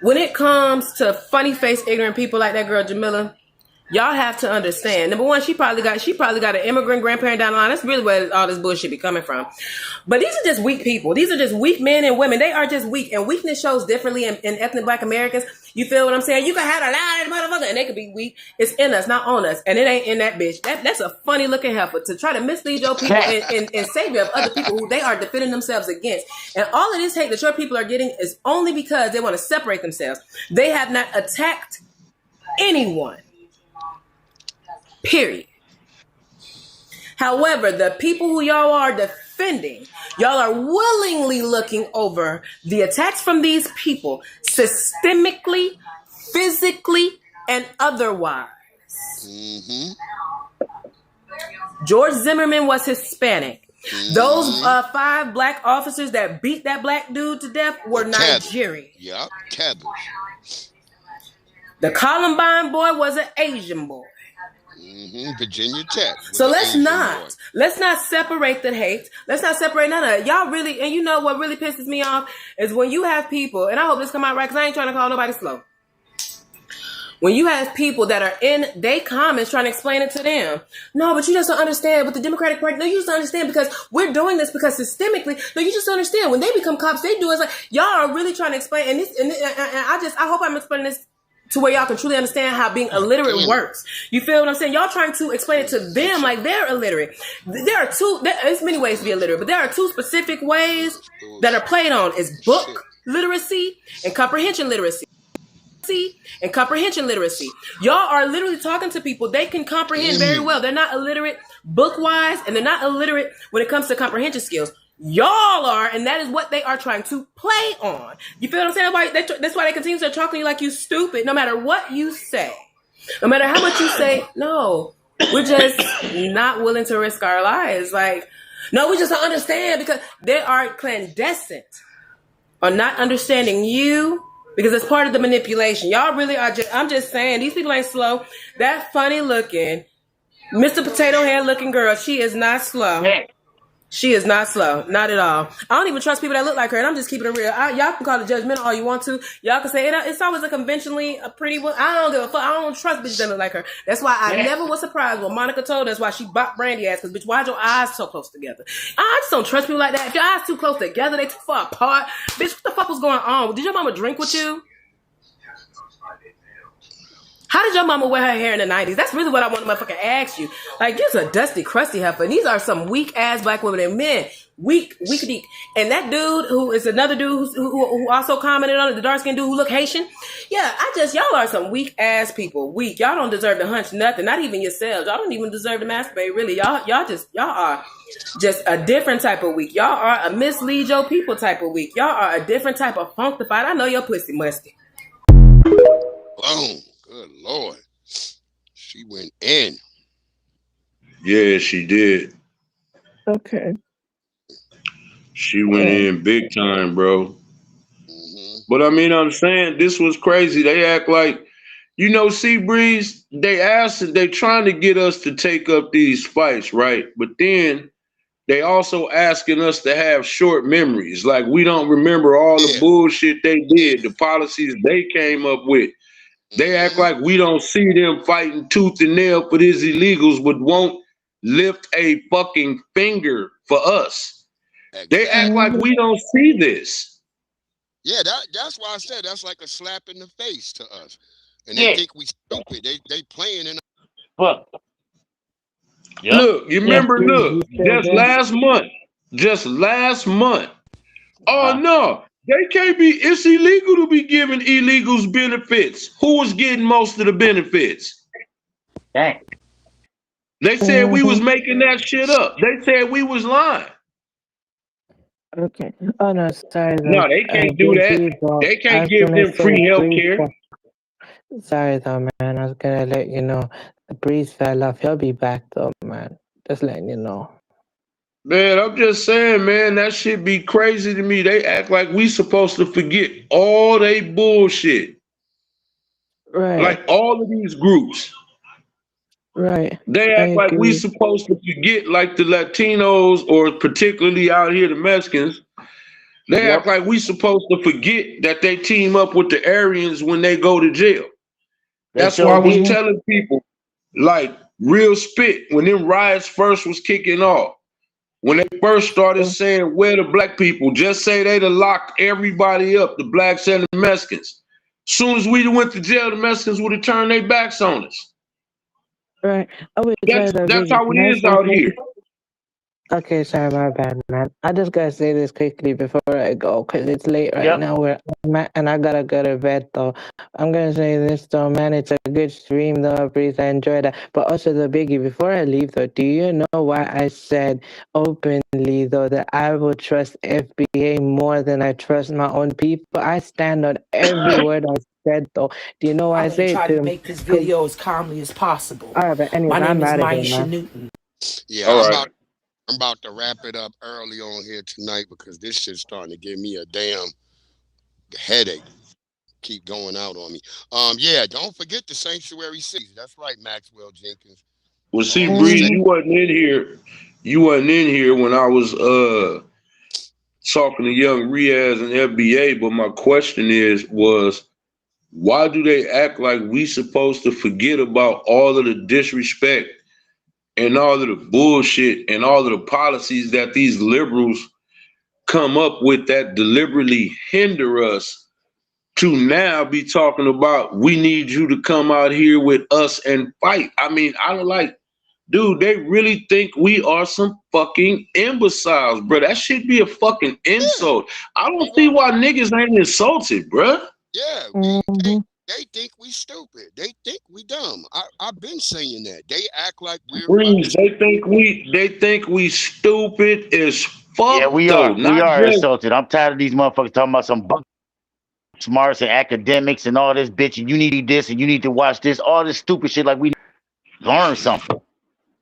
When it comes to funny face ignorant people like that girl Jamila, y'all have to understand. Number one, she probably got an immigrant grandparent down the line. That's really where all this bullshit be coming from. But these are just weak people. These are just weak men and women. They are just weak. And weakness shows differently in ethnic black Americans. You feel what I'm saying? You can have a loud motherfucker and they could be weak. It's in us, not on us. And it ain't in that bitch. That's a funny looking heifer to try to mislead your people and savior of other people who they are defending themselves against. And all of this hate that your people are getting is only because they want to separate themselves. They have not attacked anyone. Period. However, the people who y'all are defending, y'all are willingly looking over the attacks from these people systemically, physically, and otherwise. Mm-hmm. George Zimmerman was Hispanic. Mm-hmm. Those 5 black officers that beat that black dude to death were Nigerian. Yep, Cabbage. The Columbine boy was an Asian boy. Mm-hmm. Virginia Tech. So let's not separate the hate. Let's not separate none of it. Y'all really, and you know what really pisses me off is when you have people, and I hope this come out right because I ain't trying to call nobody slow. When you have people that are in their comments trying to explain it to them. No, but you just don't understand with the Democratic Party. No, you just don't understand because we're doing this because systemically. No, you just don't understand. When they become cops, they do it like y'all are really trying to explain. And I hope I'm explaining this to where y'all can truly understand how being illiterate works. You feel what I'm saying? Y'all trying to explain it to them like they're illiterate. There's many ways to be illiterate, but there are 2 specific ways that are played on. Is book literacy and comprehension literacy. Y'all are literally talking to people they can comprehend very well. They're not illiterate book-wise, and they're not illiterate when it comes to comprehension skills. Y'all are, and that is what they are trying to play on. You feel what I'm saying? That's why they continue to talk to you like you stupid, no matter what you say. No matter how much you say, no, we're just not willing to risk our lives. Like, no, we just don't understand because they are clandestine or not understanding you because it's part of the manipulation. Y'all really are I'm just saying, these people ain't slow. That funny looking, Mr. Potato Head looking girl, she is not slow. She is not slow. Not at all. I don't even trust people that look like her, and I'm just keeping it real. Y'all can call it judgmental all you want to. Y'all can say it's always a conventionally a pretty one. I don't give a fuck. I don't trust bitches that look like her. That's why I never was surprised when Monica told us why she bought Brandy ass. Because, bitch, why'd your eyes so close together? I just don't trust people like that. If your eyes too close together, they too far apart. Bitch, what the fuck was going on? Did your mama drink with you? How did your mama wear her hair in the 90s? That's really what I want to motherfucking ask you. Like, you're a dusty, crusty heifer. And these are some weak-ass black women and men. Weak. And that dude, who is another dude who also commented on it, the dark-skinned dude who look Haitian. Yeah, y'all are some weak-ass people. Weak. Y'all don't deserve to hunch nothing. Not even yourselves. Y'all don't even deserve to masturbate, really. Y'all are just a different type of weak. Y'all are a mislead your people type of weak. Y'all are a different type of funkified. I know your pussy musty. Boom. Good Lord. She went in. Yeah, she did. Okay. She went in big time, bro. Mm-hmm. But I mean, I'm saying this was crazy. They act like, Seabreeze, they trying to get us to take up these fights, right? But then they also asking us to have short memories. Like we don't remember all the bullshit they did, the policies they came up with. They act like we don't see them fighting tooth and nail for these illegals, but won't lift a fucking finger for us. They act like we don't see this. Yeah, that's why I said that's like a slap in the face to us. and they think we stupid. They playing in. Fuck. Yep. Look, you remember? Look, just last month. Oh no, they can't be. It's illegal to be giving illegals benefits. Who was getting most of the benefits? Dang. They said we was making that shit up. They said we was lying. Okay. Oh no, sorry. No, they can't do that. They can't give them free health care. Sorry though, man. I was gonna let you know. The breeze fell off. He'll be back though, man. Just letting you know. Man, I'm just saying, man, that shit be crazy to me. They act like we supposed to forget all they bullshit. Right. Like all of these groups. Right. They act like we supposed to forget, like the Latinos, or particularly out here the Mexicans. They act like we supposed to forget that they team up with the Aryans when they go to jail. That's why I was telling people, like, real spit, when them riots first was kicking off, when they first started saying, where the black people, just say they'd have locked everybody up, the blacks and the Mexicans. Soon as we went to jail, the Mexicans would have turned their backs on us. Right. That's how it is out here. Okay, sorry, my bad, man. I just gotta say this quickly before I go, because it's late right now where I'm at, and I gotta go to bed, though. I'm gonna say this, though, man. It's a good stream, though, please. I enjoyed that. But also, the biggie, before I leave, though, do you know why I said openly, though, that I will trust FBA more than I trust my own people? I stand on every word I said, though. Do you know why I say it try to to make this video as calmly as possible. All right, but anyways, My name is I'm outta here, Maisha man. Newton. Yeah, I'm about to wrap it up early on here tonight because this shit's starting to give me a damn headache. Keep going out on me. Yeah, don't forget the sanctuary cities. That's right, Maxwell Jenkins. Well, see, Bree, you wasn't in here. You wasn't in here when I was talking to young Riaz and FBA. But my question was why do they act like we supposed to forget about all of the disrespect and all of the bullshit and all of the policies that these liberals come up with that deliberately hinder us to now be talking about we need you to come out here with us and fight? I mean, I don't like, dude, they really think we are some fucking imbeciles, bro. That should be a fucking insult. I don't see why niggas ain't insulted, bro. Yeah, they think we stupid. They think we dumb. I've been saying that. They act like we're. Breeze, they think we stupid as fuck. Yeah, we though. are. We are insulted. I'm tired of these motherfuckers talking about some smarts and academics and all this bitch. And you need this and you need to watch this. All this stupid shit like we learn something.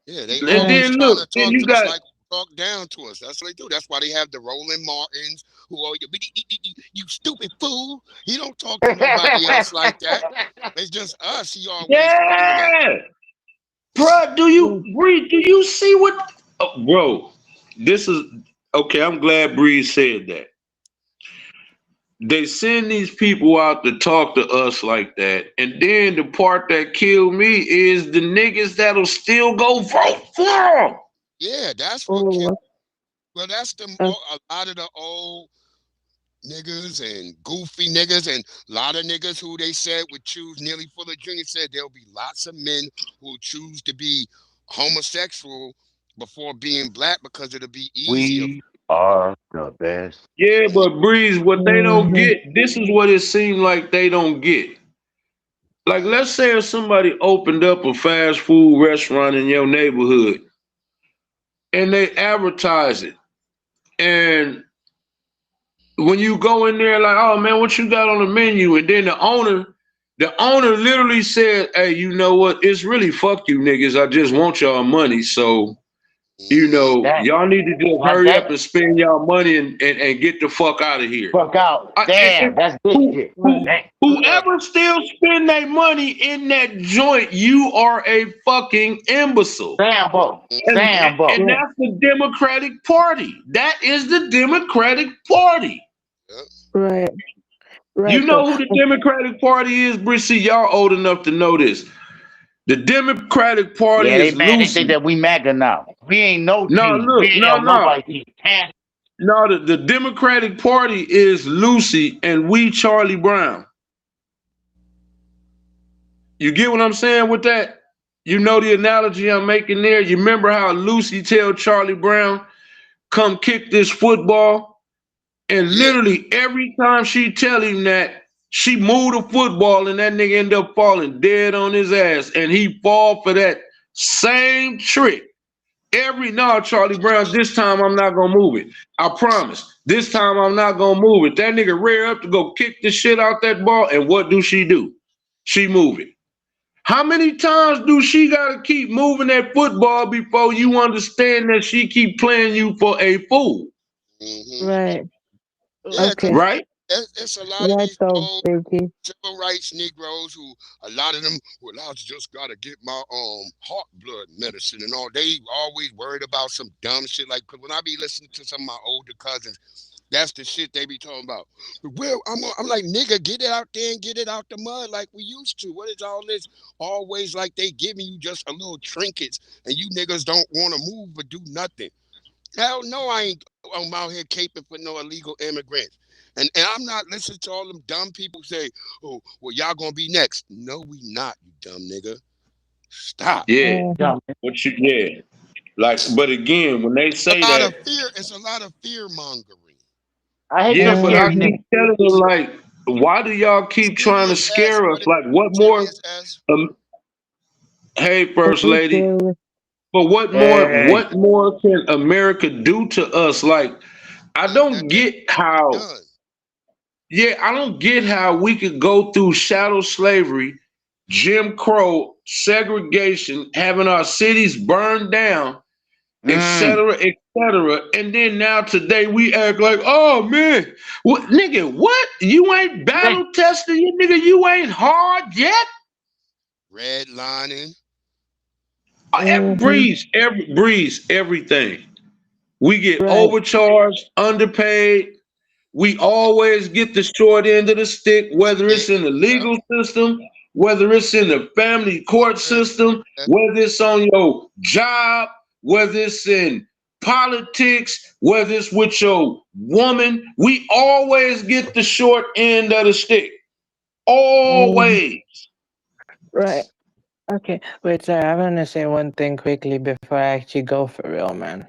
Yeah, they and then look, then you got like talk down to us. That's what they do. That's why they have the Roland Martins who are you stupid fool. He don't talk to nobody else like that. It's just us. He always bro. Do you see what? Oh, bro, this is okay. I'm glad Breeze said that. They send these people out to talk to us like that, and then the part that killed me is the niggas that'll still go vote for them. Yeah, that's what killed. Well, that's a lot of the old niggas and goofy niggas and a lot of niggas who they said would choose. Nearly Fuller Jr. said there'll be lots of men who choose to be homosexual before being black because it'll be easier. We are the best. Yeah, but Breeze, what they don't get, this is what it seems like they don't get. Like, let's say if somebody opened up a fast food restaurant in your neighborhood and they advertise it, and when you go in there like, oh man, what you got on the menu? And then the owner literally said, hey, you know what? It's really fuck you niggas. I just want y'all money. So, you know, y'all need to just hurry up and spend y'all money and get the fuck out of here. Fuck out. Damn, that's bullshit. Whoever still spend their money in that joint, you are a fucking imbecile. Sambo. And that's the Democratic Party. That is the Democratic Party. Right. You know who the Democratic Party is, Brissy? Y'all old enough to know this. The Democratic Party is Lucy. They think that we MAGA now. We ain't no team. No, the Democratic Party is Lucy and we Charlie Brown. You get what I'm saying with that? You know the analogy I'm making there? You remember how Lucy tell Charlie Brown, come kick this football? And literally every time she tell him that, she moved the football and that nigga end up falling dead on his ass. And he fall for that same trick. Charlie Brown, this time I'm not gonna move it. I promise. This time I'm not gonna move it. That nigga rear up to go kick the shit out that ball, and what do? She move it. How many times do she gotta keep moving that football before you understand that she keep playing you for a fool? Right. Yeah, Okay. Right? It's a lot of Right these though, old Biggie. civil rights Negroes who, a lot of them, well, I just gotta get my heart blood medicine and all. They always worried about some dumb shit. Like, 'cause when I be listening to some of my older cousins, that's the shit they be talking about. Well, I'm like, nigga, get it out there and get it out the mud like we used to. What is all this? Always like they giving you just a little trinkets and you niggas don't want to move or do nothing. Hell no, I'm out here caping for no illegal immigrants. And I'm not listening to all them dumb people say, oh, well, y'all gonna be next. No, we not, you dumb nigga. Stop. Yeah. Like, but again, when they say that, It's a lot of fear mongering. yeah, but I keep telling them, like, why do y'all keep trying to scare us? Like, what more? Hey, First Lady, but what more can America do to us? Like, I don't get how. Yeah, I don't get how we could go through chattel slavery, Jim Crow, segregation, having our cities burned down, et cetera, and then now today we act like, oh man, what nigga, what? You ain't battle tested, you nigga, you ain't hard yet? Redlining. Breeze, everything. We get overcharged, underpaid. We always get the short end of the stick, whether it's in the legal system, whether it's in the family court system, whether it's on your job, whether it's in politics, whether it's with your woman. We always get the short end of the stick. Always. Right. Okay. Wait, sorry. I want to say one thing quickly before I actually go for real, man.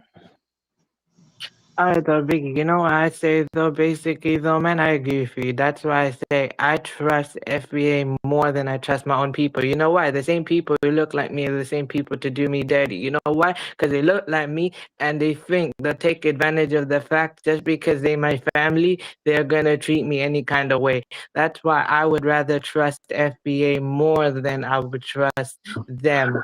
Alright though, Biggie, you know what I say though, basically though, man, I agree with you. That's why I say I trust FBA more than I trust my own people. You know why? The same people who look like me are the same people to do me dirty. You know why? Because they look like me and they think they'll take advantage of the fact just because they're my family, they're gonna treat me any kind of way. That's why I would rather trust FBA more than I would trust them.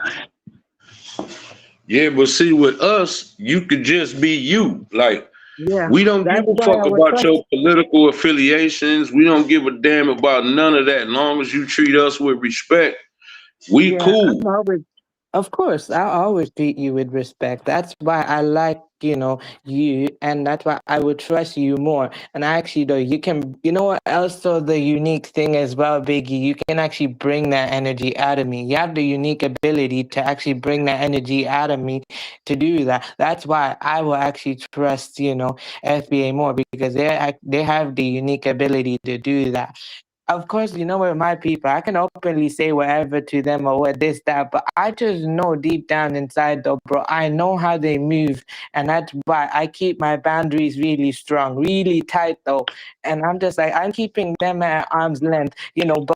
Yeah, but see, with us, you could just be you. Like, we don't give a fuck about your political affiliations. We don't give a damn about none of that. As long as you treat us with respect, we cool. Of course, I'll always treat you with respect. That's why I like, you, and that's why I would trust you more. And actually, though, you know what else, though, the unique thing as well, Biggie, you can actually bring that energy out of me. You have the unique ability to actually bring that energy out of me to do that. That's why I will actually trust, FBA more, because they have the unique ability to do that. Of course, with my people, I can openly say whatever to them or what this, that, but I just know deep down inside though, bro, I know how they move. And that's why I keep my boundaries really strong, really tight though. And I'm just like, I'm keeping them at arm's length,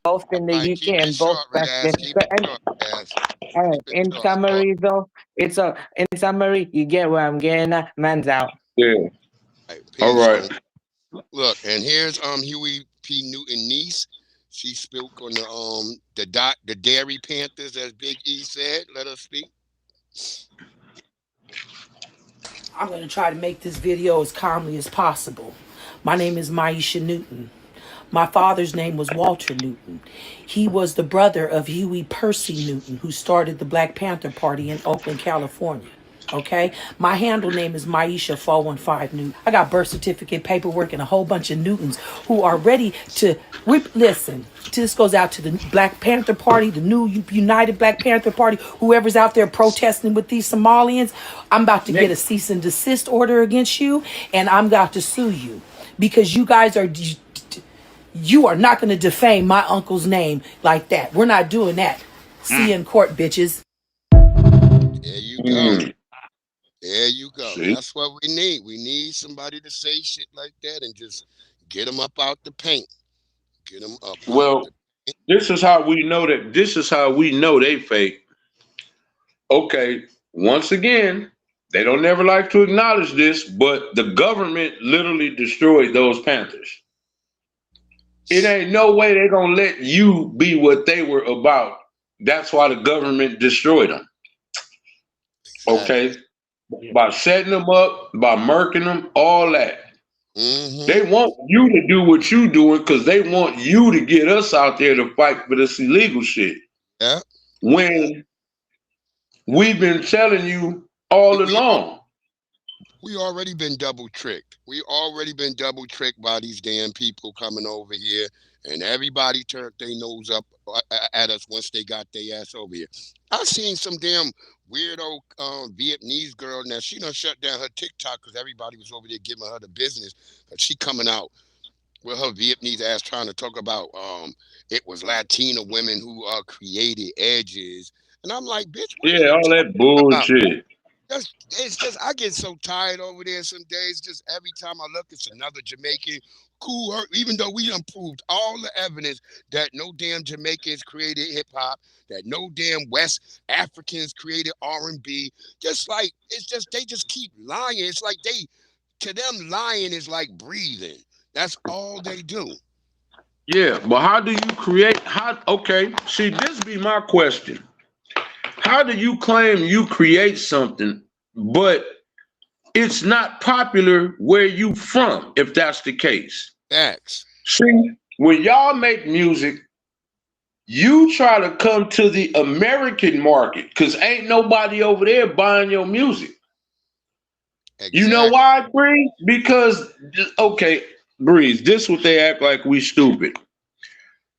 both in the UK and both back there. In summary though, in summary, you get where I'm getting at, man's out. Yeah. All right. Look, and here's Huey P. Newton niece. She spoke on the Dairy Panthers, as Big E said. Let us speak. I'm going to try to make this video as calmly as possible. My name is Maisha Newton. My father's name was Walter Newton. He was the brother of Huey Percy Newton, who started the Black Panther Party in Oakland, California. Okay? My handle name is Maisha 415 Newton. I got birth certificate, paperwork, and a whole bunch of Newtons who are ready to listen. This goes out to the Black Panther Party, the new United Black Panther Party, whoever's out there protesting with these Somalians. I'm about to get a cease and desist order against you, and I'm about to sue you because you guys are You are not going to defame my uncle's name like that. We're not doing that. See you in court, bitches. There you go. There you go. See? That's what we need. We need somebody to say shit like that and just get them up out the paint. Get them up. Well, this is how we know that. This is how we know they fake. Okay, once again, they don't never like to acknowledge this, but the government literally destroyed those Panthers. It ain't no way they gonna let you be what they were about. That's why the government destroyed them. Okay, by setting them up, by murking them, all that. They want you to do what you doing because they want you to get us out there to fight for this illegal shit. Yeah. When we've been telling you all along. We already been double tricked. We already been double tricked by these damn people coming over here, and everybody turned their nose up at us once they got their ass over here. I seen some damn weirdo Vietnamese girl. Now she done shut down her TikTok because everybody was over there giving her the business. But she coming out with her Vietnamese ass trying to talk about it was Latina women who created edges, and I'm like, bitch, what Yeah, all that bullshit. It's just I get so tired over there some days. Just every time I look, it's another Jamaican. Cool, even though we done proved all the evidence that no damn Jamaicans created hip hop, that no damn West Africans created R&B. Just like it's just they just keep lying. It's like to them lying is like breathing. That's all they do. Yeah, but how do you create? Okay, see, this be my question. How do you claim you create something, but it's not popular where you from, if that's the case? Facts. See, when y'all make music, you try to come to the American market because ain't nobody over there buying your music. Exactly. You know why, Breeze? Because, okay, Breeze, this is what they act like we stupid.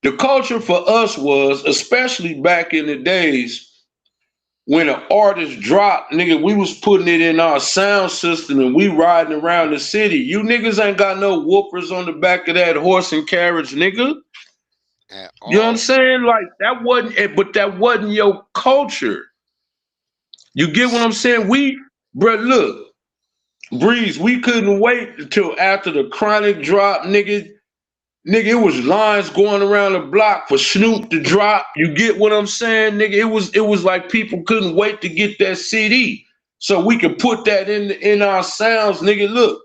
The culture for us was, especially back in the days, when an artist dropped, nigga, we was putting it in our sound system and we riding around the city. You niggas ain't got no whoopers on the back of that horse and carriage, nigga. You know what I'm saying? Like that wasn't it, but that wasn't your culture. You get what I'm saying? Bruh, look, Breeze, we couldn't wait until after the Chronic drop, nigga. Nigga, it was lines going around the block for Snoop to drop. You get what I'm saying, nigga? It was like people couldn't wait to get that CD so we could put that in our sounds, nigga. Look,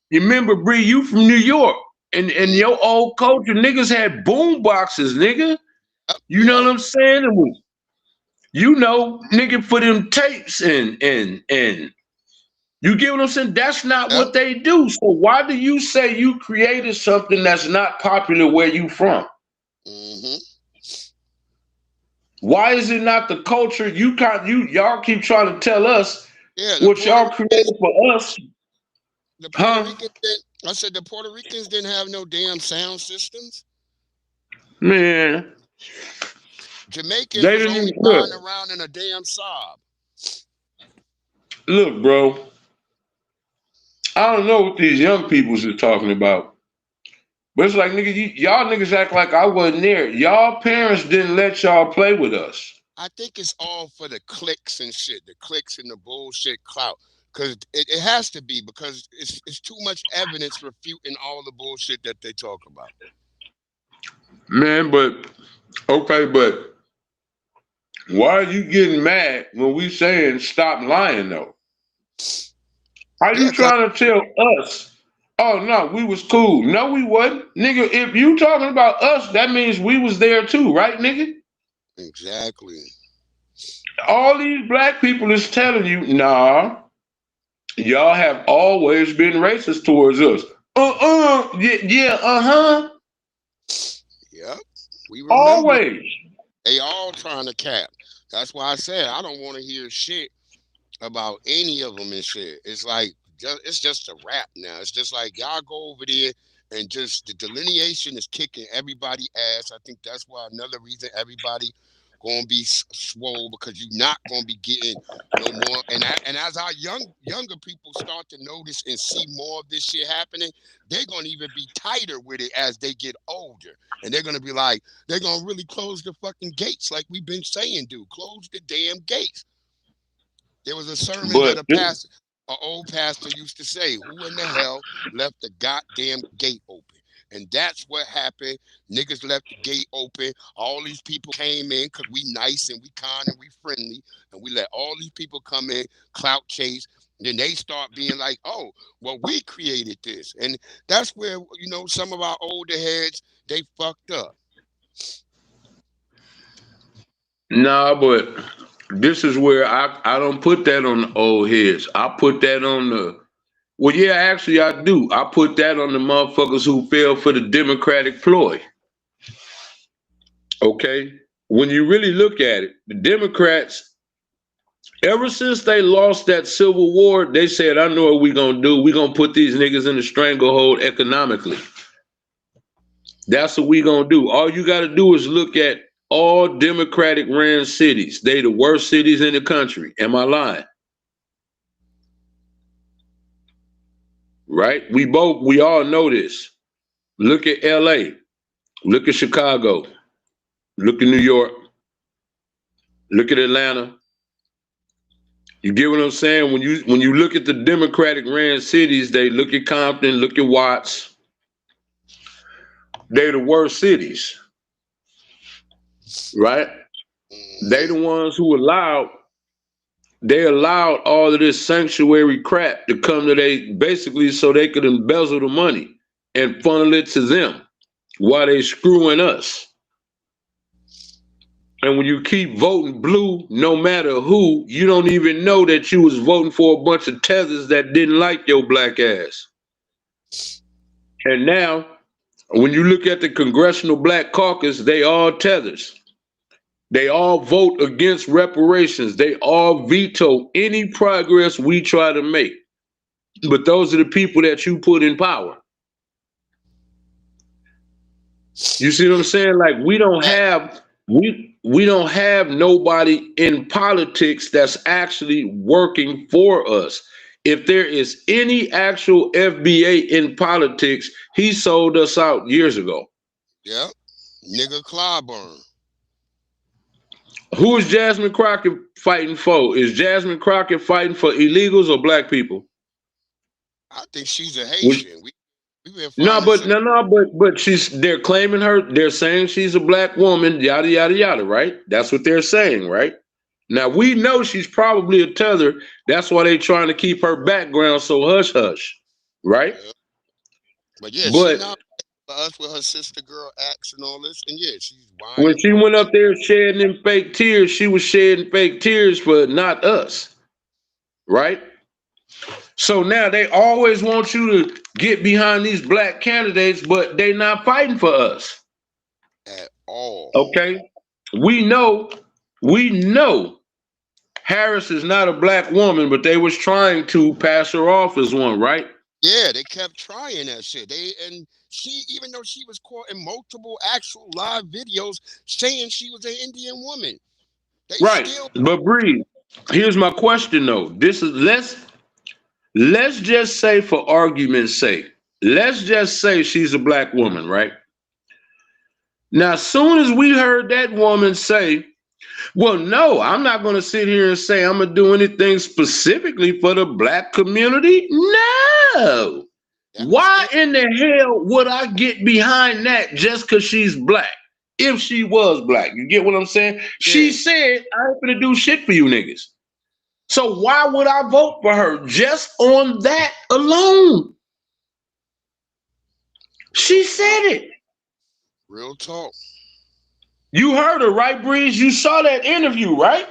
you remember, Bree, you from New York, and your old culture, niggas had boom boxes, nigga. You know what I'm saying? It was, you know, nigga, for them tapes and you get what I'm saying? That's not what they do. So why do you say you created something that's not popular where you from? Why is it not the culture? Y'all keep trying to tell us what y'all created for us. The Puerto Ricans I said the Puerto Ricans didn't have no damn sound systems. Man. Jamaicans was only riding around in a damn Saab. Look, bro. I don't know what these young peoples are talking about. But it's like, nigga, y'all niggas act like I wasn't there. Y'all parents didn't let y'all play with us. I think it's all for the clicks and shit. The clicks and the bullshit clout. Because it has to be, because it's too much evidence refuting all the bullshit that they talk about. Man, but why are you getting mad when we saying stop lying though? Are you trying to tell us, oh no, we was cool? No, we wasn't. Nigga, if you talking about us, that means we was there too, right, nigga? Exactly. All these black people is telling you, nah, y'all have always been racist towards us. Yep. We remember. Always. They all trying to cap. That's why I said I don't want to hear shit about any of them and shit. It's like, it's just a rap now. It's just like, y'all go over there and just the delineation is kicking everybody ass. I think that's why another reason everybody gonna be swole because you're not gonna be getting no more. And as our younger people start to notice and see more of this shit happening, they're gonna even be tighter with it as they get older. And they're gonna be like, they're gonna really close the fucking gates, like we've been saying, dude. Close the damn gates. There was a sermon that an old pastor used to say, who in the hell left the goddamn gate open? And that's what happened. Niggas left the gate open. All these people came in because we nice and we kind and we friendly. And we let all these people come in, clout chase. And then they start being like, oh, well, we created this. And that's where, some of our older heads, they fucked up. Nah, but this is where I don't put that on the old heads. I put that on the... Well, yeah, actually, I do. I put that on the motherfuckers who fell for the Democratic ploy. Okay? When you really look at it, the Democrats, ever since they lost that Civil War, they said, I know what we're going to do. We're going to put these niggas in a stranglehold economically. That's what we're going to do. All you got to do is look at all Democratic ran cities. They the worst cities in the country. Am I lying? Right? We all know this. Look at LA. Look at Chicago. Look at New York. Look at Atlanta. You get what I'm saying? When you look at the Democratic ran cities, they look at Compton, look at Watts. They're the worst cities. Right? They the ones who allowed all of this sanctuary crap to come to basically so they could embezzle the money and funnel it to them while they screwing us. And when you keep voting blue, no matter who, you don't even know that you was voting for a bunch of tethers that didn't like your black ass. And now, when you look at the Congressional Black Caucus, they all tethers. They all vote against reparations. They all veto any progress we try to make. But those are the people that you put in power. You see what I'm saying? Like we don't have nobody in politics that's actually working for us. If there is any actual FBA in politics, he sold us out years ago. Yep. Nigga Clyburn. Who is Jasmine Crockett fighting for? Is Jasmine Crockett fighting for illegals or black people? I think she's a Haitian. But they're claiming her. They're saying she's a black woman. Yada yada yada. Right? That's what they're saying. Right? Now we know she's probably a tether. That's why they're trying to keep her background so hush hush. Right? Yeah. But yeah, she's not for us with her sister girl acts and all this. And yeah, she's whining. When she went up there shedding them fake tears, she was shedding fake tears for not us. Right? So now they always want you to get behind these black candidates, but they're not fighting for us. At all. Okay? We know Harris is not a black woman, but they was trying to pass her off as one, right? Yeah, they kept trying that shit. She, even though she was caught in multiple actual live videos saying she was an Indian woman. Right. But Breeze, here's my question though. Let's just say for argument's sake, let's just say she's a black woman, right? Now, as soon as we heard that woman say, well, no, I'm not going to sit here and say I'm going to do anything specifically for the black community. No. Why in the hell would I get behind that just because she's black? If she was black, you get what I'm saying? Yeah. She said, I ain't going to do shit for you niggas. So why would I vote for her just on that alone? She said it. Real talk. You heard her, right, Breeze? You saw that interview, right?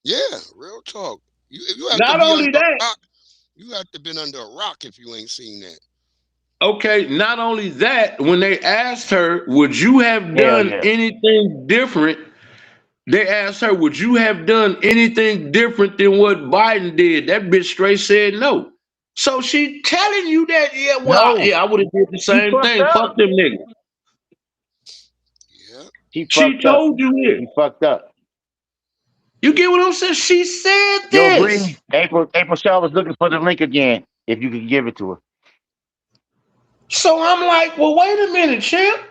Yeah, real talk. You have Not only that, you have to been under a rock if you ain't seen that. Okay, not only that, when they asked her, would you have done anything different? They asked her, would you have done anything different than what Biden did? That bitch straight said no. So she telling you that, I would have did the same thing. Fuck them niggas. Yeah. She told you it. He fucked up. You get what I'm saying? She said Yo, this. Bree, April Shaw was looking for the link again. If you could give it to her. So I'm like, well, wait a minute, champ.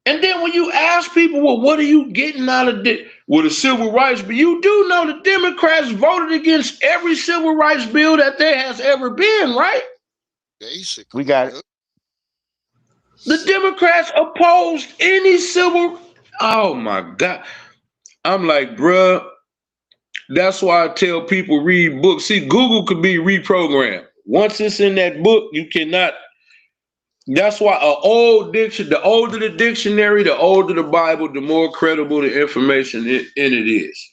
And then when you ask people, well, what are you getting out of the civil rights bill? You do know the Democrats voted against every civil rights bill that there has ever been, right? Basically. We got it. The Democrats opposed any civil. Oh my God. I'm like, bruh, that's why I tell people read books. See, Google could be reprogrammed. Once it's in that book, you cannot. That's why the older the dictionary, the older the Bible, the more credible the information in it is.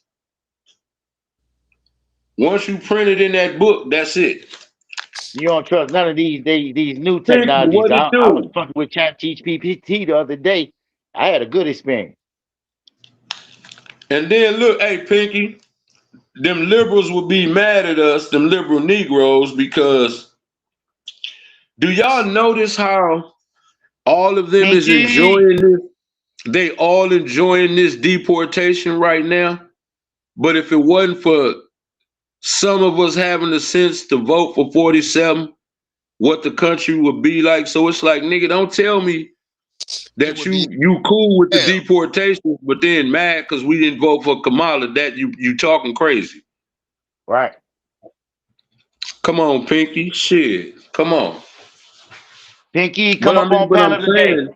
Once you print it in that book, that's it. You don't trust none of these new technologies. I was fucking with ChatGPT the other day. I had a good experience. And then look, hey Pinky, them liberals would be mad at us, them liberal Negroes, because do y'all notice how all of them is enjoying this? They all enjoying this deportation right now. But if it wasn't for some of us having the sense to vote for 47, what the country would be like. So it's like, nigga, don't tell me that you cool with the deportation, but then mad because we didn't vote for Kamala. That you talking crazy. Right. Come on, Pinky. Shit. Come on. Pinky, come up on panel today.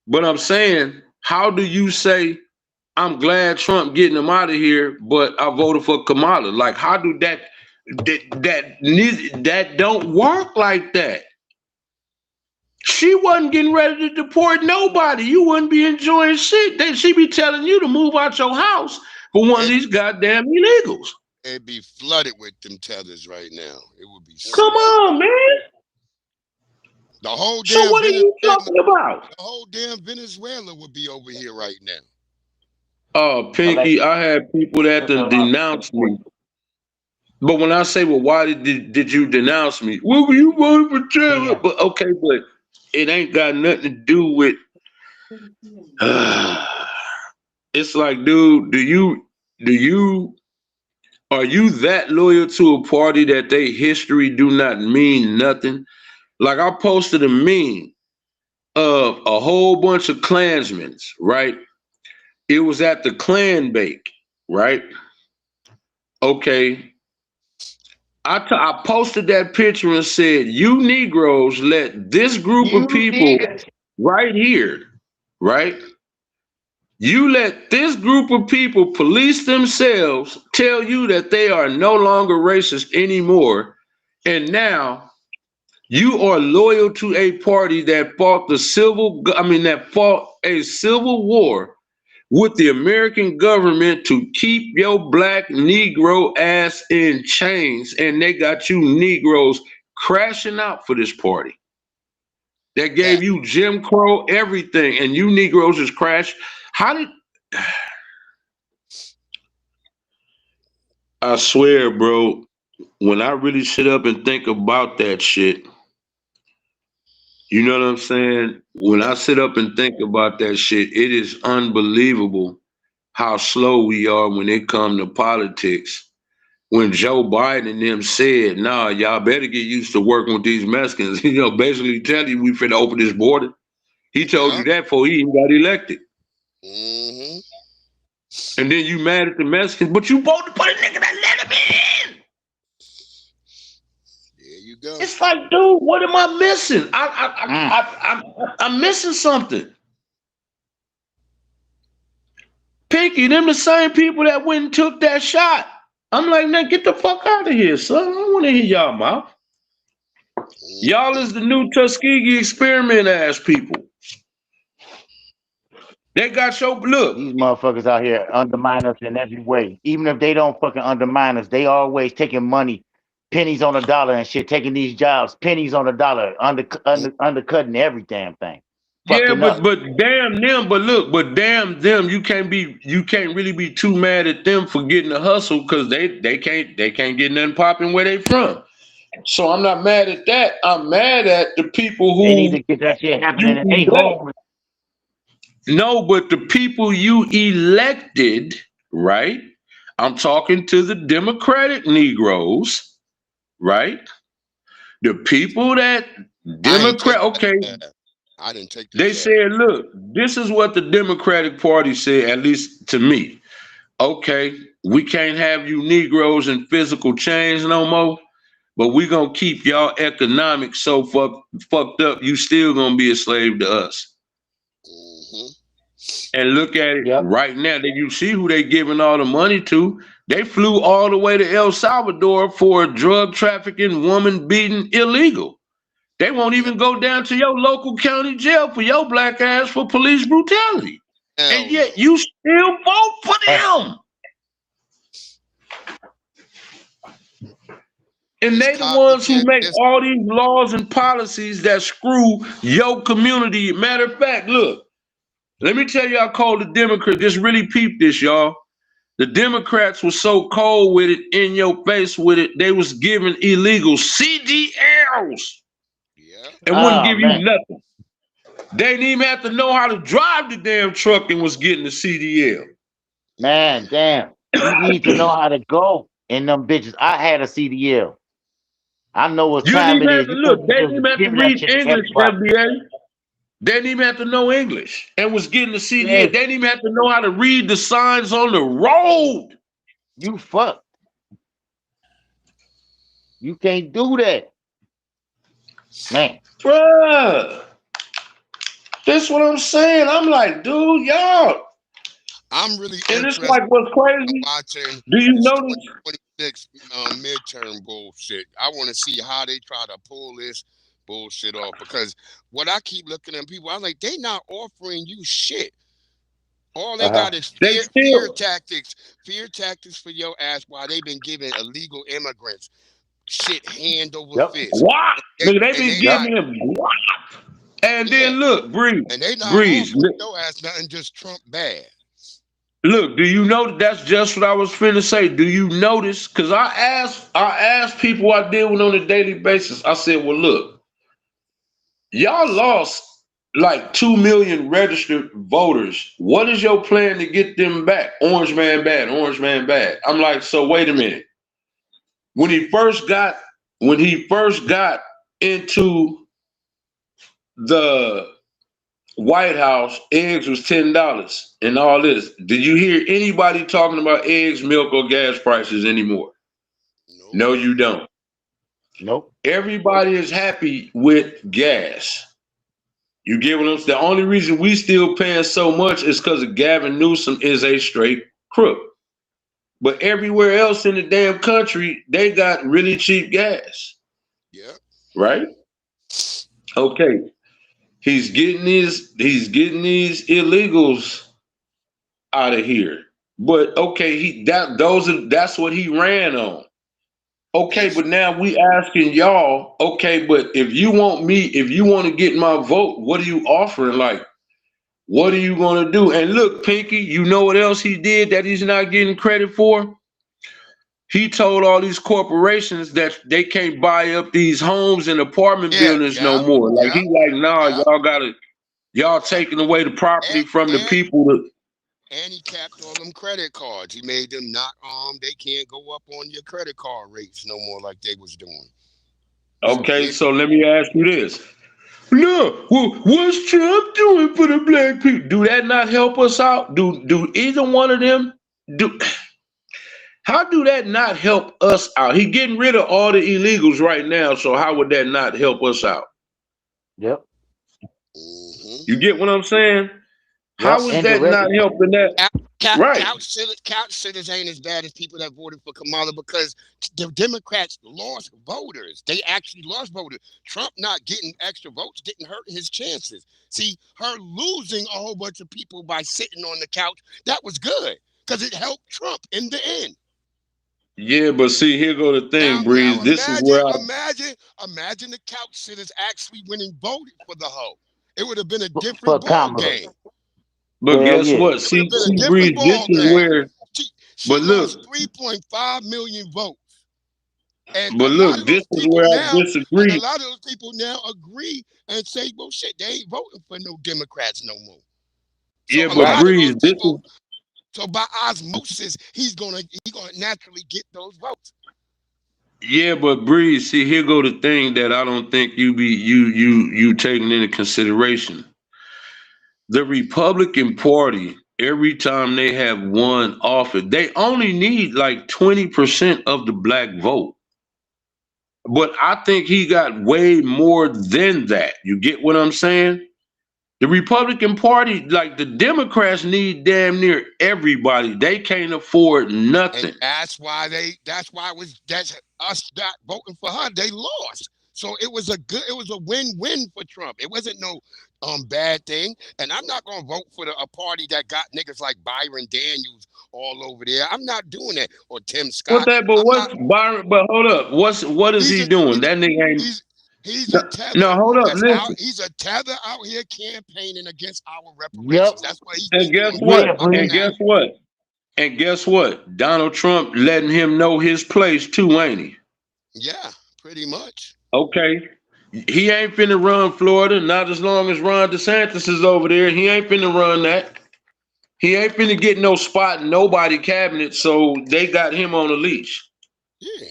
But I'm saying, how do you say, I'm glad Trump getting him out of here, but I voted for Kamala? Like, how do that don't work like that? She wasn't getting ready to deport nobody. You wouldn't be enjoying shit. She be telling you to move out your house for one of these goddamn illegals. It'd be flooded with them tethers right now. It would be. Come on, man. The whole damn. So what are you talking about? The whole damn Venezuela would be over here right now. Oh, Pinky, I had people that denounce me. But when I say, well, why did you denounce me? Well, you voted for Trump. Yeah. But okay, but it ain't got nothing to do with. It's like, dude, are you that loyal to a party that their history do not mean nothing? Like, I posted a meme of a whole bunch of Klansmen, right? It was at the Klan bake, right? Okay. I posted that picture and said, you Negroes let this group of people right here, right? You let this group of people police themselves, tell you that they are no longer racist anymore. And now you are loyal to a party that fought a civil war with the American government to keep your black Negro ass in chains, and they got you Negroes crashing out for this party. That gave you Jim Crow, everything, and you Negroes just crashed. I swear, bro, when I really sit up and think about that shit, you know what I'm saying? When I sit up and think about that shit, it is unbelievable how slow we are when it comes to politics. When Joe Biden and them said, nah, y'all better get used to working with these Mexicans, basically telling you we finna open this border. He told you that before he even got elected. Mm-hmm. And then you mad at the Mexicans, but you voted for the nigga that let him in. There you go. It's like, dude, what am I missing? I'm missing something. Pinky, them the same people that went and took that shot. I'm like, man, get the fuck out of here, son. I don't want to hear y'all mouth. Y'all is the new Tuskegee experiment ass people. They got your look. These motherfuckers out here undermine us in every way. Even if they don't fucking undermine us, they always taking money, pennies on a dollar and shit, taking these jobs, pennies on a dollar, undercutting every damn thing. Yeah, but damn them, but damn them, you can't really be too mad at them for getting the hustle because they can't get nothing popping where they from. So I'm not mad at that. I'm mad at the people who they need to get that shit happening in No, but the people you elected, right? I'm talking to the Democratic Negroes, right? The people that Democrat, okay, I didn't take the they jab. said, look, this is what the Democratic Party said, at least to me. Okay, we can't have you Negroes in physical chains no more, but we gonna keep y'all economics so fucked up, you still gonna be a slave to us. And look at it right now. That you see who they giving all the money to. They flew all the way to El Salvador for drug trafficking, woman beating illegal. They won't even go down to your local county jail for your black ass for police brutality. And yet you still vote for them. And they the ones who make all these laws and policies that screw your community. Matter of fact, look, let me tell you how cold the Democrats, just really peep this, y'all. The Democrats were so cold with it, in your face with it, they was giving illegal CDLs. And wouldn't give you nothing. They didn't even have to know how to drive the damn truck and was getting the CDL. Man, damn. You need to know how to go in them bitches. I had a CDL. I know what time it is. Look, they didn't even have to read English, FBA. They didn't even have to know English and was getting the CDL. They didn't even have to know how to read the signs on the road. You fucked. You can't do that. Man. Bruh. That's what I'm saying. I'm like, dude, y'all. I'm really and it's like what's crazy. Watching do you notice 2026 midterm bullshit? I want to see how they try to pull this bullshit off, because what I keep looking at people, I'm like, they not offering you shit. All they got is fear tactics for your ass while they've been giving illegal immigrants shit hand over fist. What? Nigga, they been giving him what? And then look, Breeze. And they not offering your ass nothing, just Trump bad. Look, do you know that's just what I was finna say? Do you notice? Because I asked people I deal with on a daily basis. I said, well, look, y'all lost like 2 million registered voters. What is your plan to get them back? Orange man bad, orange man bad. I'm like, so wait a minute. When he first got into the White House, eggs was $10 and all this. Did you hear anybody talking about eggs, milk, or gas prices anymore? No, you don't. Nope. Everybody is happy with gas. You get what I'm saying? The only reason we still paying so much is because Gavin Newsom is a straight crook. But everywhere else in the damn country, they got really cheap gas. Yeah. Right? Okay. He's getting these illegals out of here. But okay, that's what he ran on. Okay, but now we asking y'all, okay, but if you want to get my vote, what are you offering? Like, what are you gonna do? And look, Pinky, you know what else he did that he's not getting credit for? He told all these corporations that they can't buy up these homes and apartment buildings no more. Like he like, nah, y'all taking away the property from the people. And he capped all them credit cards. He made them not they can't go up on your credit card rates no more like they was doing. Okay, so let me ask you this. No, well, what's Trump doing for the black people? Do that not help us out? Do either one of them do? How do that not help us out? He getting rid of all the illegals right now, so how would that not help us out? Yep. You get what I'm saying? How is that not helping that? Couch sitters ain't as bad as people that voted for Kamala, because the Democrats lost voters. They actually lost voters. Trump not getting extra votes didn't hurt his chances. See, her losing a whole bunch of people by sitting on the couch, that was good, because it helped Trump in the end. Yeah, but see, here go the thing, Breeze. This is where imagine the couch sitters actually went and voted for the hoe. It would have been a different ball game. But guess what? See, Breeze, this is where. She lost 3.5 million votes. And but look, this is where I disagree. And a lot of those people now agree and say, well, shit, they ain't voting for no Democrats no more. So yeah, but Breeze, So by osmosis, he's gonna naturally get those votes. Yeah, but Breeze, see, here go the thing that I don't think you taking into consideration. The Republican Party, every time they have one office, they only need like 20% of the black vote. But I think he got way more than that. You get what I'm saying? The Republican Party, like the Democrats, need damn near everybody. They can't afford nothing. And that's why that's us not voting for her. They lost. So it was a win-win for Trump. It wasn't no bad thing. And I'm not gonna vote for a party that got niggas like Byron Daniels all over there. I'm not doing that. Or Tim Scott. Byron? But hold up, what is he doing? That nigga ain't. He's a tether. No, hold up, listen. He's a tether out here campaigning against our reparations. That's what he's And guess what? And guess what? And guess what? Donald Trump letting him know his place too, ain't he? Yeah, pretty much. Okay. He ain't finna run Florida, not as long as Ron DeSantis is over there. He ain't finna run that. He ain't finna get no spot in nobody cabinet, so they got him on a leash. Yeah.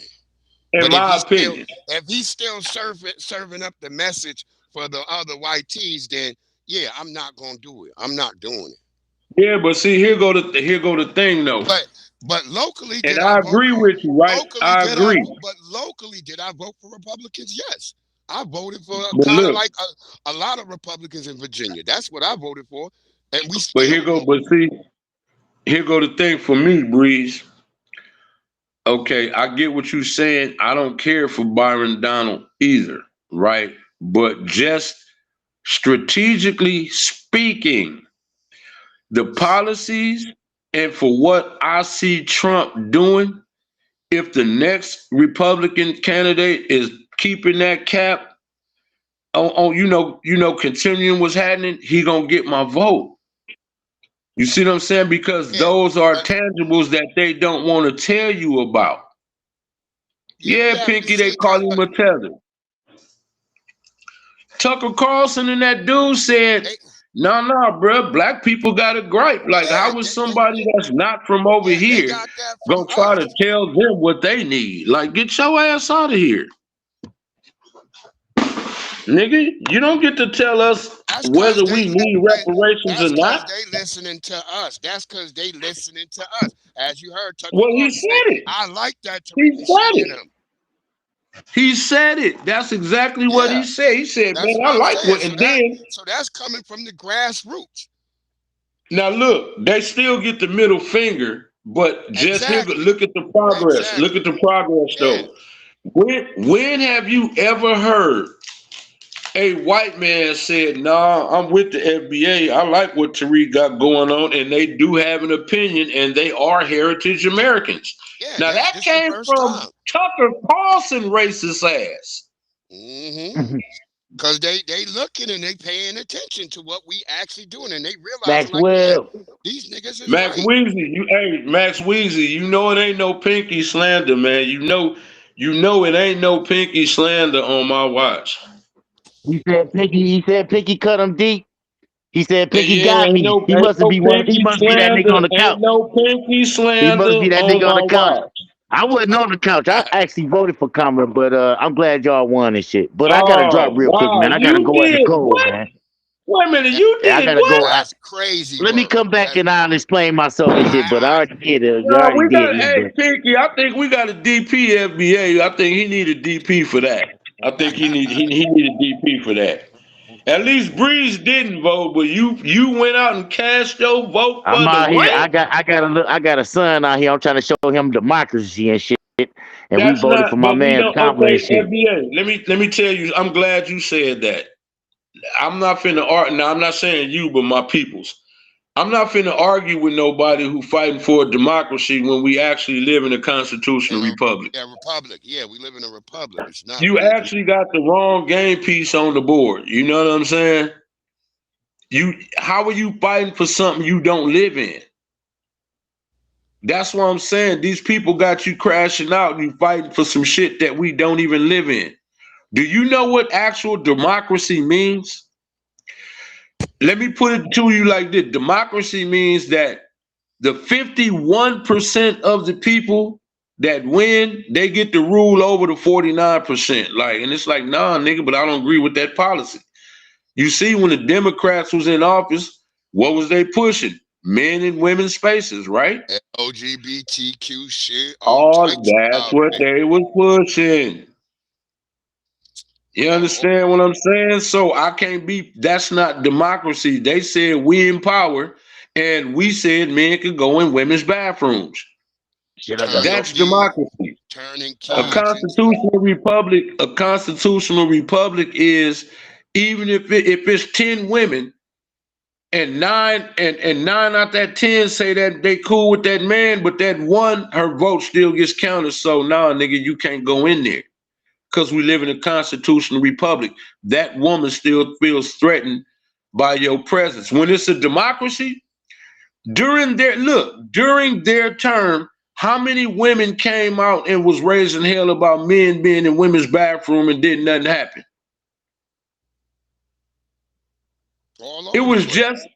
In my opinion. If he's still serving up the message for the other white tees, then yeah, I'm not gonna do it. I'm not doing it. Yeah, but see, here go the thing though. But locally, and I agree with you, right? I agree. But locally, did I vote for Republicans? Yes, I voted for kind of like a lot of Republicans in Virginia. That's what I voted for, and we. But here go the thing for me, Breeze. Okay, I get what you're saying. I don't care for Byron Donald either, right? But just strategically speaking, the policies and for what I see Trump doing, if the next Republican candidate is keeping that cap on continuing what's happening, he gonna get my vote. You see what I'm saying? Because those are tangibles that they don't want to tell you about. Yeah, Pinky, they call him a tether. Tucker Carlson and that dude said, no, bro, black people got a gripe. Like, how is somebody that's not from over here gonna try to tell them what they need? Like, get your ass out of here. Nigga, you don't get to tell us whether we need reparations or not. They listening to us. That's because they listening to us. As you heard, Tucker he said it. I like that. He said it. He said it. That's exactly what he said. He said, man, I like what. And then, so that's coming from the grassroots. Now look, they still get the middle finger, but just here, look at the progress. Look at the progress, though. When have you ever heard a white man said, nah, I'm with the FBA. I like what Tariq got going on, and they do have an opinion, and they are heritage Americans. Yeah, now that came from Tucker Carlson racist ass. Mm-hmm. Because they looking and they paying attention to what we actually doing, and they realize these niggas is Max Weezy, Max Weezy, you know it ain't no pinky slander, man. You know it ain't no pinky slander on my watch. He said Pinky cut him deep. He said Pinky got me. He must be that nigga on the couch. No pinky slander. He must be that nigga on the couch. I wasn't on the couch. I actually voted for Kamala, but I'm glad y'all won and shit. But I gotta drop real quick, man. I gotta go at the cold, man. Wait a minute, you did I gotta what? go. That's crazy. Let me come back and I'll explain myself and shit. But I already did it. Hey, Pinky, I think we got a DP FBA. I think he need a DP for that. I think he need a DP for that. At least Breeze didn't vote, but you went out and cast your vote for I'm out the here. I got a son out here. I'm trying to show him democracy and shit. And we voted for my man Kamala and shit. FBA. Let me tell you, I'm glad you said that. I'm not finna argue. Now I'm not saying you, but my peoples. I'm not finna argue with nobody who fighting for a democracy when we actually live in a constitutional republic. Yeah, republic. Yeah, we live in a republic. It's not. You actually got the wrong game piece on the board. You know what I'm saying? How are you fighting for something you don't live in? That's what I'm saying. These people got you crashing out and you fighting for some shit that we don't even live in. Do you know what actual democracy means? Let me put it to you like this. Democracy means that the 51% of the people that win, they get to rule over the 49%. Like, and it's like, nah, nigga, but I don't agree with that policy. You see, when the Democrats was in office, what was they pushing? Men and women's spaces, right? LGBTQ shit. All that's what they was pushing. You understand what I'm saying? So I can't be, that's not democracy. They said we in power, and we said men could go in women's bathrooms. That's democracy. A constitutional republic is, even if it's 10 women and nine out that 10 say that they cool with that man, but that one, her vote still gets counted. So nah, nigga, you can't go in there. Because we live in a constitutional republic. That woman still feels threatened by your presence. When it's a democracy, during their term, how many women came out and was raising hell about men being in women's bathroom and did nothing happen? It was just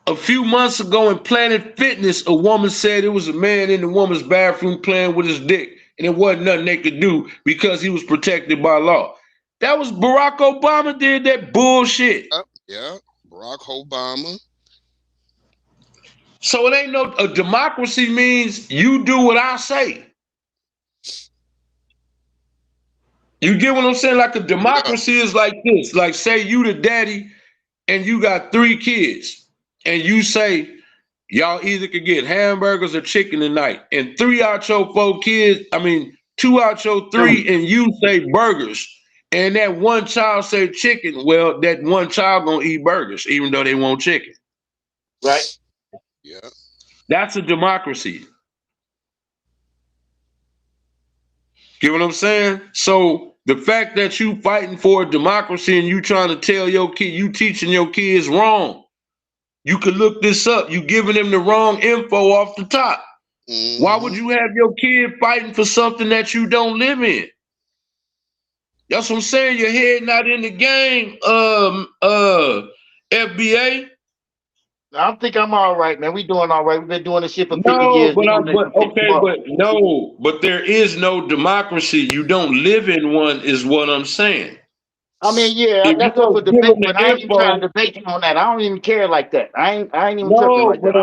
a few months ago in Planet Fitness, a woman said it was a man in the woman's bathroom playing with his dick, and it wasn't nothing they could do because he was protected by law. That was Barack Obama did that bullshit. Yeah, Barack Obama. So it ain't a democracy means you do what I say. You get what I'm saying? Like a democracy is like this. Like say you the daddy and you got 3 kids and you say, y'all either could get hamburgers or chicken tonight. And 2 out your 3 and you say burgers. And that one child say chicken. Well, that one child gonna eat burgers, even though they want chicken. Right? Yeah. That's a democracy. Get what I'm saying? So the fact that you fighting for a democracy and you trying to tell your kid, you teaching your kids wrong. You could look this up. You giving them the wrong info off the top. Mm-hmm. Why would you have your kid fighting for something that you don't live in? That's what I'm saying. Your head not in the game, FBA. I think I'm all right, man. We doing all right. We've been doing this shit for 50 years. But there is no democracy. You don't live in one, is what I'm saying. I mean, yeah, that's up for debate, but I ain't even trying to debate you on that. I don't even care like that. I ain't even tripping like that.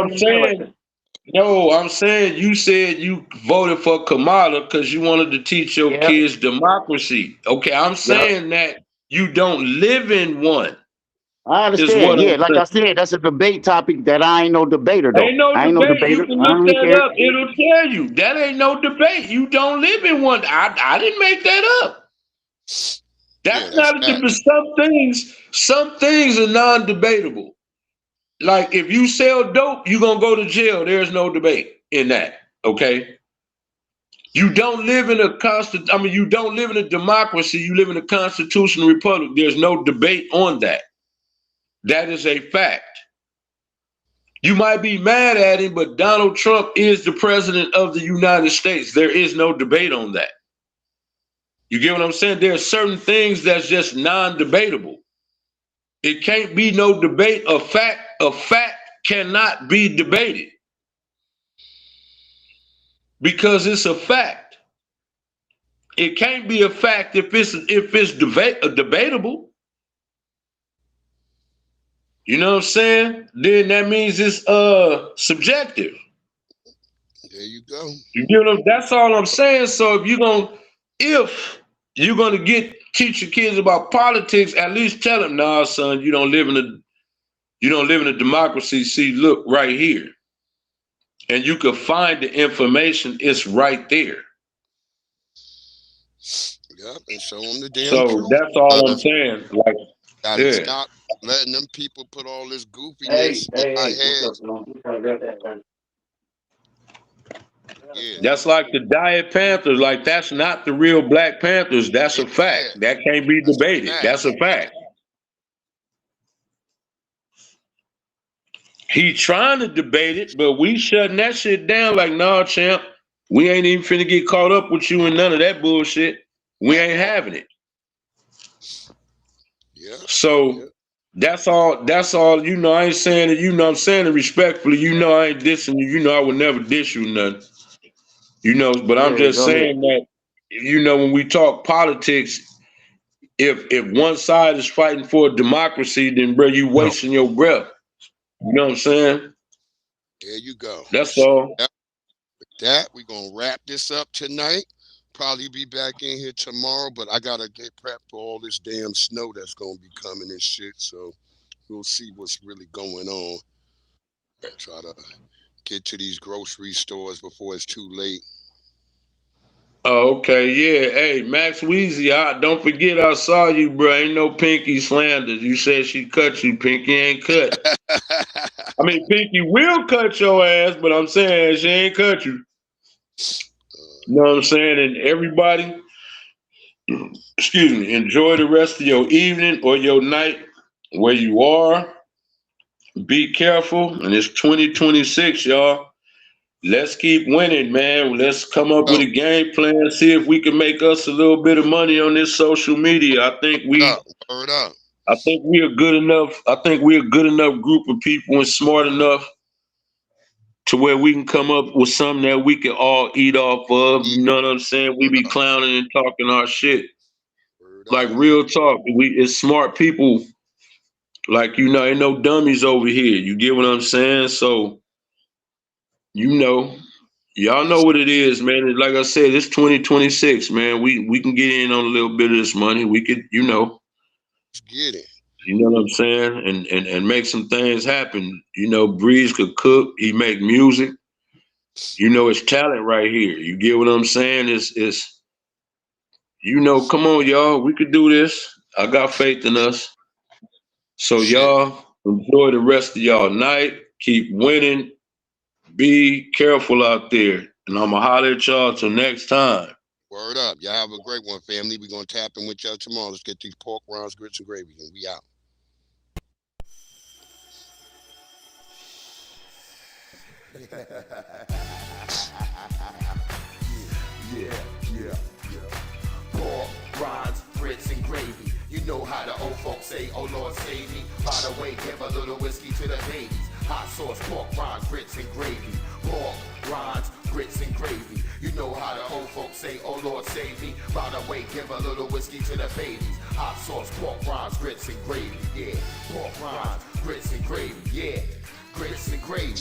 I'm saying you said you voted for Kamala because you wanted to teach your kids democracy. Okay, I'm saying that you don't live in one. I understand. Yeah, like I said, that's a debate topic that I ain't no debater though. I ain't no debater. You can look that up. It'll tell you. That ain't no debate. You don't live in one. I didn't make that up. That's not a debate. Some things are non-debatable. Like if you sell dope, you're gonna go to jail. There's no debate in that. Okay. You don't live in you don't live in a democracy, you live in a constitutional republic. There's no debate on that. That is a fact. You might be mad at him, but Donald Trump is the president of the United States. There is no debate on that. You get what I'm saying? There are certain things that's just non-debatable. It can't be no debate. A fact cannot be debated because it's a fact. It can't be a fact if it's debatable. You know what I'm saying? Then that means it's subjective. There you go. You know, that's all I'm saying. So if you're gonna teach your kids about politics, at least tell them, nah, son, you don't live in a democracy. See, look right here. And you can find the information, it's right there. Yep, and show them the damn truth. That's all I'm saying. Like, gotta stop letting them people put all this goofiness in my heads. That's like the Diet Panthers. Like, that's not the real Black Panthers. That's a fact. That can't be debated. That's a fact. He trying to debate it, but we shutting that shit down like, nah, champ, we ain't even finna get caught up with you and none of that bullshit. We ain't having it. Yeah. So That's all. You know, I ain't saying it. You know, I'm saying it respectfully. You know, I ain't dissing you. You know, I would never diss you nothing. You know, but I'm Yeah, just go ahead. saying that, you know, when we talk politics, if one side is fighting for democracy, then bro, you wasting your breath. You know what I'm saying? There you go. That's all. With that, we're gonna wrap this up tonight. Probably be back in here tomorrow, but I gotta get prepped for all this damn snow that's gonna be coming and shit. So we'll see what's really going on. Try to get to these grocery stores before it's too late. Oh, okay, yeah. Hey, Max Weezy, don't forget I saw you, bro. Ain't no Pinky slander. You said she cut you. Pinky ain't cut. I mean, Pinky will cut your ass, but I'm saying she ain't cut you. You know what I'm saying? And everybody, excuse me, enjoy the rest of your evening or your night where you are. Be careful. And it's 2026, y'all. Let's keep winning, man. Let's come up with a game plan. See if we can make us a little bit of money on this social media. I think we're good enough. I think we're a good enough group of people and smart enough to where we can come up with something that we can all eat off of. You know what I'm saying? We be clowning and talking our shit. Like real talk. It's smart people. Like, you know, ain't no dummies over here. You get what I'm saying? So, you know. Y'all know what it is, man. Like I said, it's 2026, man. We can get in on a little bit of this money. We could, you know. Let's get it. You know what I'm saying? And make some things happen. You know, Breeze could cook. He make music. You know, it's talent right here. You get what I'm saying? It's you know, come on, y'all. We could do this. I got faith in us. So y'all enjoy the rest of y'all night. Keep winning. Be careful out there. And I'ma holler at y'all till next time. Word up. Y'all have a great one, family. We're going to tap in with y'all tomorrow. Let's get these pork rinds, grits, and gravy, and we out. Yeah. Pork, rinds, grits, and gravy. You know how the old folks say, oh Lord save me. By the way, give a little whiskey to the babies. Hot sauce, pork, rinds, grits, and gravy. Pork, rinds, grits, and gravy. You know how the old folks say, oh Lord save me. By the way, give a little whiskey to the babies. Hot sauce, pork, rinds, grits, and gravy. Yeah, pork, rinds, grits, and gravy. Yeah, grits and gravy.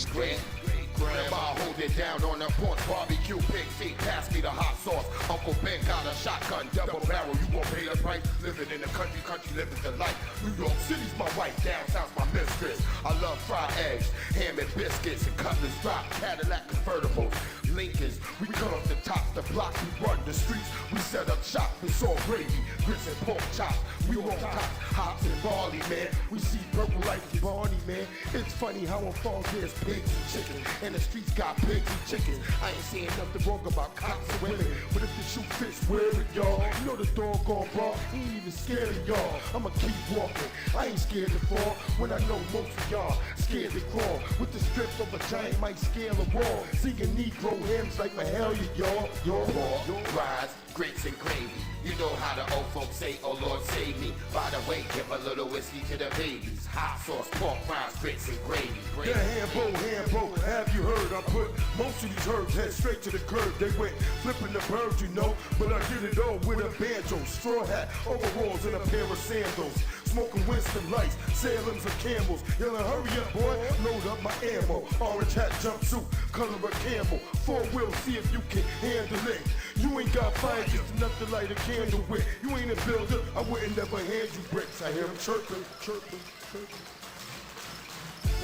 Grandma hold it down on the porch, barbecue, pig feet, pass me the hot sauce. Uncle Ben got a shotgun, double barrel, you gon' pay the price. Living in the country living the life. New York City's my wife, downtown's my mistress. I love fried eggs, ham and biscuits, and cutlets drop, Cadillac convertibles, Lincolns. We cut off the top, the block, we run the streets. We set up shop, it's all gravy, grits and pork chops. We roll tops, hops and barley, man. We see purple like Barney, man. It's funny how on falls there's pigs and chickens. And the streets got pigs and chickens. I ain't saying nothing wrong about cops and women, but if the shoe fits, wear it, y'all. You know the doggone bra, he ain't even scared of y'all. I'ma keep walking, I ain't scared to fall. When I know most of y'all scared to crawl. With the strength of a giant might scale a wall. Singing Negro hymns like Mahalia, y'all. Pork, rinds, grits, and gravy. You know how the old folks say, oh Lord save me. By the way, give a little whiskey to the babies. Hot sauce, pork, rinds, grits, and gravy. Yeah, Hambo, have you heard? I put most of these herbs head straight to the curb. They went flipping the birds, you know, but I did it all with a banjo, straw hat, overalls, and a pair of sandals. Smoking Winston Lights, Salems and Camels. Yelling, hurry up, boy, load up my ammo. Orange hat, jumpsuit, color of camel. 4-wheel, see if you can handle it. You ain't got fire, just enough to light a candle with. You ain't a builder, I wouldn't never hand you bricks. I hear them chirping.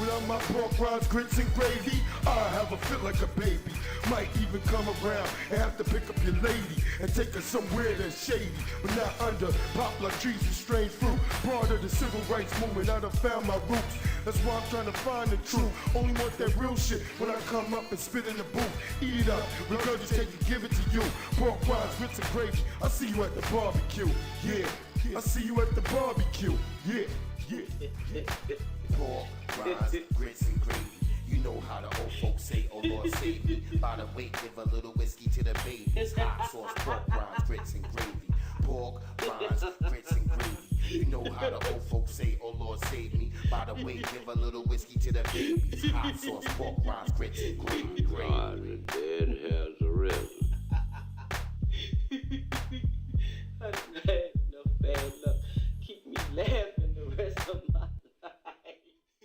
Without my pork rinds, grits, and gravy, I have a fit like a baby. Might even come around and have to pick up your lady and take her somewhere that's shady, but not under popular trees and strange fruit. Part of the civil rights movement, I done found my roots. That's why I'm trying to find the truth. Only want that real shit when I come up and spit in the booth. Eat it up, regurgitate and give it to you. Pork rinds, grits, and gravy. I see you at the barbecue. Yeah, I see you at the barbecue. Yeah. Pork, rinds, grits, and gravy. You know how the old folks say, oh Lord save me. By the way, give a little whiskey to the babies. Hot sauce, pork, rinds, grits, and gravy. Pork, rinds, grits, and gravy. You know how the old folks say, oh Lord save me. By the way, give a little whiskey to the babies. Hot sauce, pork rinds, grits, and gravy. God, the dead has arisen. I done had enough bad luck. Keep me laughing the rest of my